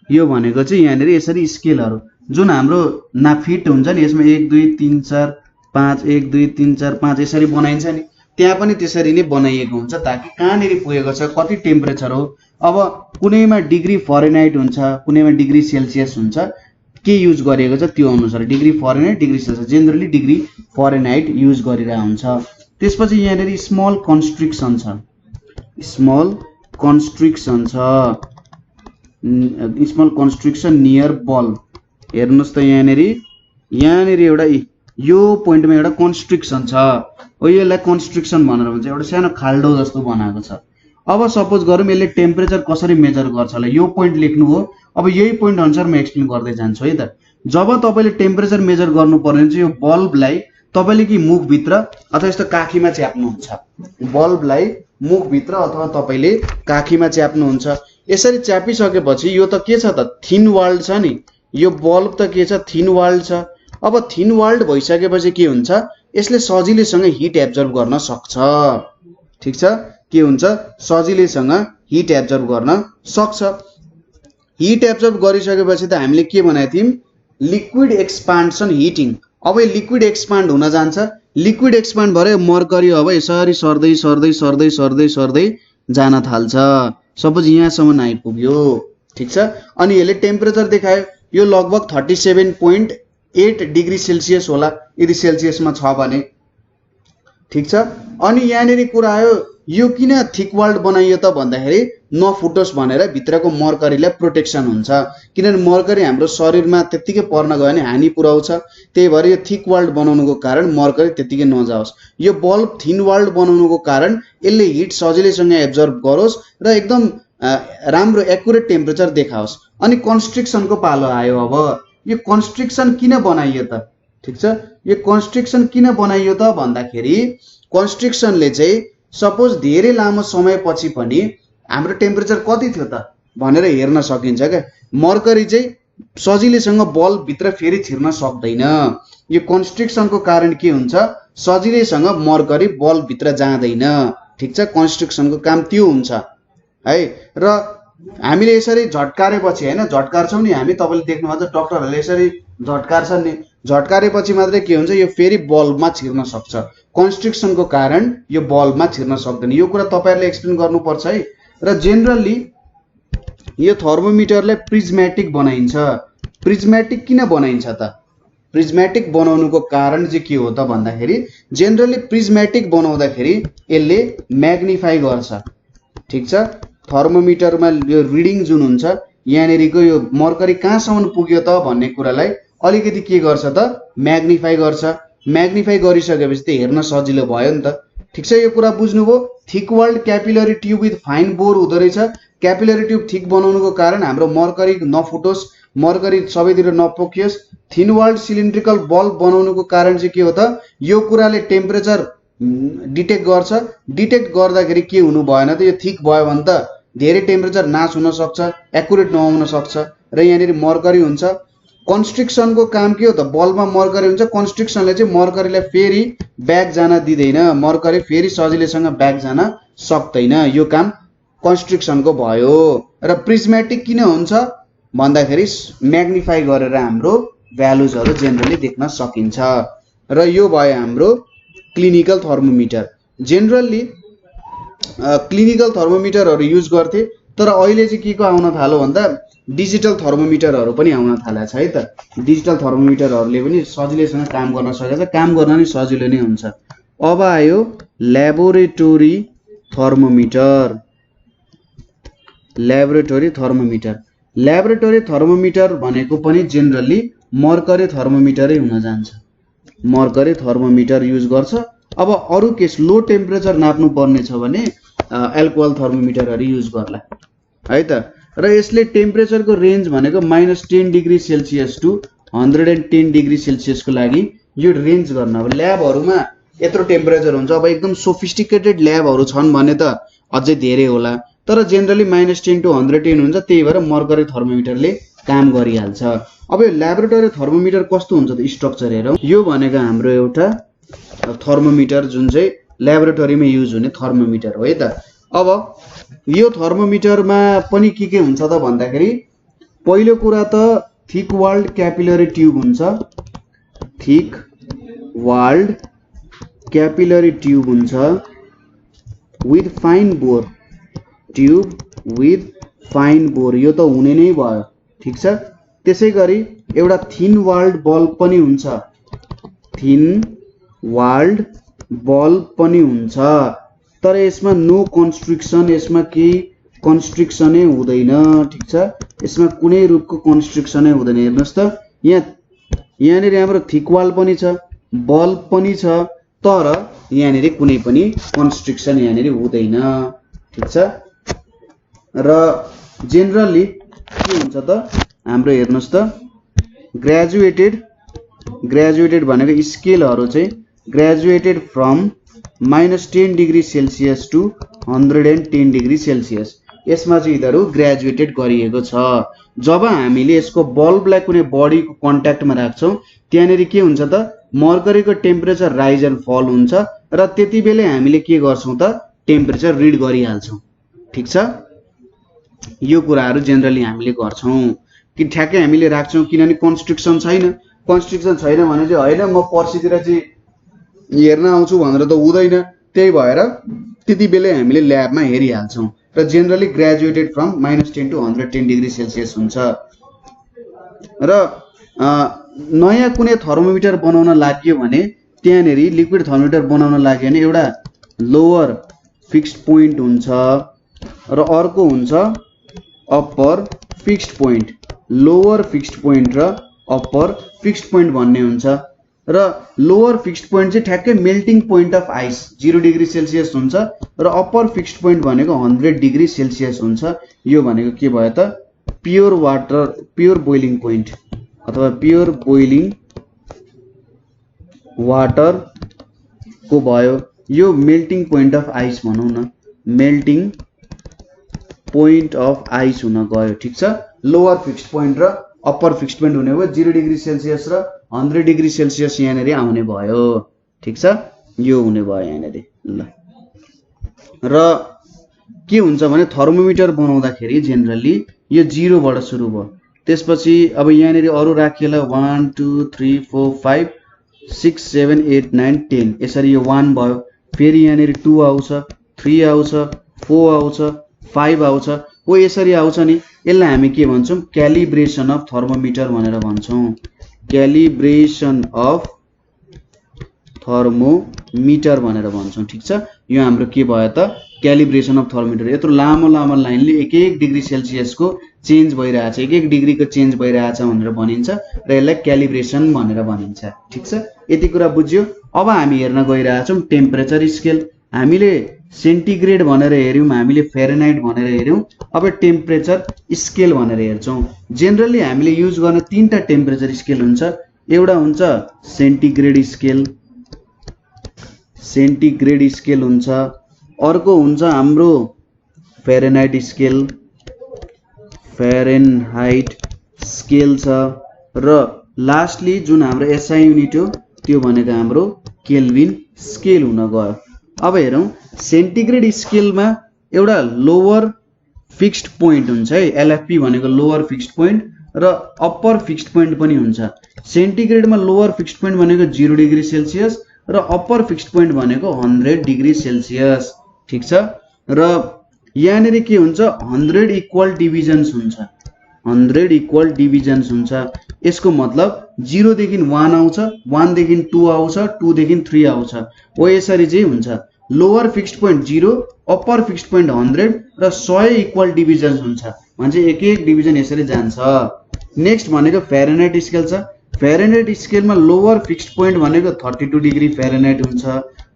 A: यो भनेको चाहिँ यहाँनिर यसरी स्केलहरू जुन हाम्रो फिट हुन्छ नि, यसमा 1 2 3 4 5 1 2 3 4 5 यसरी बनाइन्छ नि, त्यहाँ पनि त्यसरी नै बनाइएको हुन्छ ताकि कहाँनिर पुगेको छ, कति टेम्परेचर हो। अब कुनैमा डिग्री फरेनहाइट हुन्छ, कुनैमा डिग्री सेल्सियस हुन्छ, के युज गरिएको छ त्यो अनुसार degree Fahrenheit degree Celsius, generally degree Fahrenheit use गरिरहेको हुन्छ। त्यसपछि यहाँनिर स्मल कन्स्ट्रिक्सन छ, स्मल कन्स्ट्रिक्सन नियर बल्ब। हेर्नुहोस् त यहाँनिर एउटा यो पोइन्टमा एउटा कन्स्ट्रिक्सन छ हो, यसलाई कन्स्ट्रिक्सन भनेर भन्छ। एउटा सानो खाल्डो जस्तो बनाएको छ। अब सपोज गरौँ यसले टेम्परेचर कसरी मेजर गर्छ होला, यो पोइन्ट लेख्नु हो। अब यही पोइन्ट अनुसार म एक्सप्लेन गर्दै जान्छु है त। जब तपाईँले टेम्परेचर मेजर गर्नु पर्ने चाहिँ यो बल्बलाई तपाईँले कि मुखभित्र अथवा यस्तो काखीमा च्याप्नुहुन्छ, बल्बलाई मुखभित्र अथवा तपाईँले काखीमा च्याप्नुहुन्छ। यसरी च्यापिसकेपछि यो त के छ त, थिन वाल्ड छ नि, यो बल्ब त के छ, थिन वाल्ड छ। अब थिन वाल्ड भइसकेपछि के हुन्छ, यसले सजिलैसँग हिट एब्जर्ब गर्न सक्छ। ठिक छ, के हुन्छ, सजिलैसँग हिट एब्जर्ब गर्न सक्छ। हिट एब्जर्ब गरिसकेपछि त हामीले के भनेको थियौँ, लिक्विड एक्सपान्सन हिटिङ। अब यो लिक्विड एक्सपान्ड हुन जान्छ, लिक्विड एक्सपान्ड भएर मर्करी अब यसरी सर्दै सर्दै सर्दै सर्दै सर्दै जान थाल्छ। सपोज यहाँसम्म आइपुग्यो। ठिक छ, अनि यसले टेम्परेचर देखायो, यो लगभग 37.8 डिग्री सेल्सियस होला यदि सेल्सियसमा छ भने। ठिक छ, अनि यहाँनिर कुरा आयो यो किन थिक वाल्ड बनाइयो त भन्दाखेरि नफुटोस् भनेर भित्रको मर्करीलाई प्रोटेक्सन हुन्छ। किनभने मर्करी हाम्रो शरीरमा त्यत्तिकै पर्न गयो भने हानि पुर्याउँछ। त्यही भएर यो थिक वाल्ड बनाउनुको कारण मर्करी त्यत्तिकै नजाओस्। यो बल्ब थिन वाल्ड बनाउनुको कारण यसले हिट सजिलैसँग एब्जर्ब गरोस् र एकदम राम्रो एक्युरेट टेम्परेचर देखाओस्। अनि कन्स्ट्रिक्सनको पालो आयो। अब यो कन्स्ट्रिक्सन किन बनाइयो त? ठिक छ, यो कन्स्ट्रिक्सन किन बनाइयो त भन्दाखेरि कन्स्ट्रिक्सनले चाहिँ सपोज धेरै लामो समयपछि पनि हाम्रो टेम्परेचर कति थियो त भनेर हेर्न सकिन्छ क्या। मर्करी चाहिँ सजिलैसँग बल्बभित्र फेरि छिर्न सक्दैन। यो कन्स्ट्रिक्सनको कारण के हुन्छ, सजिलैसँग मर्करी बल्बभित्र जाँदैन। ठिक छ, कन्स्ट्रिक्सनको काम त्यो हुन्छ है। र हामीले यसरी झट्कारेपछि होइन, झट्कार्छौँ नि हामी, तपाईँले देख्नुभएको छ डक्टरहरूले यसरी झट्कार्छन् नि, झट्कारेपछि मात्रै के हुन्छ, यो फेरि बल्बमा छिर्न सक्छ। कन्स्ट्रिक्सनको कारण यो बल्बमा छिर्न सक्दैन। यो कुरा तपाईँहरूले एक्सप्लेन गर्नुपर्छ है। र जेनरली यो थर्मोमिटरलाई प्रिज्मेटिक बनाइन्छ। प्रिज्मेटिक किन बनाइन्छ त? प्रिज्मेटिक बनाउनुको कारण चाहिँ के हो त भन्दाखेरि, जेनरली प्रिज्मेटिक बनाउँदाखेरि यसले म्याग्निफाई गर्छ। ठिक छ, थर्मोमिटरमा यो रिडिङ जुन हुन्छ यहाँनिरको यो मर्करी कहाँसम्म पुग्यो त भन्ने कुरालाई अलिकति के गर्छ त, म्याग्निफाई गर्छ। म्याग्निफाई गरिसकेपछि त हेर्न सजिलो भयो नि त। ठिक छ, यो कुरा बुझ्नुभयो। Thick walled capillary tube with fine bore हुँदो रहेछ। क्यापिलरी ट्युब थिक बनाउनुको कारण हाम्रो मर्करी नफुटोस्, मर्करी सबैतिर नपोखियोस्। थिन वाल्ड सिलिन्ड्रिकल बल्ब बनाउनुको कारण चाहिँ के हो त, यो कुराले टेम्परेचर डिटेक्ट गर्छ। डिटेक्ट गर्दाखेरि के हुनु भएन त, यो थिक भयो भने त धेरै टेम्परेचर नाश हुन सक्छ, एकुरेट नहुन सक्छ र यहाँनिर मर्करी हुन्छ। कन्स्ट्रिक्सनको काम के हो त, बल्बमा मर्करी हुन्छ। कन्स्ट्रिक्सनले चाहिँ मर्करीलाई फेरि ब्याक जान दिँदैन, मर्करी फेरि सजिलैसँग ब्याक जान सक्दैन। यो काम कन्स्ट्रिक्सनको भयो। र प्रिज्मेटिक किन हुन्छ भन्दाखेरि म्याग्निफाई गरेर हाम्रो भ्यालुजहरू जेनरली देख्न सकिन्छ। र यो भयो हाम्रो क्लिनिकल थर्मोमिटर। जेनरली क्लिनिकल थर्मोमिटरहरू युज गर्थे, तर अहिले चाहिँ के को आउन थाल्यो भन्दा डिजिटल थर्मोमिटरहरू पनि आउन थालेको छ है त। डिजिटल थर्मोमिटरहरूले पनि सजिलैसँग काम गर्न सकेको छ, काम गर्न नि सजिलो नै हुन्छ। अब आयो laboratory thermometer. Laboratory thermometer, laboratory thermometer भनेको पनि जेनरली मर्करी थर्मोमिटरै हुन जान्छ। मर्करी थर्मोमिटर युज गर्छ। अब अरू केस लो टेम्परेचर नाप्नु पर्ने छ भने एल्कोहल थर्मोमिटरहरू युज गर्ला है त। र यसले टेम्परेचरको रेन्ज भनेको -10 डिग्री सेल्सियस टु 110 डिग्री सेल्सियसको लागि यो रेन्ज गर्न। अब ल्याबहरूमा यत्रो टेम्परेचर हुन्छ, अब एकदम सोफिस्टिकेटेड ल्याबहरू छन् भने त अझै धेरै होला, तर जेनरली -10 टु 110 हुन्छ। त्यही भएर मर्करी थर्मोमिटरले काम गरिहाल्छ। अब यो ल्याबोरेटरी थर्मोमिटर कस्तो हुन्छ त स्ट्रक्चर हेरौँ। यो भनेको हाम्रो एउटा थर्मोमिटर जुन चाहिँ ल्याबोरेटरीमा युज हुने थर्मोमिटर हो है त। अब यो थर्मोमिटरमा पनि के हुन्छ त भन्दाखेरि, पहिलो कुरा त थिक वाल्ड क्यापिलरी ट्युब हुन्छ। थिक वाल्ड क्यापिलरी ट्युब हुन्छ with fine bore. Tube with fine bore, यो त हुने नै भयो। ठिक छ, त्यसै गरी एउटा थिन वाल्ड बल्ब पनि हुन्छ। थिन वाल्ड बल्ब पनि हुन्छ, तर यसमा नो कन्स्ट्रिक्सन, यसमा केही कन्स्ट्रिक्सनै हुँदैन। ठिक छ, यसमा कुनै रूपको कन्स्ट्रिक्सनै हुँदैन। हेर्नुहोस् त, यहाँनिर हाम्रो थिक वाल्ड पनि छ, बल्ब पनि छ, तर यहाँनिर कुनै पनि कन्स्ट्रिक्सन यहाँनिर हुँदैन। ठिक छ, र जेनरली के हुन्छ त हाम्रो हेर्नुहोस् त, ग्रेजुएटेड भनेको स्केलहरू चाहिँ graduated from -10 degree Celsius to 110 degree Celsius, यसमा चाहिँ यिनीहरू ग्रेजुएटेड गरिएको छ। जब हामीले यसको बल्बलाई कुनै बडीको कन्ट्याक्टमा राख्छौँ त्यहाँनिर के हुन्छ त, मर्करीको टेम्परेचर राइज एन्ड फल हुन्छ र त्यति बेलै हामीले के गर्छौँ त, टेम्परेचर रिड गरिहाल्छौँ। ठिक छ, यो कुराहरू जेनरली हामीले गर्छौँ कि ठ्याक्कै हामीले राख्छौँ, किनभने कन्स्ट्रिक्सन छैन। कन्स्ट्रिक्सन छैन भने चाहिँ होइन म पर्सितिर चाहिँ हेर्न आउँछु भनेर त हुँदैन। त्यही भएर त्यति बेलै हामीले ल्याबमा हेरिहाल्छौँ र generally graduated from -10 to 110 degree Celsius हुन्छ। र नयाँ कुनै थर्मोमिटर बनाउन लाग्यो भने त्यहाँनिर लिक्विड थर्मोमिटर बनाउन लाग्यो भने एउटा लोअर फिक्स्ड पोइन्ट हुन्छ र अर्को हुन्छ upper fixed point. Lower fixed point र अप्पर फिक्स्ड पोइन्ट भन्ने हुन्छ। र लोअर फिक्स्ड पोइन्ट चाहिँ ठ्याक्कै melting point of ice 0 degree Celsius हुन्छ र अप्पर फिक्स्ड पोइन्ट भनेको 100 डिग्री सेल्सियस हुन्छ। यो भनेको के भयो त, pure water, pure boiling point अथवा प्योर बोइलिङ वाटर को भयो। यो मेल्टिङ पोइन्ट अफ आइस भनौँ न, मेल्टिङ पोइन्ट अफ आइस हुन गयो। ठिक छ, लोअर फिक्स्ड पोइन्ट र अप्पर फिक्स्ड पोइन्ट हुने भयो 0 डिग्री सेल्सियस र 100 डिग्री सेल्सियस यहाँनिर आउने भयो। ठिक छ, यो हुने भयो यहाँनिर। ल र के हुन्छ भने थर्मोमिटर बनाउँदाखेरि जेनरली यो 0 बाट सुरु भयो, त्यसपछि अब यहाँनिर अरु राखिएला 1 2 3 4 5 6 7 8 9 10 यसरी यो 1 भयो, फेरि यहाँनिर 2 आउँछ, 3 आउँछ, 4 आउँछ, 5 आउँछ, हो यसरी आउँछ नि। यसलाई हामी के भन्छौं, क्यालिब्रेसन अफ थर्मोमिटर भनेर भन्छौं। क्यालिब्रेसन अफ थर्मोमिटर भनेर भन्छौं। ठिक छ, यो हाम्रो के भयो त, क्यालिब्रेसन अफ थर्मोमिटर। यत्रो लामो लामो लाइनले 1 डिग्री सेल्सियसको चेन्ज भइरहेछ, 1 डिग्रीको चेन्ज भइरहेछ भनेर भनिन्छ र यसलाई क्यालिब्रेसन भनेर भनिन्छ। ठिक छ, यति कुरा बुझ्यो। अब हामी हेर्न गइरहेछौं टेम्परेचर स्केल। हामीले सेन्टिग्रेड भनेर हेर्यौं, हामीले फेरेनहाइट भनेर हेर्यौं, अब टेम्परेचर स्केल भनेर हेर्छौं। जेनरली हामीले युज गर्ने 3टा टेम्परेचर स्केल हुन्छ। एउटा हुन्छ सेन्टिग्रेड स्केल, सेन्टिग्रेड स्केल हुन्छ, अर्को हुन्छ हाम्रो फेरेनहाइट स्केल, फेरेनहाइट स्केल छ, र लास्टली जुन हाम्रो एसआई युनिट हो त्यो भनेको हाम्रो केल्भिन स्केल हुन गयो। अब हेरौं, सेन्टिग्रेड स्केलमा एउटा लोअर फिक्स्ड पोइन्ट हुन्छ है, एलएफपी भनेको लोअर फिक्स्ड पोइन्ट र अप्पर फिक्स्ड पोइन्ट पनि हुन्छ। सेन्टिग्रेडमा लोअर फिक्स्ड पोइन्ट भनेको 0 डिग्री सेल्सियस र अप्पर फिक्स्ड पोइन्ट भनेको 100 डिग्री सेल्सियस। ठिक छ, र यहाँनिर के हुन्छ, 100 इक्वल डिभिजन्स हुन्छ, 100 इक्वल डिभिजन्स हुन्छ। यसको मतलब 0 देखि 1 आउँछ, 1 देखि 2 आउँछ, 2 देखि 3 आउँछ, हो यसरी चाहिँ हुन्छ। Lower fixed point 0, upper fixed point 100 र 100 इक्वल डिभिजन्स हुन्छ भने चाहिँ एक डिभिजन यसरी जान्छ। नेक्स्ट भनेको फेरेनहाइट स्केल छ। फेरेनहाइट स्केलमा लोअर फिक्स्ड पोइन्ट भनेको 32 डिग्री फेरेनहाइट हुन्छ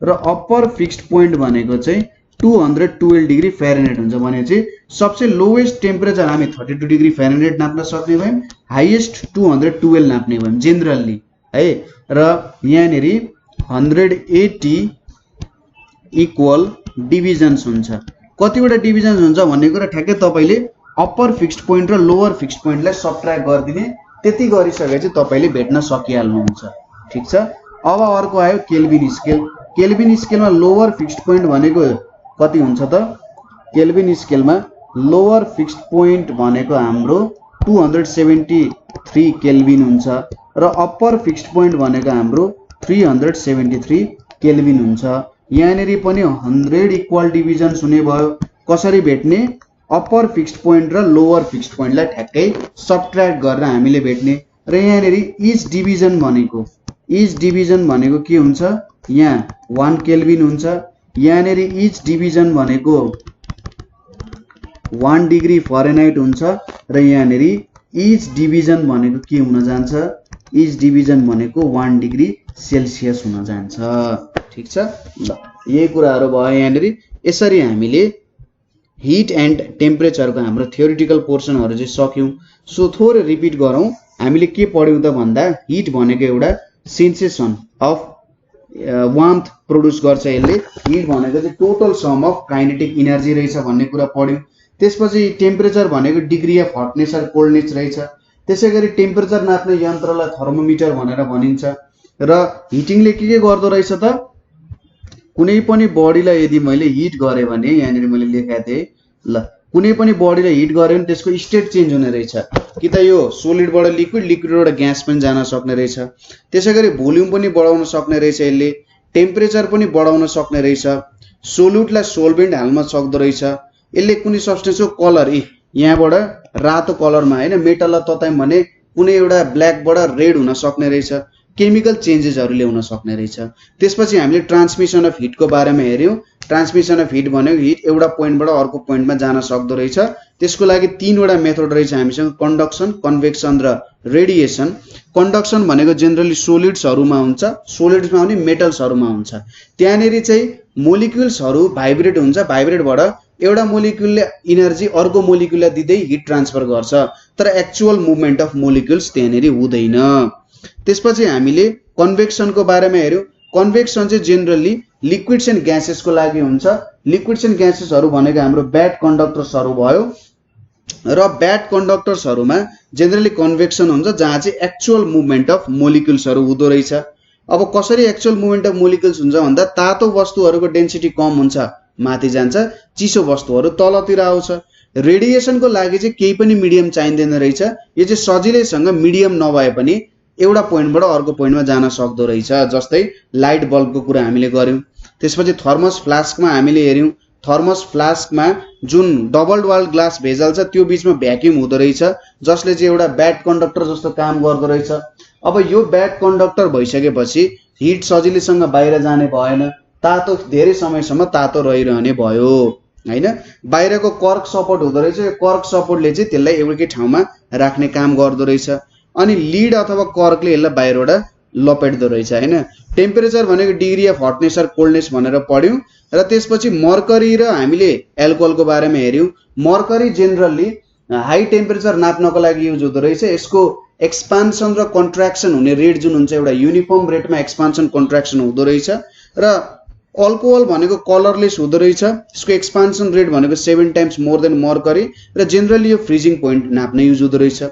A: र अप्पर फिक्स्ड पोइन्ट भनेको चाहिँ 212 डिग्री फेरेनहाइट हुन्छ। भने चाहिँ सबसे लोएस्ट टेम्परेचर हामी 32 डिग्री फेरेनहाइट नाप्न सक्ने भयौं, हाईएस्ट 212 नाप्ने भयौं जेनरली है। र यहाँनिर 180 इक्वल डिभिजन्स हुन्छ। कतिवटा डिभिजन्स हुन्छ भन्ने कुरा ठ्याक्कै तपाईले अप्पर फिक्स्ड पोइन्ट र लोअर फिक्स्ड पोइन्टलाई सबट्र्याक्ट गरिदिने, त्यति गरिसकेपछि तपाईले भेट्न सकिहाल्नुहुन्छ। ठिक छ, अब अर्को आयो केल्भिन स्केल। केल्भिन स्केलमा लोअर फिक्स्ड पोइन्ट भनेको कति हुन्छ त, केल्भिन स्केलमा लोअर फिक्स्ड पोइन्ट भनेको हाम्रो 273 केल्भिन हुन्छ र अप्पर फिक्स्ड पोइन्ट भनेको हाम्रो 373 केल्भिन हुन्छ। यहाँनिर पनि 100 इक्वल डिभिजन्स हुने भयो। कसरी भेट्ने, अप्पर फिक्स्ड पोइन्ट र लोअर फिक्स्ड पोइन्टलाई ठ्याक्कै सबट्र्याक्ट गरेर हामीले भेट्ने। र यहाँनिर इच डिभिजन भनेको, इच डिभिजन भनेको के हुन्छ, यहाँ 1 केल्भिन हुन्छ। यहाँनिर इच डिभिजन भनेको 1 डिग्री फरेनहाइट हुन्छ र यहाँनिर इच डिभिजन भनेको के हुन जान्छ, इच डिभिजन भनेको 1 डिग्री सेल्सियस हुन जान्छ। ठिक छ, ल यही कुराहरु भयो यहाँनिर। यसरी हामीले हिट एन्ड टेम्परेचरको हाम्रो थ्योरिटिकल पोर्सनहरु चाहिँ सक्यौं। सो थोरै रिपिट गरौं, हामीले के पढ्यौं त भन्दा हिट भनेको एउटा सेन्सेसन अफ वार्मथ प्रोड्युस गर्छ यसले। हिट भनेको चाहिँ total sum of kinetic energy रहेछ भन्ने कुरा पढ्यौं। त्यसपछि टेम्परेचर भनेको डिग्री अफ हटनेस र कोल्डनेस रहेछ। त्यसैगरी टेम्परेचर नाप्ने यन्त्रलाई थर्मोमिटर भनेर भनिन्छ। र हिटिङले के गर्दो रहेछ त, कुनै पनि बडीलाई यदि मैले हिट गरे भने, यहाँनिर मैले लेखेको थिएँ ल, कुनै पनि बडीलाई हिट गरे भने त्यसको स्टेट चेन्ज हुने रहेछ, कि त यो सोलिडबाट लिक्विड, लिक्विडबाट ग्यास पनि जान सक्ने रहेछ। त्यसैगरी भोल्युम पनि बढाउन सक्ने रहेछ यसले, टेम्परेचर पनि बढाउन सक्ने रहेछ, सोल्युटलाई सोल्भेन्ट हाल्न सक्दो रहेछ। यसले कुनै सब्स्टेन्सको कलर, यहाँबाट रातो कलरमा हैन मेटललाई ततायौं भने कुनै एउटा ब्ल्याकबाट रेड हुन सक्ने रहेछ, केमिकल चेन्जेसहरु ल्याउन सक्ने रहेछ। त्यसपछि हामीले ट्रान्समिसन अफ हिटको बारेमा हेर्यौं। ट्रान्समिसन अफ हिट भनेको हिट एउटा पोइन्टबाट अर्को पोइन्टमा जान सक्दो रहेछ। त्यसको लागि 3 वटा मेथड रहेछ हामीसँग, कन्डक्सन, कन्भेक्सन र रेडिएसन। कन्डक्सन भनेको जेनरली सोलिड्सहरुमा हुन्छ, सोलिड्समा पनि मेटल्सहरुमा हुन्छ। त्यहाँनेरि चाहिँ मोलिक्युल्सहरु भाइब्रेट हुन्छ, भाइब्रेटबाट एउटा मोलिक्युलले एनर्जी अर्को मोलिक्युललाई दिँदै हिट ट्रान्सफर गर्छ, तर एक्चुअल मुभमेन्ट अफ मोलिक्युल्स त्यहाँनेरि हुँदैन। त्यसपछि हामीले कन्भेक्सनको बारेमा हेर्यौं। कन्भेक्सन चाहिँ जेनरली लिक्विड्स एन्ड ग्यासेसको लागि हुन्छ। लिक्विड्स एन्ड ग्यासेसहरू भनेको हाम्रो ब्याड कन्डक्टर्सहरू भयो र ब्याड कन्डक्टर्सहरूमा जेनरली कन्भेक्सन हुन्छ, जहाँ चाहिँ एक्चुअल मुभमेन्ट अफ मोलिक्युल्सहरू हुँदो रहेछ। अब कसरी एक्चुअल मुभमेन्ट अफ मोलिक्युल्स हुन्छ भन्दा तातो वस्तुहरूको डेन्सिटी कम हुन्छ, माथि जान्छ, चिसो वस्तुहरू तलतिर आउँछ। रेडिएसनको लागि चाहिँ केही पनि मिडियम चाहिँदैन रहेछ, यो चाहिँ सजिलैसँग मिडियम नभए पनि एउटा पोइन्टबाट अर्को पोइन्टमा जान सक्दो रहेछ। जस्तै लाइट बल्बको कुरा हामीले गर्यौं। त्यसपछि थर्मस फ्लास्कमा हामीले हेर्यौं, थर्मस फ्लास्कमा जुन डबल वाल ग्लास भेजल छ त्यो बीचमा भ्याक्युम हुँदो रहेछ, जसले चाहिँ एउटा ब्याड कन्डक्टर जस्तो काम गर्दो रहेछ। अब यो ब्याड कन्डक्टर भइसकेपछि हिट सजिलैसँग बाहिर जाने भएन, तातो धेरै समयसम्म तातो रहिरहने भयो हैन। बाहिरको कर्क सपोर्ट हुँदो रहेछ, यो कर्क सपोर्टले चाहिँ त्यसलाई एउटै ठाउँमा राख्ने काम गर्दो रहेछ। अनि लिड अथवा कर्कले यसलाई बाहिरबाट लपेट्दो रहेछ हैन। टेम्परेचर भनेको डिग्री अफ हटनेस र कोल्डनेस भनेर पढ्यौं। र त्यसपछि मर्करी र हामीले एल्कोहलको बारेमा हेर्यौं। मर्करी जेनरली हाई टेम्परेचर नाप्नको लागि युज हुँदो रहेछ। यसको एक्सपान्सन र कन्ट्र्याक्सन हुने रेट जुन हुन्छ एउटा युनिफर्म रेटमा एक्सपान्सन कन्ट्र्याक्सन हुँदो रहेछ। र अल्कोहल भनेको कलरलेस हुँदो रहेछ, यसको एक्सपान्सन रेट भनेको 7 टाइम्स मोर देन मर्करी र जेनरली यो फ्रिजिङ पोइन्ट नाप्न युज हुँदो रहेछ।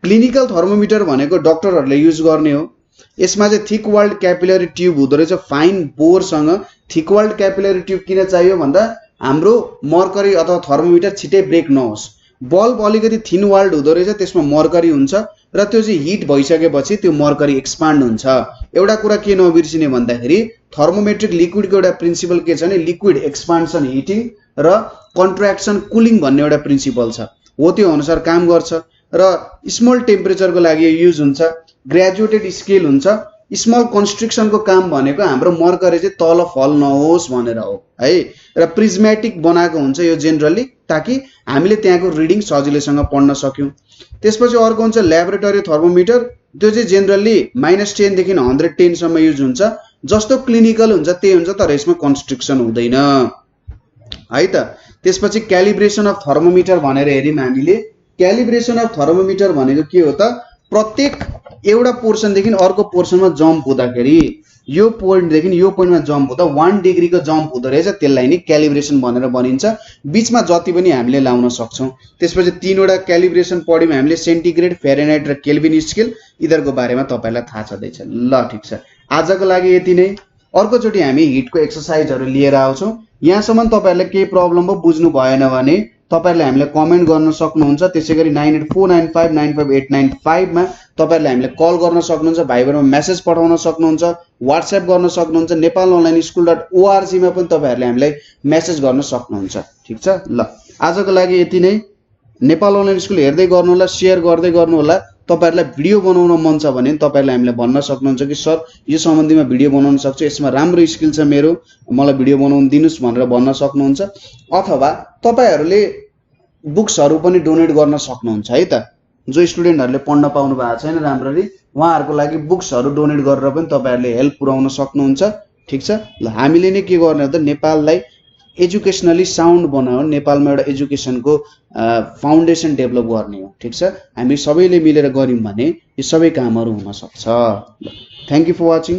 A: क्लिनिकल थर्मोमिटर भनेको डक्टरहरूले युज गर्ने हो। यसमा चाहिँ थिक वाल्ड क्यापिलरी ट्युब हुँदो रहेछ, फाइन बोरसँग। थिक वाल्ड क्यापिलरी ट्युब किन चाहियो भन्दा हाम्रो मर्करी अथवा थर्मोमिटर छिटै ब्रेक नहोस्। बल्ब अलिकति थिन वाल्ड हुँदो रहेछ, त्यसमा मर्करी हुन्छ र त्यो चाहिँ हिट भइसकेपछि त्यो मर्करी एक्सपान्ड हुन्छ। एउटा कुरा के नबिर्सिने भन्दाखेरि थर्मोमेट्रिक लिक्विडको एउटा प्रिन्सिपल के छ भने लिक्विड एक्सपान्सन हिटिङ र कन्ट्र्याक्सन कुलिङ भन्ने एउटा प्रिन्सिपल छ, हो त्यो अनुसार काम गर्छ। र स्मल टेम्परेचरको लागि युज हुन्छ। ग्रेजुएटेड स्केल हुन्छ। स्मल कन्स्ट्रिक्सनको काम भनेको हाम्रो मर्करी चाहिँ तल फल नहोस् भनेर हो है। र प्रिज्मेटिक बनाएको हुन्छ यो जेनरली, ताकि हामीले त्यहाँको रिडिङ सजिलैसँग पढ्न सक्यौं। त्यसपछि अर्को हुन्छ ल्याबोरेटरी थर्मोमिटर। त्यो चाहिँ जेनरली -10 देखि 110 सम्म युज हुन्छ। जस्तो क्लिनिकल हुन्छ त्यही हुन्छ, तर यसमा कन्स्ट्रिक्सन हुँदैन है त। त्यसपछि क्यालिब्रेसन अफ थर्मोमिटर भनेर हेर्यौं हामीले। क्यालिब्रेसन अफ थर्मोमिटर भनेको के हो त, प्रत्येक एउटा पोर्सनदेखि अर्को पोर्सनमा जम्प हुँदाखेरि यो पोइन्टदेखि यो पोइन्टमा जम्प हुँदा 1 डिग्रीको जम्प हुँदो रहेछ, त्यसलाई नि क्यालिब्रेसन भनेर भनिन्छ। बीचमा जति पनि हामीले लाउन सक्छौं। त्यसपछि 3 वटा क्यालिब्रेसन पढ्यौं हामीले, सेन्टिग्रेड, फेरेनहाइट र केल्भिन स्केल। यिनीहरूको बारेमा तपाईलाई थाहा छँदैछ। ल ठीक छ, आजको लागि यति नै। अर्कोचोटि हामी हिटको एक्सरसाइजहरू लिएर आउँछौं। यहाँसम्म तपाईहरुले केही प्रब्लम भयो बुझ्नु भएन भने तपाईहरुले हामीलाई कमेन्ट गर्न सक्नुहुन्छ। त्यसैगरी 9849595895 मा तपाईहरुले हामीलाई कल गर्न सक्नुहुन्छ, भाइबरमा मेसेज पठाउन सक्नुहुन्छ, व्हाट्सएप गर्न सक्नुहुन्छ, nepalonlineschool.org मा पनि तपाईहरुले हामीलाई मेसेज गर्न सक्नुहुन्छ। ठीक छ, ल आजको लागि यति नै। नेपाल अनलाइन स्कुल हेर्दै गर्नु होला, शेयर गर्दै गर्नु होला। तपाईहरुलाई भिडियो बनाउन मन छ भने तपाईहरुले हामीलाई भन्न सक्नुहुन्छ कि सर यो सम्बन्धीमा भिडियो बनाउन सक्छु, यसमा राम्रो स्किल छ मेरो, मलाई भिडियो बनाउन दिनुस् भनेर भन्न सक्नुहुन्छ। अथवा तपाईहरुले बुक्सहरु पनि डोनेट गर्न सक्नुहुन्छ है त। जो स्टुडेन्टहरुले पढ्न पाउनु भएको छैन राम्ररी, उहाँहरुको लागि बुक्सहरु डोनेट गरेर पनि तपाईहरुले हेल्प पुर्याउन सक्नुहुन्छ। ठीक छ, ल हामीले नै के गर्ने हो त, नेपाललाई एजुकेशनली साउन्ड बनाउन, नेपालमा एउटा एजुकेशनको फाउन्डेसन डेभलप गर्ने हो। ठीक छ, हामी सबैले मिलेर गर्यौं भने यो सबै कामहरु हुन सक्छ। Thank you for watching.